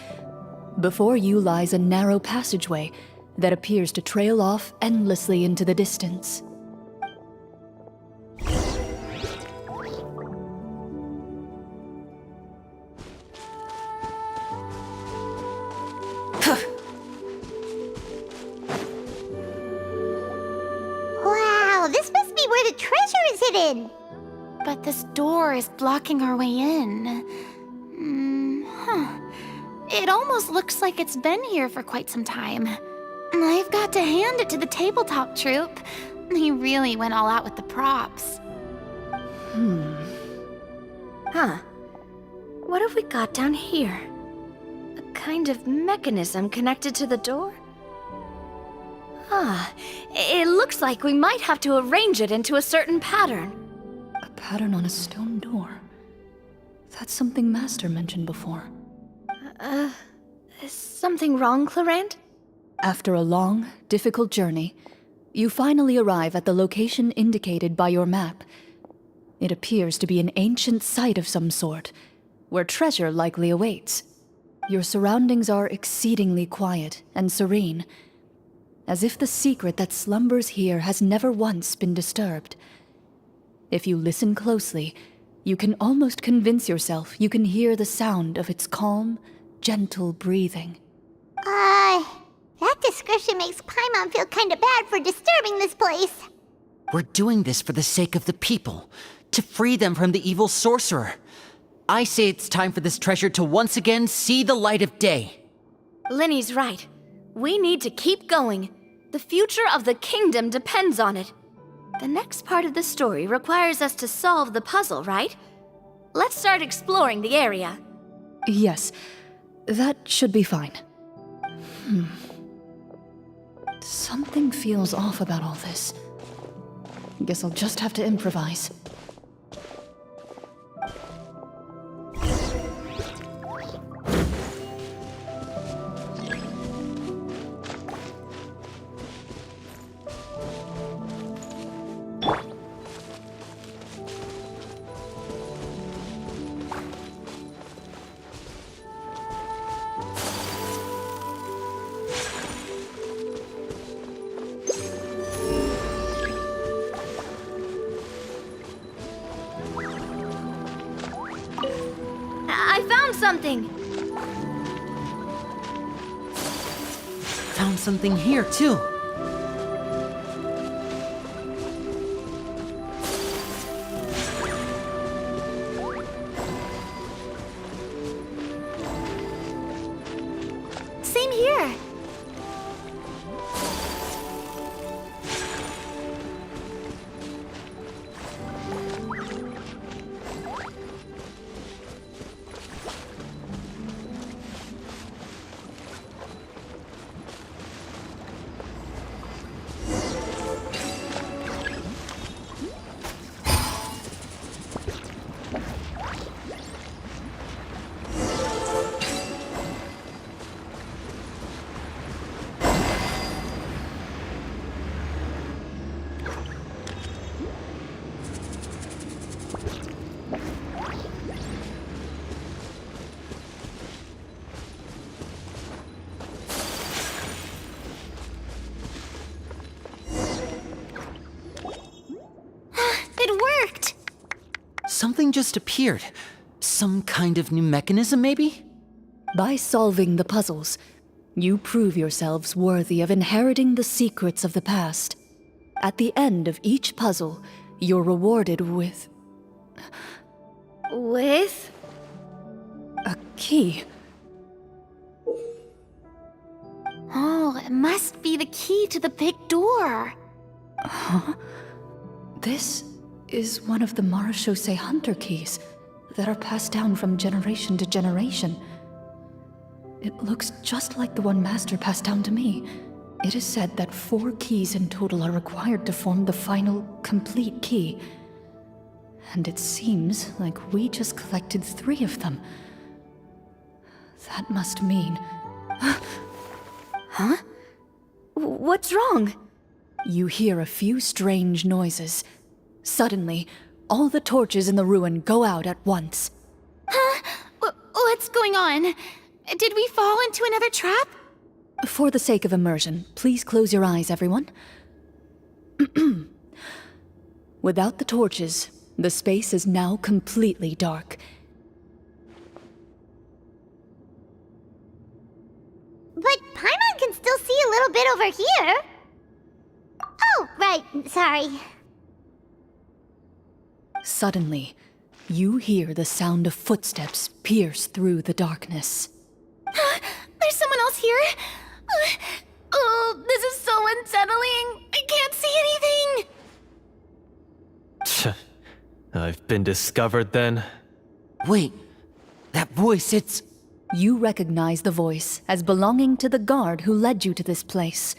Speaker 5: Before you lies a narrow passageway that appears to trail off endlessly into the distance.
Speaker 1: Wow, this must be where the treasure is hidden!
Speaker 4: But this door is blocking our way in. It almost looks like it's been here for quite some time. I've got to hand it to the tabletop troupe. They really went all out with the props.
Speaker 2: Huh. What have we got down here? A kind of mechanism connected to the door? Ah, it looks like we might have to arrange it into a certain pattern.
Speaker 5: A pattern on a stone door. That's something Master mentioned before.
Speaker 2: Is something wrong, Clorinde?
Speaker 5: After a long, difficult journey, you finally arrive at the location indicated by your map. It appears to be an ancient site of some sort, where treasure likely awaits. Your surroundings are exceedingly quiet and serene, as if the secret that slumbers here has never once been disturbed. If you listen closely, you can almost convince yourself you can hear the sound of its calm, gentle breathing.
Speaker 1: That description makes Paimon feel kinda bad for disturbing this place.
Speaker 3: We're doing this for the sake of the people, to free them from the evil sorcerer. I say it's time for this treasure to once again see the light of day.
Speaker 2: Linny's right. We need to keep going. The future of the kingdom depends on it. The next part of the story requires us to solve the puzzle, right? Let's start exploring the area.
Speaker 5: Yes, that should be fine. Something feels off about all this. Guess I'll just have to improvise.
Speaker 2: I found something!
Speaker 3: Found something here, too.
Speaker 4: Same here.
Speaker 3: something just appeared. Some kind of new mechanism, maybe?
Speaker 5: By solving the puzzles, you prove yourselves worthy of inheriting the secrets of the past. At the end of each puzzle, you're rewarded with
Speaker 2: With?
Speaker 5: a key.
Speaker 4: Oh, it must be the key to the big door.
Speaker 5: This is one of the Marechaussee Hunter keys that are passed down from generation to generation. It looks just like the one Master passed down to me. It is said that 4 keys in total are required to form the final, complete key. And it seems like we just collected 3 of them. That must mean...
Speaker 2: Huh? What's wrong?
Speaker 5: You hear a few strange noises. Suddenly, all the torches in the ruin go out at once.
Speaker 4: Huh? What's going on? Did we fall into another trap?
Speaker 5: For the sake of immersion, please close your eyes, everyone. Without the torches, the space is now completely dark.
Speaker 1: But Paimon can still see a little bit over here. Oh, right, sorry.
Speaker 5: Suddenly, you hear the sound of footsteps pierce through the darkness.
Speaker 4: There's someone else here? Oh, this is so unsettling. I can't see anything.
Speaker 6: I've been discovered then?
Speaker 3: Wait, that voice, it's...
Speaker 5: You recognize the voice as belonging to the guard who led you to this place.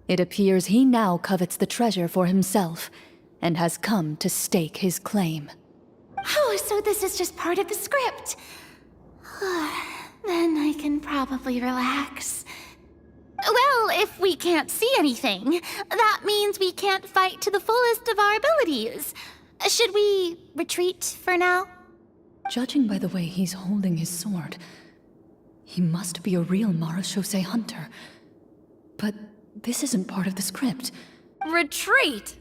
Speaker 5: It appears he now covets the treasure for himself and has come to stake his claim.
Speaker 4: Oh, so this is just part of the script. Then I can probably relax. Well, if we can't see anything, that means we can't fight to the fullest of our abilities. Should we retreat for now?
Speaker 5: Judging by the way he's holding his sword, he must be a real Marechaussee Hunter. But this isn't part of the script.
Speaker 2: Retreat?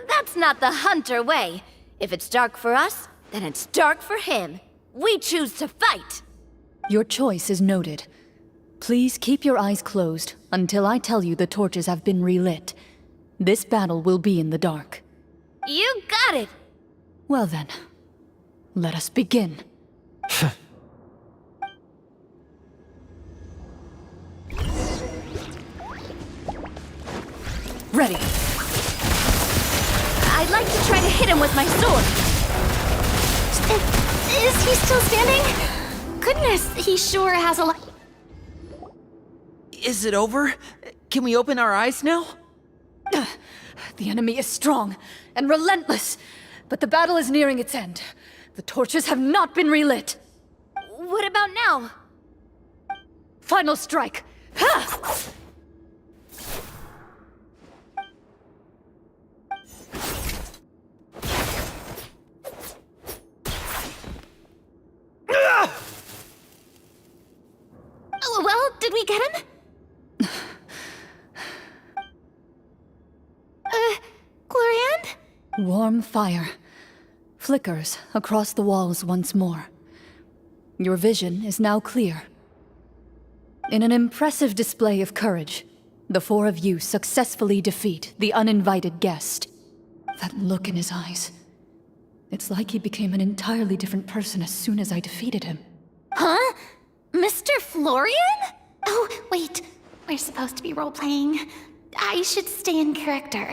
Speaker 2: That's not the Hunter way. If it's dark for us, then it's dark for him. We choose to fight.
Speaker 5: Your choice is noted. Please keep your eyes closed until I tell you the torches have been relit. This battle will be in the dark.
Speaker 2: You got it.
Speaker 5: Well then, let us begin. Ready.
Speaker 2: I'd like to try to hit him with my sword.
Speaker 4: Is he still standing? Goodness, he sure has a lot.
Speaker 3: Is it over? Can we open our eyes now?
Speaker 5: The enemy is strong and relentless, but the battle is nearing its end. The torches have not been relit.
Speaker 2: What about now?
Speaker 5: Final strike. Ha!
Speaker 4: Well, did we get him? Clorinde?
Speaker 5: Warm fire flickers across the walls once more. Your vision is now clear. In an impressive display of courage, the 4 of you successfully defeat the uninvited guest. That look in his eyes. It's like he became an entirely different person as soon as I defeated him.
Speaker 4: Huh? Mr. Florian? Oh, wait. We're supposed to be role-playing. I should stay in character.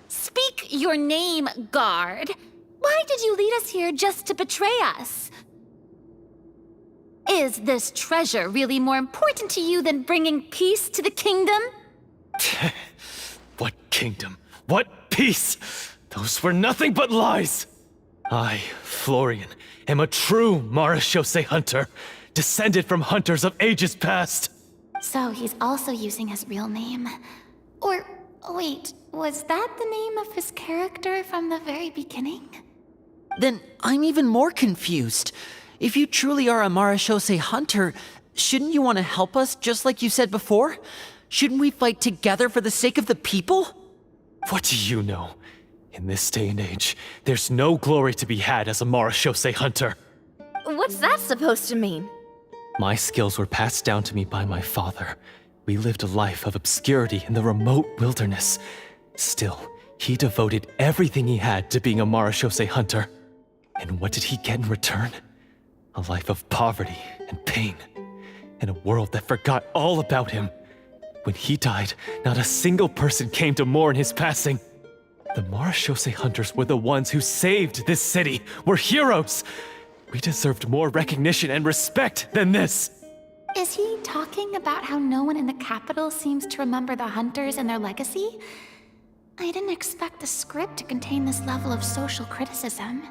Speaker 4: Speak your name, guard. Why did you lead us here just to betray us? Is this treasure really more important to you than bringing peace to the kingdom?
Speaker 6: What kingdom? What peace? Those were nothing but lies! I, Florian, am a true Marechaussee Hunter, descended from hunters of ages past.
Speaker 4: So he's also using his real name. Or, wait, was that the name of his character from the very beginning?
Speaker 3: Then I'm even more confused. If you truly are a Marechaussee Hunter, shouldn't you want to help us just like you said before? Shouldn't we fight together for the sake of the people?
Speaker 6: What do you know? In this day and age, there's no glory to be had as a Marashose hunter.
Speaker 2: What's that supposed to mean?
Speaker 6: My skills were passed down to me by my father. We lived a life of obscurity in the remote wilderness. Still, he devoted everything he had to being a Marashose hunter. And what did he get in return? A life of poverty and pain. In a world that forgot all about him. When he died, not a single person came to mourn his passing. The Marashose hunters were the ones who saved this city. We're heroes. We deserved more recognition and respect than this.
Speaker 4: Is he talking about how no one in the capital seems to remember the hunters and their legacy? I didn't expect the script to contain this level of social criticism.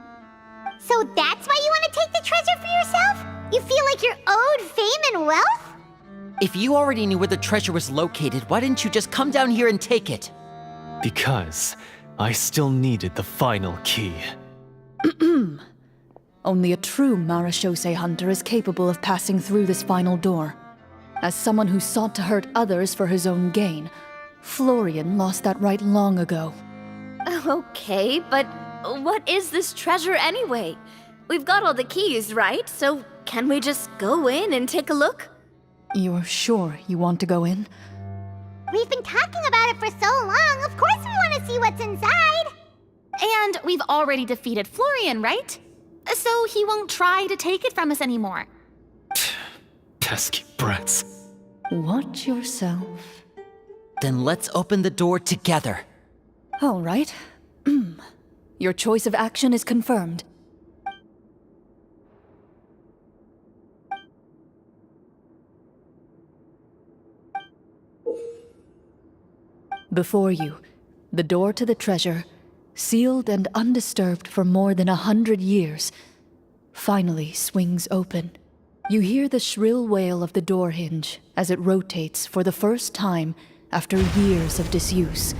Speaker 1: So that's why you want to take the treasure for yourself? You feel like you're owed fame and wealth?
Speaker 3: If you already knew where the treasure was located, why didn't you just come down here and take it?
Speaker 6: Because I still needed the final key.
Speaker 5: Only a true Marashose hunter is capable of passing through this final door. As someone who sought to hurt others for his own gain, Florian lost that right long ago.
Speaker 2: Okay, but what is this treasure anyway? We've got all the keys, right? So can we just go in and take a look?
Speaker 5: You're sure you want to go in?
Speaker 1: We've been talking about it for so long, of course we want to see what's inside.
Speaker 4: And we've already defeated Florian, right? So he won't try to take it from us anymore.
Speaker 6: Pesky brats.
Speaker 5: Watch yourself.
Speaker 3: Then let's open the door together.
Speaker 5: All right. Your choice of action is confirmed. Before you, the door to the treasure, sealed and undisturbed for more than 100 years, finally swings open. You hear the shrill wail of the door hinge as it rotates for the first time after years of disuse,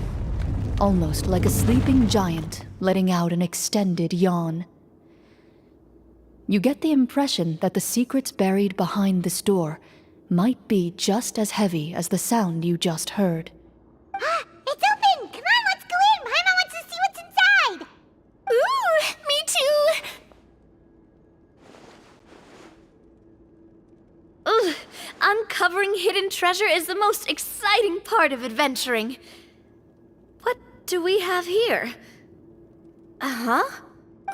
Speaker 5: almost like a sleeping giant letting out an extended yawn. You get the impression that the secrets buried behind this door might be just as heavy as the sound you just heard.
Speaker 1: It's open! Come on, let's go in! Paimon wants to see what's inside!
Speaker 4: Ooh, me too!
Speaker 2: Ugh, uncovering hidden treasure is the most exciting part of adventuring. What do we have here? Uh-huh.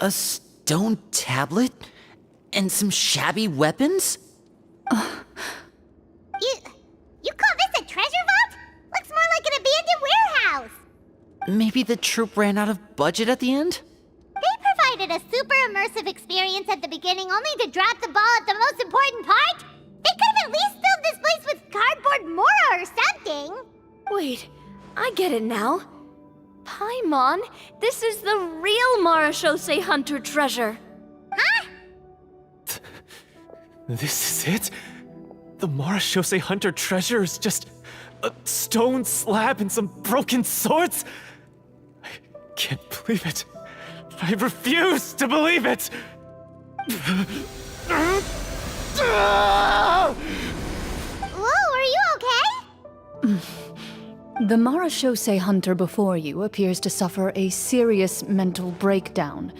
Speaker 3: A stone tablet? And some shabby weapons?
Speaker 1: You call this a treasure vault? Looks more like an abandoned warehouse.
Speaker 3: Maybe the troop ran out of budget at the end?
Speaker 1: They provided a super immersive experience at the beginning only to drop the ball at the most important part. They could have at least filled this place with cardboard Mora or something.
Speaker 2: Wait, I get it now. Paimon, this is the real Marashose hunter treasure.
Speaker 1: Huh?
Speaker 6: This is it? The Marashose hunter treasure is just a stone slab and some broken swords? I can't believe it. I refuse to believe it!
Speaker 1: Whoa, are you okay?
Speaker 5: The Marashose hunter before you appears to suffer a serious mental breakdown.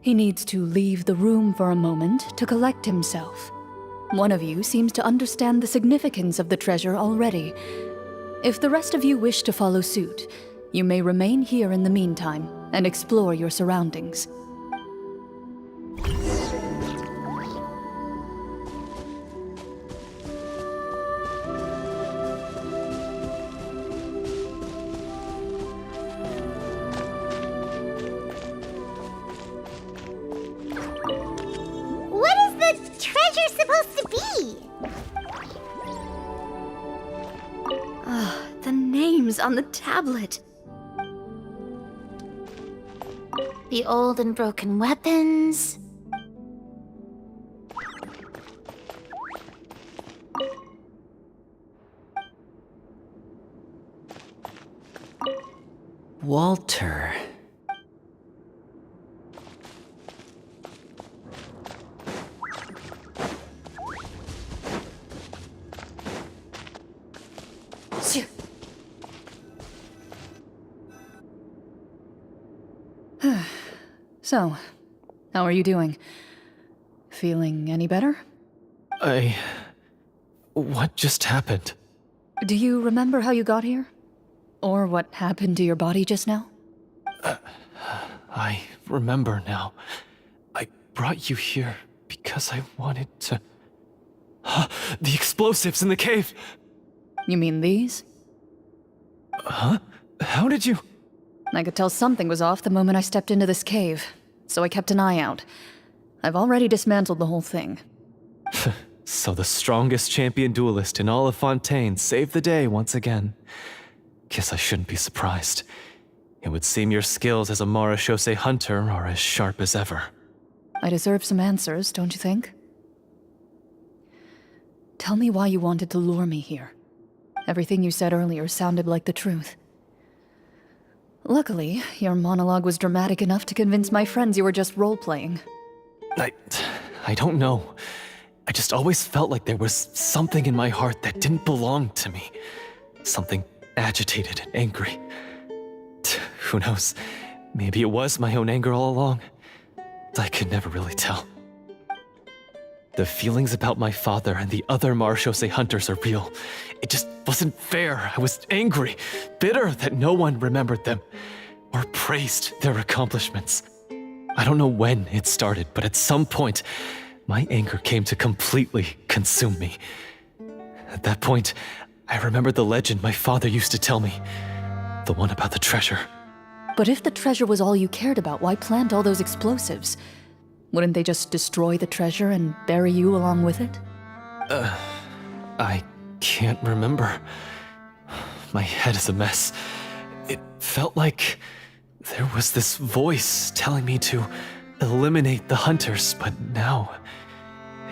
Speaker 5: He needs to leave the room for a moment to collect himself. One of you seems to understand the significance of the treasure already. If the rest of you wish to follow suit, you may remain here in the meantime and explore your surroundings.
Speaker 1: What is the treasure supposed to be?
Speaker 2: The names on the tablet.
Speaker 4: The old and broken weapons.
Speaker 3: Walter.
Speaker 5: So, how are you doing? Feeling any better?
Speaker 6: What just happened?
Speaker 5: Do you remember how you got here? Or what happened to your body just now?
Speaker 6: I remember now. I brought you here because I wanted to... The explosives in the cave!
Speaker 5: You mean these?
Speaker 6: Huh? How did you...
Speaker 5: I could tell something was off the moment I stepped into this cave, so I kept an eye out. I've already dismantled the whole thing.
Speaker 6: So the strongest champion duelist in all of Fontaine saved the day once again. Guess I shouldn't be surprised. It would seem your skills as a Marashose hunter are as sharp as ever.
Speaker 5: I deserve some answers, don't you think? Tell me why you wanted to lure me here. Everything you said earlier sounded like the truth. Luckily, your monologue was dramatic enough to convince my friends you were just role-playing.
Speaker 6: I don't know. I just always felt like there was something in my heart that didn't belong to me. Something agitated and angry. Who knows? Maybe it was my own anger all along. I could never really tell. The feelings about my father and the other Marashose hunters are real. It just wasn't fair. I was angry, bitter that no one remembered them or praised their accomplishments. I don't know when it started, but at some point, my anger came to completely consume me. At that point, I remembered the legend my father used to tell me. The one about the treasure.
Speaker 5: But if the treasure was all you cared about, why plant all those explosives? Wouldn't they just destroy the treasure and bury you along with it?
Speaker 6: I can't remember. My head is a mess. It felt like there was this voice telling me to eliminate the hunters, but now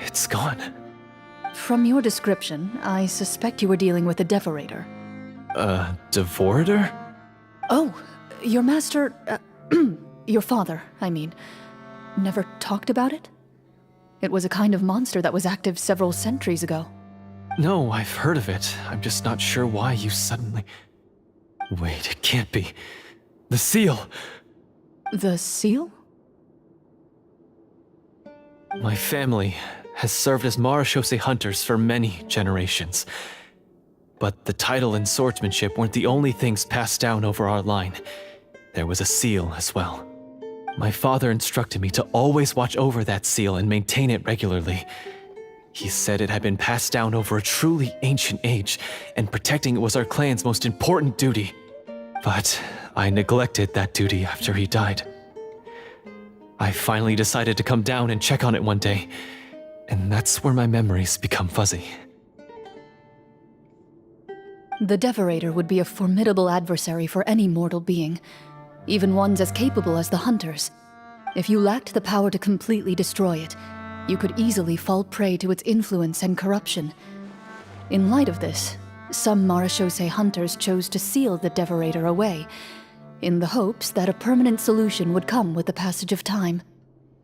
Speaker 6: it's gone.
Speaker 5: From your description, I suspect you were dealing with a Devorator.
Speaker 6: Devorator?
Speaker 5: Oh, your master... your father, I mean. Never talked about it? It was a kind of monster that was active several centuries ago.
Speaker 6: No, I've heard of it. I'm just not sure why you suddenly... Wait, it can't be. The seal!
Speaker 5: The seal?
Speaker 6: My family has served as Marashose hunters for many generations. But the title and swordsmanship weren't the only things passed down over our line. There was a seal as well. My father instructed me to always watch over that seal and maintain it regularly. He said it had been passed down over a truly ancient age, and protecting it was our clan's most important duty. But I neglected that duty after he died. I finally decided to come down and check on it one day, and that's where my memories become fuzzy.
Speaker 5: The Devorator would be a formidable adversary for any mortal being, even ones as capable as the Hunters. If you lacked the power to completely destroy it, you could easily fall prey to its influence and corruption. In light of this, some Marashose hunters chose to seal the Devorator away, in the hopes that a permanent solution would come with the passage of time.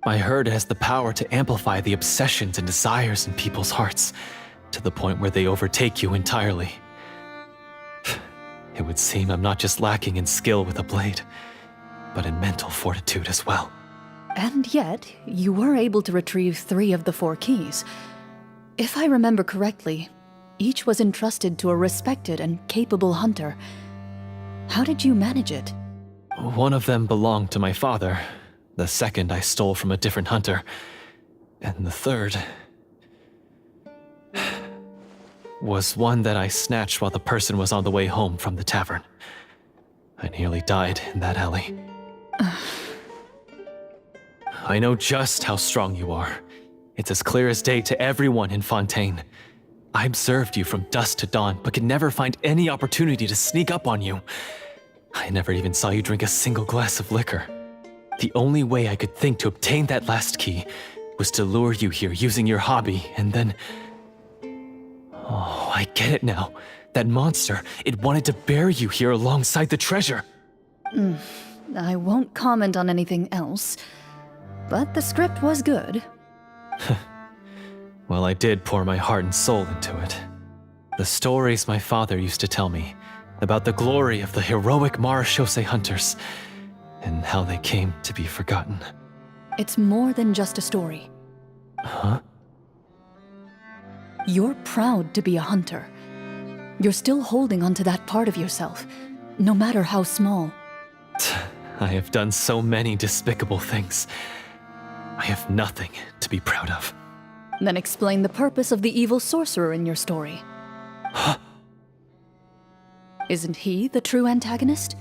Speaker 6: I heard it has the power to amplify the obsessions and desires in people's hearts, to the point where they overtake you entirely. It would seem I'm not just lacking in skill with a blade, but in mental fortitude as well.
Speaker 5: And yet, you were able to retrieve 3 of the 4 keys. If I remember correctly, each was entrusted to a respected and capable hunter. How did you manage it?
Speaker 6: One of them belonged to my father. The second I stole from a different hunter. And the third... was one that I snatched while the person was on the way home from the tavern. I nearly died in that alley. I know just how strong you are. It's as clear as day to everyone in Fontaine. I observed you from dusk to dawn, but could never find any opportunity to sneak up on you. I never even saw you drink a single glass of liquor. The only way I could think to obtain that last key was to lure you here using your hobby, and then... Oh, I get it now. That monster, it wanted to bury you here alongside the treasure.
Speaker 5: I won't comment on anything else, but the script was good.
Speaker 6: Well, I did pour my heart and soul into it. The stories my father used to tell me about the glory of the heroic Marashose hunters. and how they came to be forgotten.
Speaker 5: It's more than just a story.
Speaker 6: Huh?
Speaker 5: You're proud to be a hunter. You're still holding onto that part of yourself, no matter how small.
Speaker 6: I have done so many despicable things. I have nothing to be proud of.
Speaker 5: Then explain the purpose of the evil sorcerer in your story. Isn't he the true antagonist?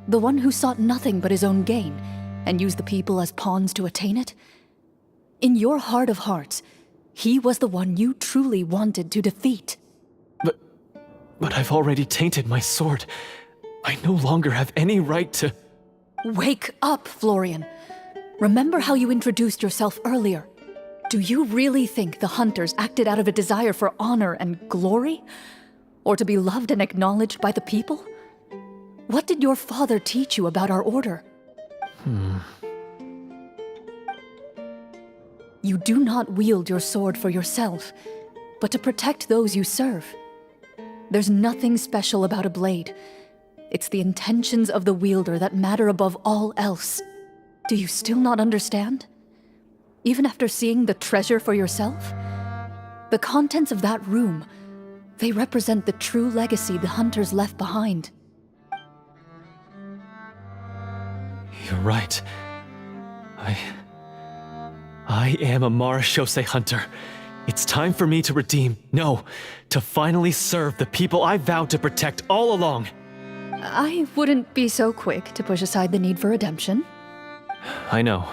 Speaker 5: The one who sought nothing but his own gain, and used the people as pawns to attain it? In your heart of hearts, he was the one you truly wanted to defeat.
Speaker 6: But I've already tainted my sword. I no longer have any right to...
Speaker 5: Wake up, Florian. Remember how you introduced yourself earlier. Do you really think the hunters acted out of a desire for honor and glory? Or to be loved and acknowledged by the people? What did your father teach you about our order? You do not wield your sword for yourself, but to protect those you serve. There's nothing special about a blade. It's the intentions of the wielder that matter above all else. Do you still not understand? Even after seeing the treasure for yourself? The contents of that room, they represent the true legacy the hunters left behind.
Speaker 6: You're right. I am a Marashose hunter. It's time for me to redeem, no, to finally serve the people I vowed to protect all along.
Speaker 5: I wouldn't be so quick to push aside the need for redemption.
Speaker 6: I know.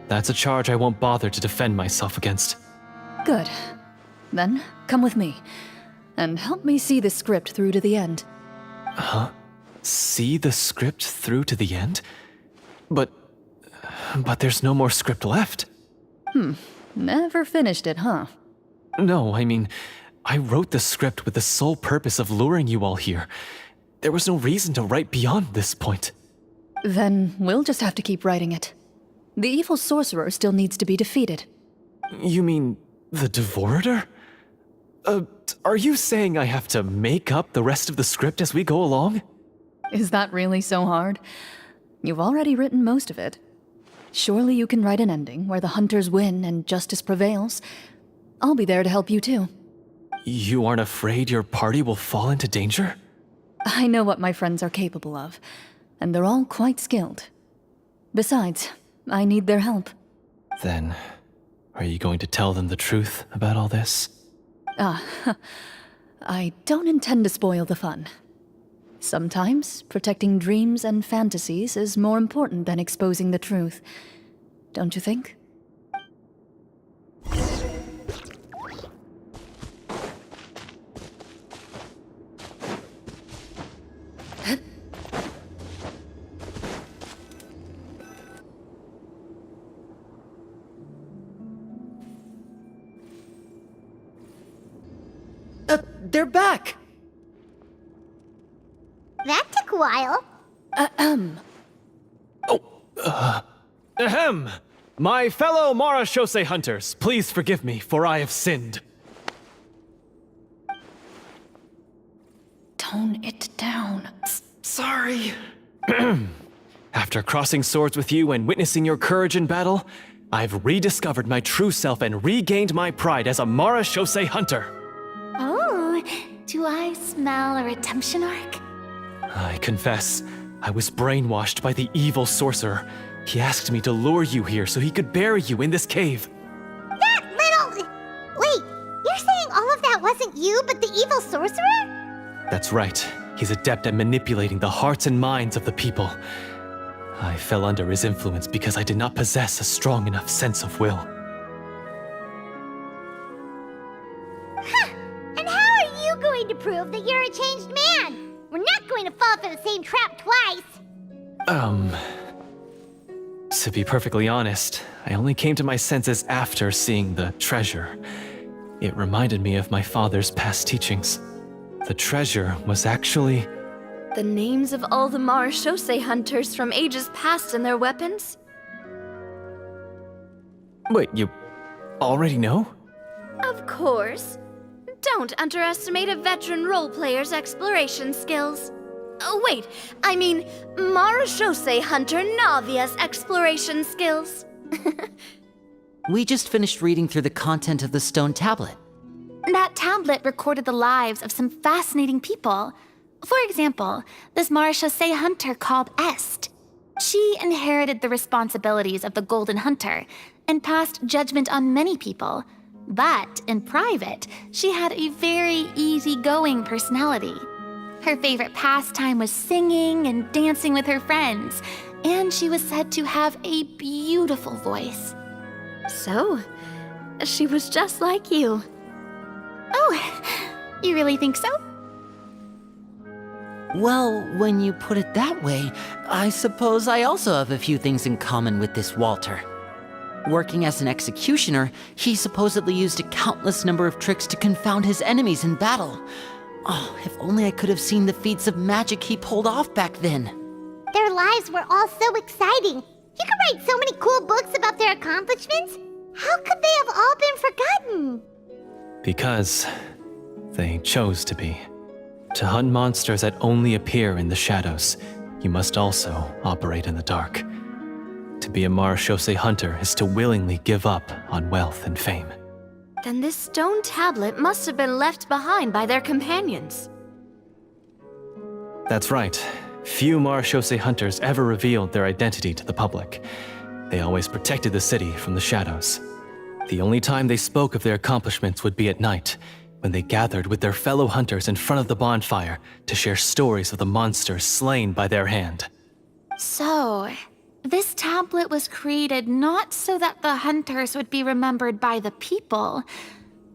Speaker 6: That's a charge I won't bother to defend myself against.
Speaker 5: Good. Then, come with me, and help me see the script through to the end.
Speaker 6: Huh? See the script through to the end? But there's no more script left.
Speaker 5: Never finished it, huh?
Speaker 6: No, I mean, I wrote the script with the sole purpose of luring you all here. There was no reason to write beyond this point.
Speaker 5: Then we'll just have to keep writing it. The evil sorcerer still needs to be defeated.
Speaker 6: You mean the Devorator? Are you saying I have to make up the rest of the script as we go along?
Speaker 5: Is that really so hard? You've already written most of it. Surely you can write an ending where the hunters win and justice prevails. I'll be there to help you too.
Speaker 6: You aren't afraid your party will fall into danger?
Speaker 5: I know what my friends are capable of, and they're all quite skilled. Besides, I need their help.
Speaker 6: Then, are you going to tell them the truth about all this?
Speaker 5: I don't intend to spoil the fun. Sometimes, protecting dreams and fantasies is more important than exposing the truth. Don't you think?
Speaker 3: They're back!
Speaker 1: That took a while.
Speaker 6: Ahem! My fellow Marashose hunters, please forgive me, for I have sinned.
Speaker 5: Tone it down.
Speaker 6: Sorry. After crossing swords with you and witnessing your courage in battle, I've rediscovered my true self and regained my pride as a Marashose hunter.
Speaker 4: Oh, do I smell a redemption arc?
Speaker 6: I confess, I was brainwashed by the evil sorcerer. He asked me to lure you here so he could bury you in this cave.
Speaker 1: That little... Wait, you're saying all of that wasn't you, but the evil sorcerer?
Speaker 6: That's right. He's adept at manipulating the hearts and minds of the people. I fell under his influence because I did not possess a strong enough sense of will.
Speaker 1: Huh. And how are you going to prove that you're a changed man? We're not going to fall for the same trap twice.
Speaker 6: To be perfectly honest, I only came to my senses after seeing the treasure. It reminded me of my father's past teachings. The treasure was actually...
Speaker 2: The names of all the Marashose hunters from ages past and their weapons?
Speaker 6: Wait, you already know?
Speaker 2: Of course. Don't underestimate a veteran role player's exploration skills. Oh, wait, I mean Marashose Hunter Navia's exploration skills.
Speaker 3: We just finished reading through the content of the stone tablet.
Speaker 4: That tablet recorded the lives of some fascinating people. For example, this Marashose Hunter called Est. She inherited the responsibilities of the Golden Hunter and passed judgment on many people. But in private, she had a very easygoing personality. Her favorite pastime was singing and dancing with her friends, and she was said to have a beautiful voice.
Speaker 2: So, she was just like you.
Speaker 4: Oh, you really think so?
Speaker 3: Well, when you put it that way, I suppose I also have a few things in common with this Walter. Working as an executioner, he supposedly used a countless number of tricks to confound his enemies in battle. Oh, if only I could have seen the feats of magic he pulled off back then.
Speaker 1: Their lives were all so exciting. You could write so many cool books about their accomplishments. How could they have all been forgotten?
Speaker 6: Because they chose to be. To hunt monsters that only appear in the shadows, you must also operate in the dark. To be a Marashose hunter is to willingly give up on wealth and fame.
Speaker 2: Then this stone tablet must have been left behind by their companions.
Speaker 6: That's right. Few Marashose hunters ever revealed their identity to the public. They always protected the city from the shadows. The only time they spoke of their accomplishments would be at night, when they gathered with their fellow hunters in front of the bonfire to share stories of the monsters slain by their hand.
Speaker 4: So, this tablet was created not so that the hunters would be remembered by the people,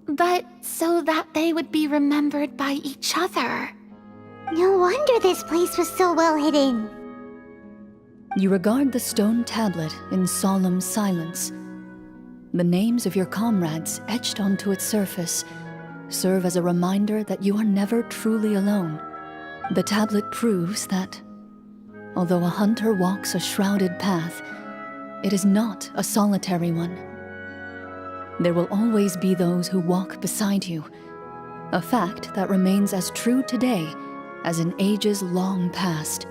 Speaker 4: but so that they would be remembered by each other.
Speaker 1: No wonder this place was so well hidden.
Speaker 5: You regard the stone tablet in solemn silence. The names of your comrades etched onto its surface serve as a reminder that you are never truly alone. The tablet proves that, although a hunter walks a shrouded path, it is not a solitary one. There will always be those who walk beside you, a fact that remains as true today as in ages long past.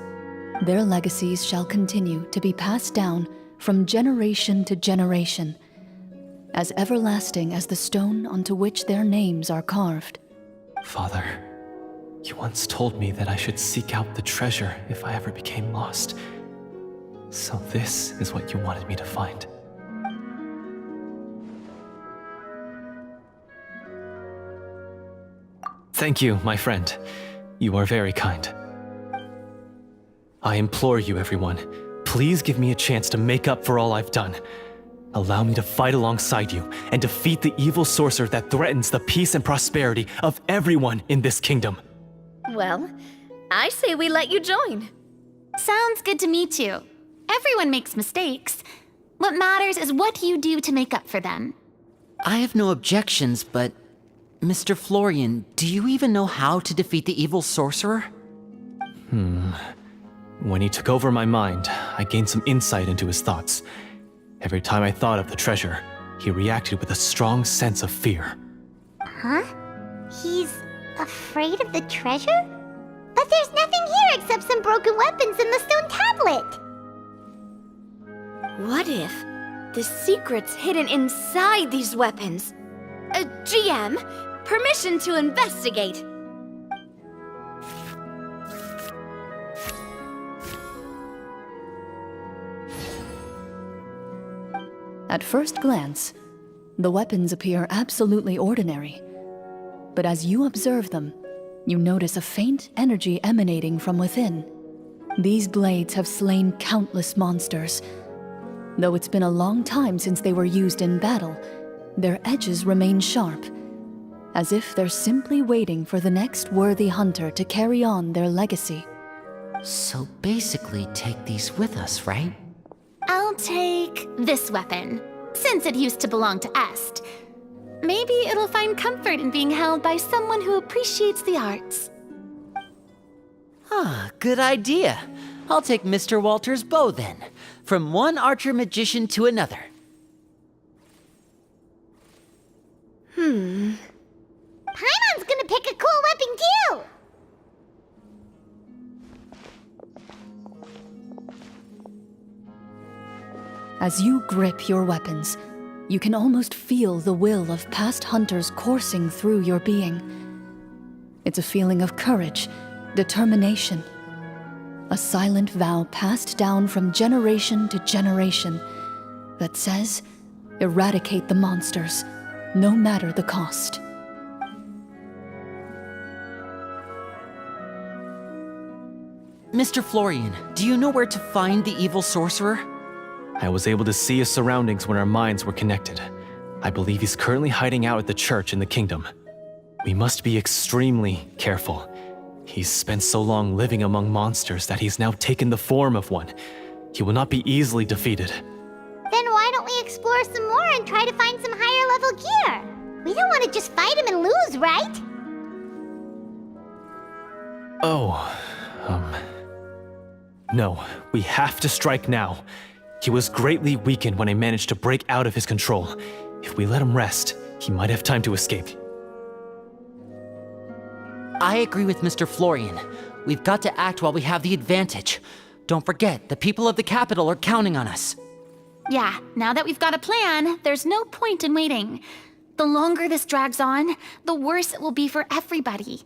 Speaker 5: Their legacies shall continue to be passed down from generation to generation, as everlasting as the stone onto which their names are carved.
Speaker 6: Father, you once told me that I should seek out the treasure if I ever became lost. So this is what you wanted me to find. Thank you, my friend. You are very kind. I implore you, everyone, please give me a chance to make up for all I've done. Allow me to fight alongside you and defeat the evil sorcerer that threatens the peace and prosperity of everyone in this kingdom.
Speaker 2: Well, I say we let you join.
Speaker 4: Sounds good to me too. Everyone makes mistakes. What matters is what you do to make up for them.
Speaker 3: I have no objections, but Mr. Florian, do you even know how to defeat the evil sorcerer?
Speaker 6: When he took over my mind, I gained some insight into his thoughts. Every time I thought of the treasure, he reacted with a strong sense of fear.
Speaker 1: Huh? He's afraid of the treasure? But there's nothing here except some broken weapons and the stone tablet.
Speaker 2: What if the secret's hidden inside these weapons? GM, permission to investigate.
Speaker 5: At first glance, the weapons appear absolutely ordinary. But as you observe them, you notice a faint energy emanating from within. These blades have slain countless monsters. Though it's been a long time since they were used in battle, their edges remain sharp, as if they're simply waiting for the next worthy hunter to carry on their legacy.
Speaker 3: So basically take these with us, right?
Speaker 4: I'll take this weapon, since it used to belong to Est. Maybe it'll find comfort in being held by someone who appreciates the arts.
Speaker 3: Ah, good idea. I'll take Mr. Walter's bow then, from one archer magician to another.
Speaker 1: Paimon's gonna pick a cool weapon too!
Speaker 5: As you grip your weapons, you can almost feel the will of past hunters coursing through your being. It's a feeling of courage, determination, a silent vow passed down from generation to generation that says, eradicate the monsters, no matter the cost.
Speaker 3: Mr. Florian, do you know where to find the evil sorcerer?
Speaker 6: I was able to see his surroundings when our minds were connected. I believe he's currently hiding out at the church in the kingdom. We must be extremely careful. He's spent so long living among monsters that he's now taken the form of one. He will not be easily defeated.
Speaker 1: Then why don't we explore some more and try to find some higher level gear? We don't want to just fight him and lose, right?
Speaker 6: No, we have to strike now. He was greatly weakened when I managed to break out of his control. If we let him rest, he might have time to escape.
Speaker 3: I agree with Mr. Florian. We've got to act while we have the advantage. Don't forget, the people of the capital are counting on us.
Speaker 4: Yeah, now that we've got a plan, there's no point in waiting. The longer this drags on, the worse it will be for everybody.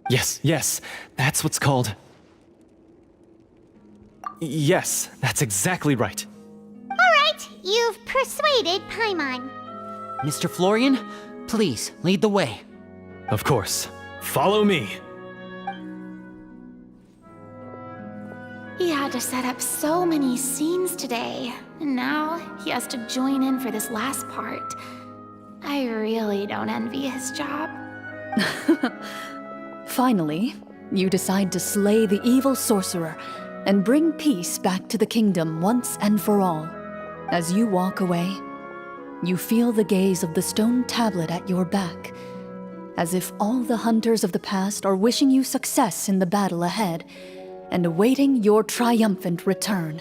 Speaker 6: Yes, that's what's called... Yes, that's exactly right.
Speaker 1: All right, you've persuaded Paimon.
Speaker 3: Mr. Florian, please, lead the way.
Speaker 6: Of course. Follow me.
Speaker 4: He had to set up so many scenes today, and now he has to join in for this last part. I really don't envy his job.
Speaker 5: Finally, you decide to slay the evil sorcerer and bring peace back to the kingdom once and for all. As you walk away, you feel the gaze of the stone tablet at your back, as if all the hunters of the past are wishing you success in the battle ahead and awaiting your triumphant return.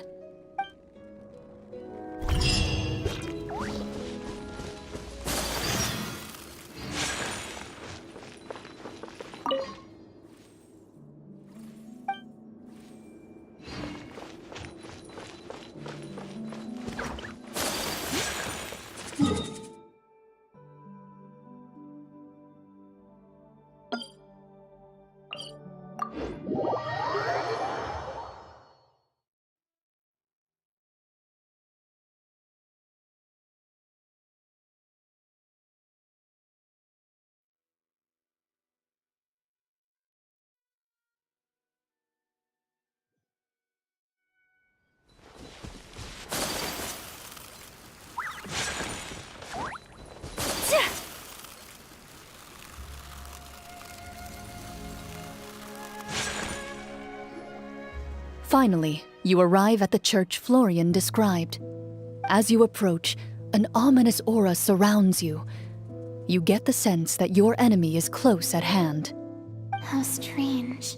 Speaker 5: Finally, you arrive at the church Florian described. As you approach, an ominous aura surrounds you. You get the sense that your enemy is close at hand.
Speaker 4: How strange.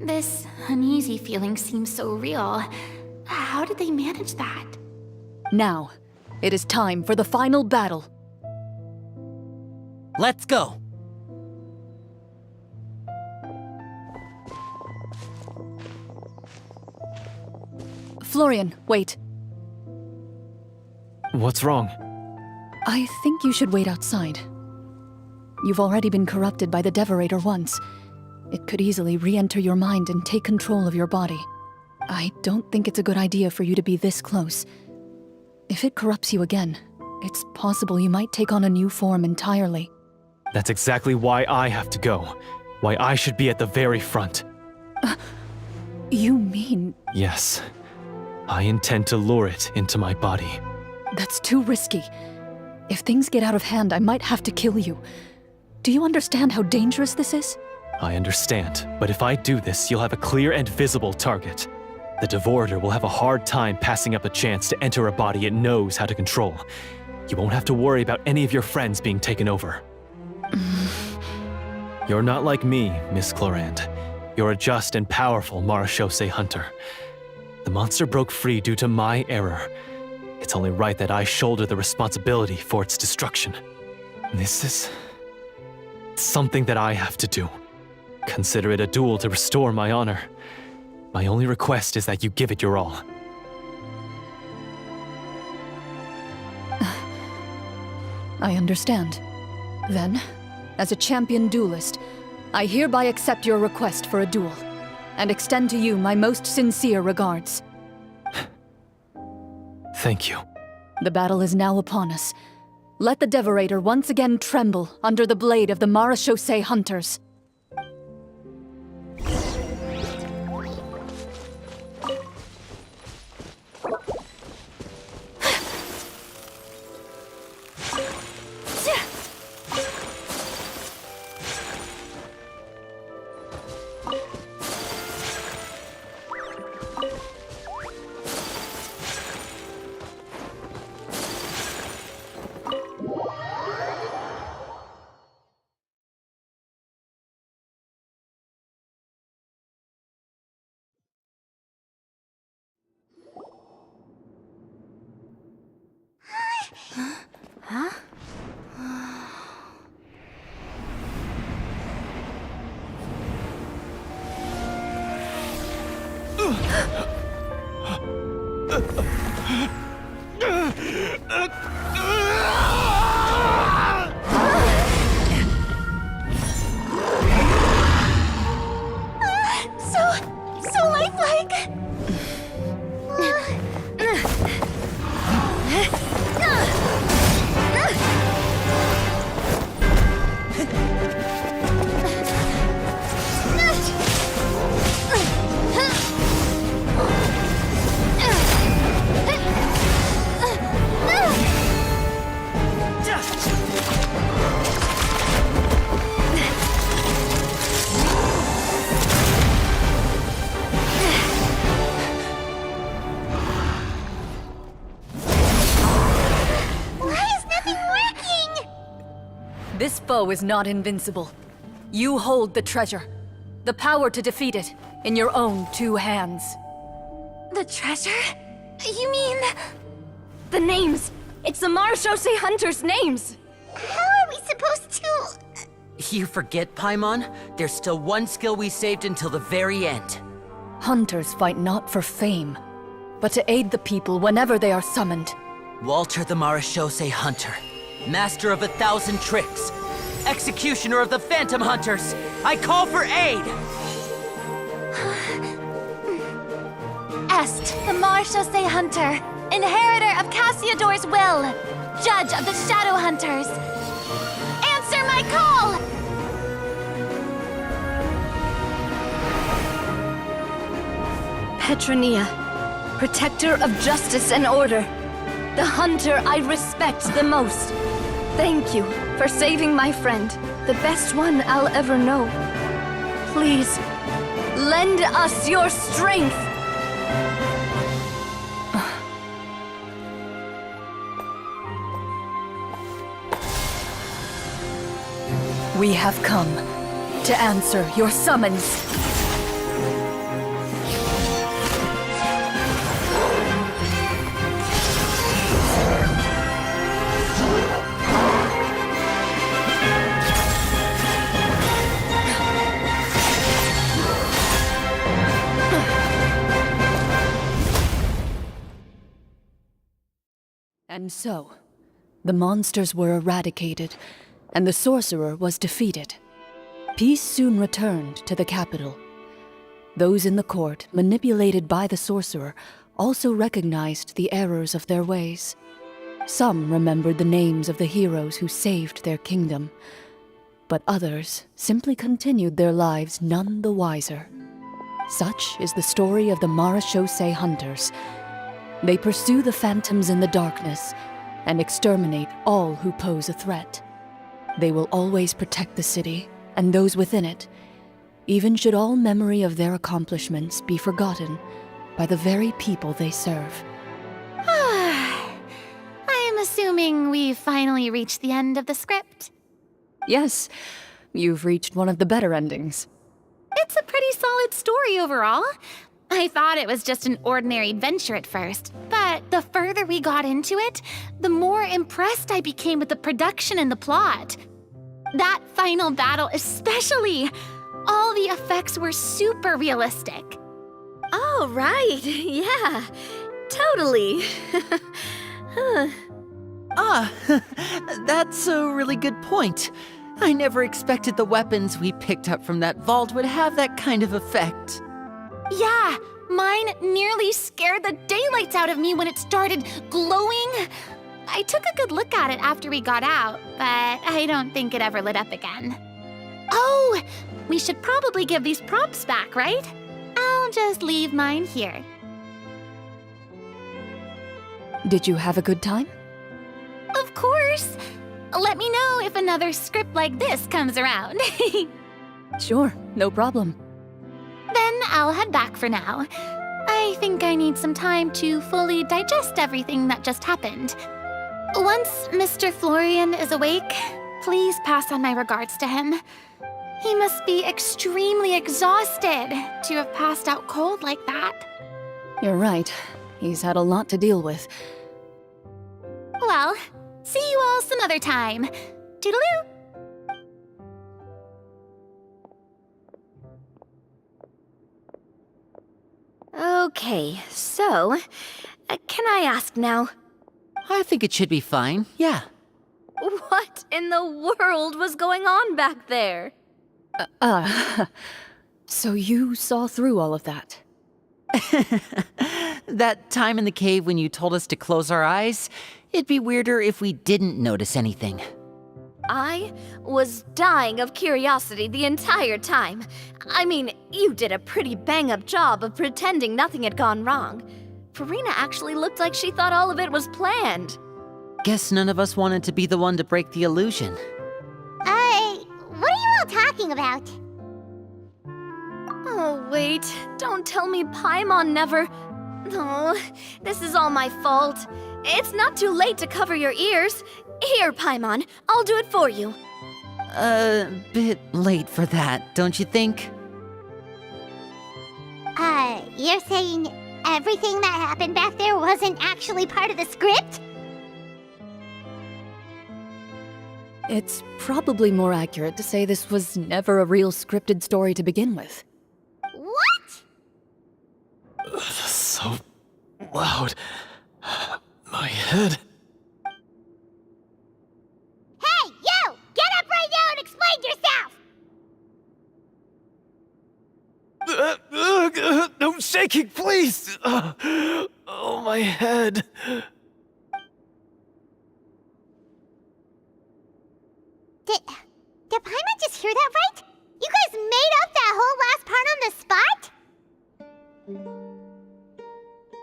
Speaker 4: This uneasy feeling seems so real. How did they manage that?
Speaker 5: Now, it is time for the final battle.
Speaker 3: Let's go!
Speaker 5: Florian, wait.
Speaker 6: What's wrong?
Speaker 5: I think you should wait outside. You've already been corrupted by the Devorator once. It could easily re-enter your mind and take control of your body. I don't think it's a good idea for you to be this close. If it corrupts you again, it's possible you might take on a new form entirely.
Speaker 6: That's exactly why I have to go. Why I should be at the very front.
Speaker 5: You mean...
Speaker 6: Yes. I intend to lure it into my body.
Speaker 5: That's too risky. If things get out of hand, I might have to kill you. Do you understand how dangerous this is?
Speaker 6: I understand, but if I do this, you'll have a clear and visible target. The Devorator will have a hard time passing up a chance to enter a body it knows how to control. You won't have to worry about any of your friends being taken over. You're not like me, Miss Clorinde. You're a just and powerful Marechaussee hunter. The monster broke free due to my error. It's only right that I shoulder the responsibility for its destruction. This is... something that I have to do. Consider it a duel to restore my honor. My only request is that you give it your all.
Speaker 5: I understand. Then, as a champion duelist, I hereby accept your request for a duel, and extend to you my most sincere regards.
Speaker 6: Thank you.
Speaker 5: The battle is now upon us. Let the Devorator once again tremble under the blade of the Marechaussee hunters.
Speaker 1: So lifelike!
Speaker 5: This foe is not invincible. You hold the treasure, the power to defeat it, in your own 2 hands.
Speaker 2: The treasure? You mean... The names! It's the Marechaussee hunters' names!
Speaker 1: How are we supposed to...
Speaker 3: You forget, Paimon? There's still one skill we saved until the very end.
Speaker 5: Hunters fight not for fame, but to aid the people whenever they are summoned.
Speaker 3: Walter the Marechaussee Hunter, master of 1,000 tricks, executioner of the Phantom Hunters, I call for aid!
Speaker 1: Est, the Marechaussee Hunter, inheritor of Cassiodor's will, judge of the Shadow Hunters. Answer my call!
Speaker 2: Petronia, protector of justice and order. The hunter I respect the most. Thank you for saving my friend, the best one I'll ever know. Please, lend us your strength!
Speaker 5: We have come to answer your summons. And so, the monsters were eradicated, and the sorcerer was defeated. Peace soon returned to the capital. Those in the court, manipulated by the sorcerer, also recognized the errors of their ways. Some remembered the names of the heroes who saved their kingdom, but others simply continued their lives none the wiser. Such is the story of the Marechaussee Hunters. They pursue the phantoms in the darkness and exterminate all who pose a threat. They will always protect the city and those within it, even should all memory of their accomplishments be forgotten by the very people they serve.
Speaker 4: I am assuming we've finally reached the end of the script.
Speaker 5: Yes, you've reached one of the better endings.
Speaker 4: It's a pretty solid story overall. I thought it was just an ordinary adventure at first, but the further we got into it, the more impressed I became with the production and the plot. That final battle especially. All the effects were super realistic.
Speaker 2: Oh, right. Yeah, totally.
Speaker 3: Ah, that's a really good point. I never expected the weapons we picked up from that vault would have that kind of effect.
Speaker 4: Yeah, mine nearly scared the daylights out of me when it started glowing. I took a good look at it after we got out, but I don't think it ever lit up again. Oh, we should probably give these props back, right? I'll just leave mine here.
Speaker 5: Did you have a good time?
Speaker 4: Of course. Let me know if another script like this comes around.
Speaker 5: Sure, no problem.
Speaker 4: Then I'll head back for now. I think I need some time to fully digest everything that just happened. Once Mr. Florian is awake, please pass on my regards to him. He must be extremely exhausted to have passed out cold like that.
Speaker 5: You're right. He's had a lot to deal with.
Speaker 4: Well, see you all some other time. Toodaloo!
Speaker 2: Okay, so, can I ask now,
Speaker 3: I think it should be fine, yeah.
Speaker 2: what in the world was going on back there?
Speaker 5: So you saw through all of that?
Speaker 3: That time in the cave when you told us to close our eyes, it'd be weirder if we didn't notice anything.
Speaker 2: I was dying of curiosity the entire time. I mean, you did a pretty bang-up job of pretending nothing had gone wrong. Farina actually looked like she thought all of it was planned.
Speaker 3: Guess none of us wanted to be the one to break the illusion.
Speaker 1: What are you all talking about?
Speaker 2: Oh, wait. Don't tell me Paimon never... Oh, this is all my fault. It's not too late to cover your ears. Here, Paimon, I'll do it for you.
Speaker 3: Bit late for that, don't you think?
Speaker 1: You're saying everything that happened back there wasn't actually part of the script?
Speaker 5: It's probably more accurate to say this was never a real scripted story to begin with.
Speaker 1: What?
Speaker 6: So loud. My head.
Speaker 1: Hey, you! Get up right now and explain yourself!
Speaker 6: No shaking, please! Oh, my head.
Speaker 1: Did Paimon just hear that right? You guys made up that whole last part on the spot?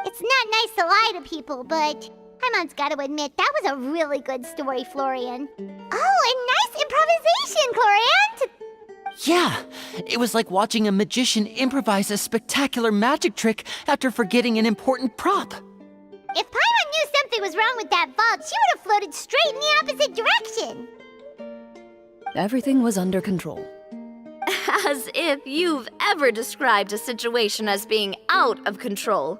Speaker 1: It's not nice to lie to people, but Paimon's gotta admit, that was a really good story, Florian. Oh, and nice improvisation, Clorinde!
Speaker 3: Yeah, it was like watching a magician improvise a spectacular magic trick after forgetting an important prop.
Speaker 1: If Paimon knew something was wrong with that vault, she would have floated straight in the opposite direction.
Speaker 5: Everything was under control.
Speaker 2: As if you've ever described a situation as being out of control.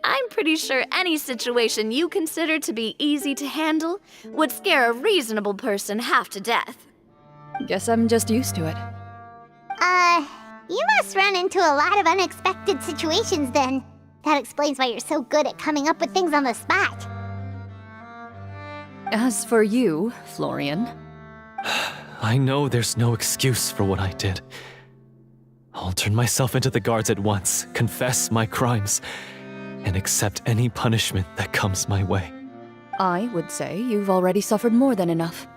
Speaker 2: I'm pretty sure any situation you consider to be easy to handle would scare a reasonable person half to death.
Speaker 5: Guess I'm just used to it.
Speaker 1: You must run into a lot of unexpected situations then. That explains why you're so good at coming up with things on the spot.
Speaker 5: As for you, Florian...
Speaker 6: I know there's no excuse for what I did. I'll turn myself into the guards at once, confess my crimes, and accept any punishment that comes my way.
Speaker 5: I would say you've already suffered more than enough.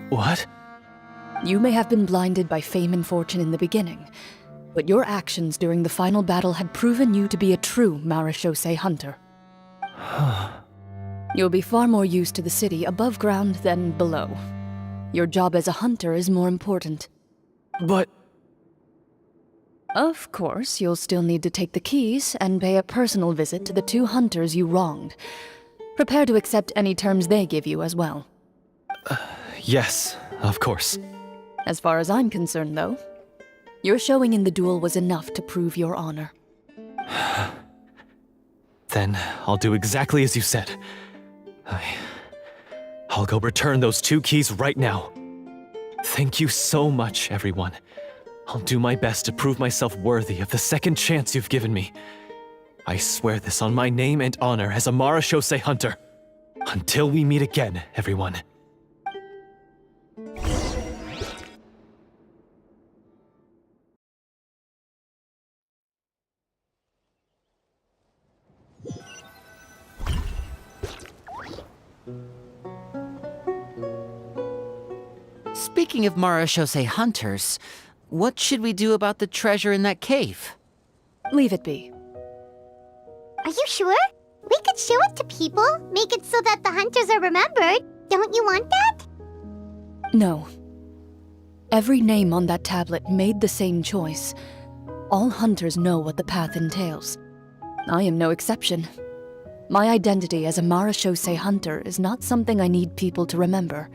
Speaker 6: What?
Speaker 5: You may have been blinded by fame and fortune in the beginning, but your actions during the final battle had proven you to be a true Marechaussee hunter. You'll be far more used to the city above ground than below. Your job as a hunter is more important.
Speaker 6: But...
Speaker 5: Of course, you'll still need to take the keys and pay a personal visit to the 2 hunters you wronged. Prepare to accept any terms they give you as well.
Speaker 6: Yes, of course.
Speaker 5: As far as I'm concerned, though, your showing in the duel was enough to prove your honor.
Speaker 6: Then I'll do exactly as you said. I'll go return those 2 keys right now. Thank you so much, everyone. I'll do my best to prove myself worthy of the second chance you've given me. I swear this on my name and honor as a Marechaussee hunter. Until we meet again, everyone.
Speaker 3: Speaking of Marashose hunters, what should we do about the treasure in that cave?
Speaker 5: Leave it be.
Speaker 1: Are you sure? We could show it to people, make it so that the hunters are remembered. Don't you want that?
Speaker 5: No. Every name on that tablet made the same choice. All hunters know what the path entails. I am no exception. My identity as a Marashose hunter is not something I need people to remember.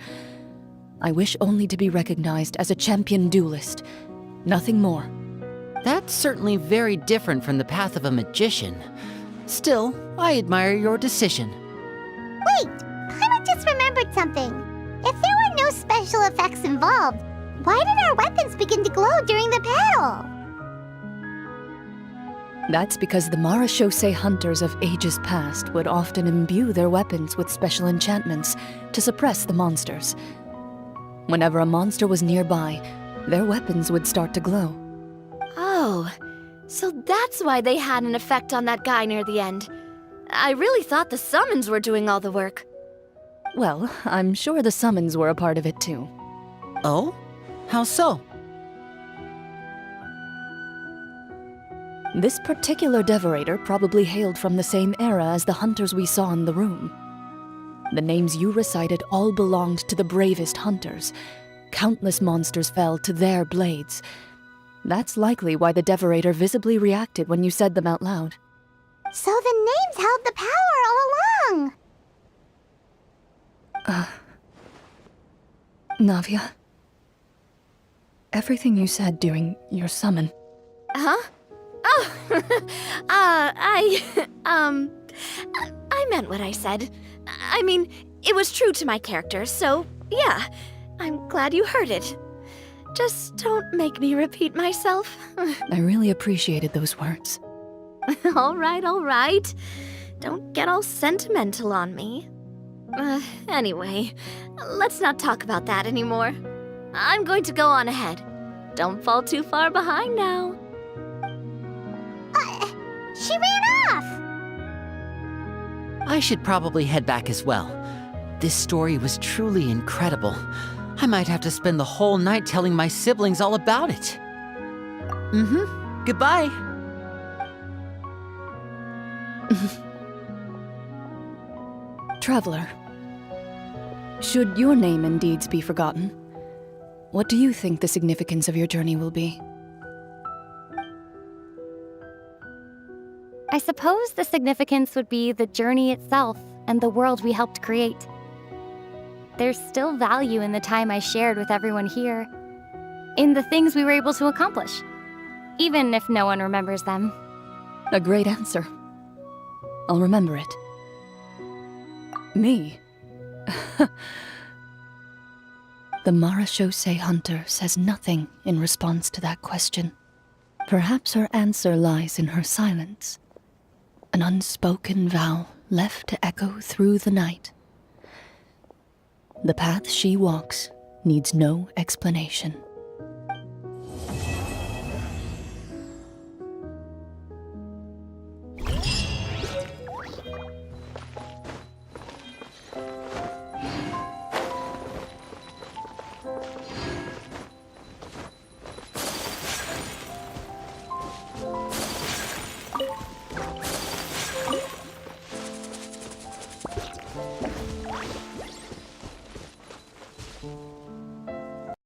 Speaker 5: I wish only to be recognized as a champion duelist. Nothing more.
Speaker 3: That's certainly very different from the path of a magician. Still, I admire your decision.
Speaker 1: Wait! I just remembered something. If there were no special effects involved, why did our weapons begin to glow during the battle?
Speaker 5: That's because the Marashose hunters of ages past would often imbue their weapons with special enchantments to suppress the monsters. Whenever a monster was nearby, their weapons would start to glow.
Speaker 2: Oh, so that's why they had an effect on that guy near the end. I really thought the summons were doing all the work.
Speaker 5: Well, I'm sure the summons were a part of it too.
Speaker 3: Oh? How so?
Speaker 5: This particular devorator probably hailed from the same era as the hunters we saw in the room. The names you recited all belonged to the bravest hunters. Countless monsters fell to their blades. That's likely why the devorator visibly reacted when you said them out loud.
Speaker 1: So the names held the power all along!
Speaker 5: Navia, everything you said during your summon.
Speaker 2: Huh? Oh, I meant what I said. I mean, it was true to my character, so yeah, I'm glad you heard it. Just don't make me repeat myself.
Speaker 5: I really appreciated those words.
Speaker 2: All right. Don't get all sentimental on me. Anyway, let's not talk about that anymore. I'm going to go on ahead. Don't fall too far behind now.
Speaker 1: She ran off!
Speaker 3: I should probably head back as well. This story was truly incredible. I might have to spend the whole night telling my siblings all about it. Goodbye.
Speaker 5: Traveler, should your name and deeds be forgotten, what do you think the significance of your journey will be?
Speaker 7: I suppose the significance would be the journey itself and the world we helped create. There's still value in the time I shared with everyone here, in the things we were able to accomplish, even if no one remembers them.
Speaker 5: A great answer. I'll remember it. Me? The Marashose hunter says nothing in response to that question. Perhaps her answer lies in her silence. An unspoken vow left to echo through the night. The path she walks needs no explanation.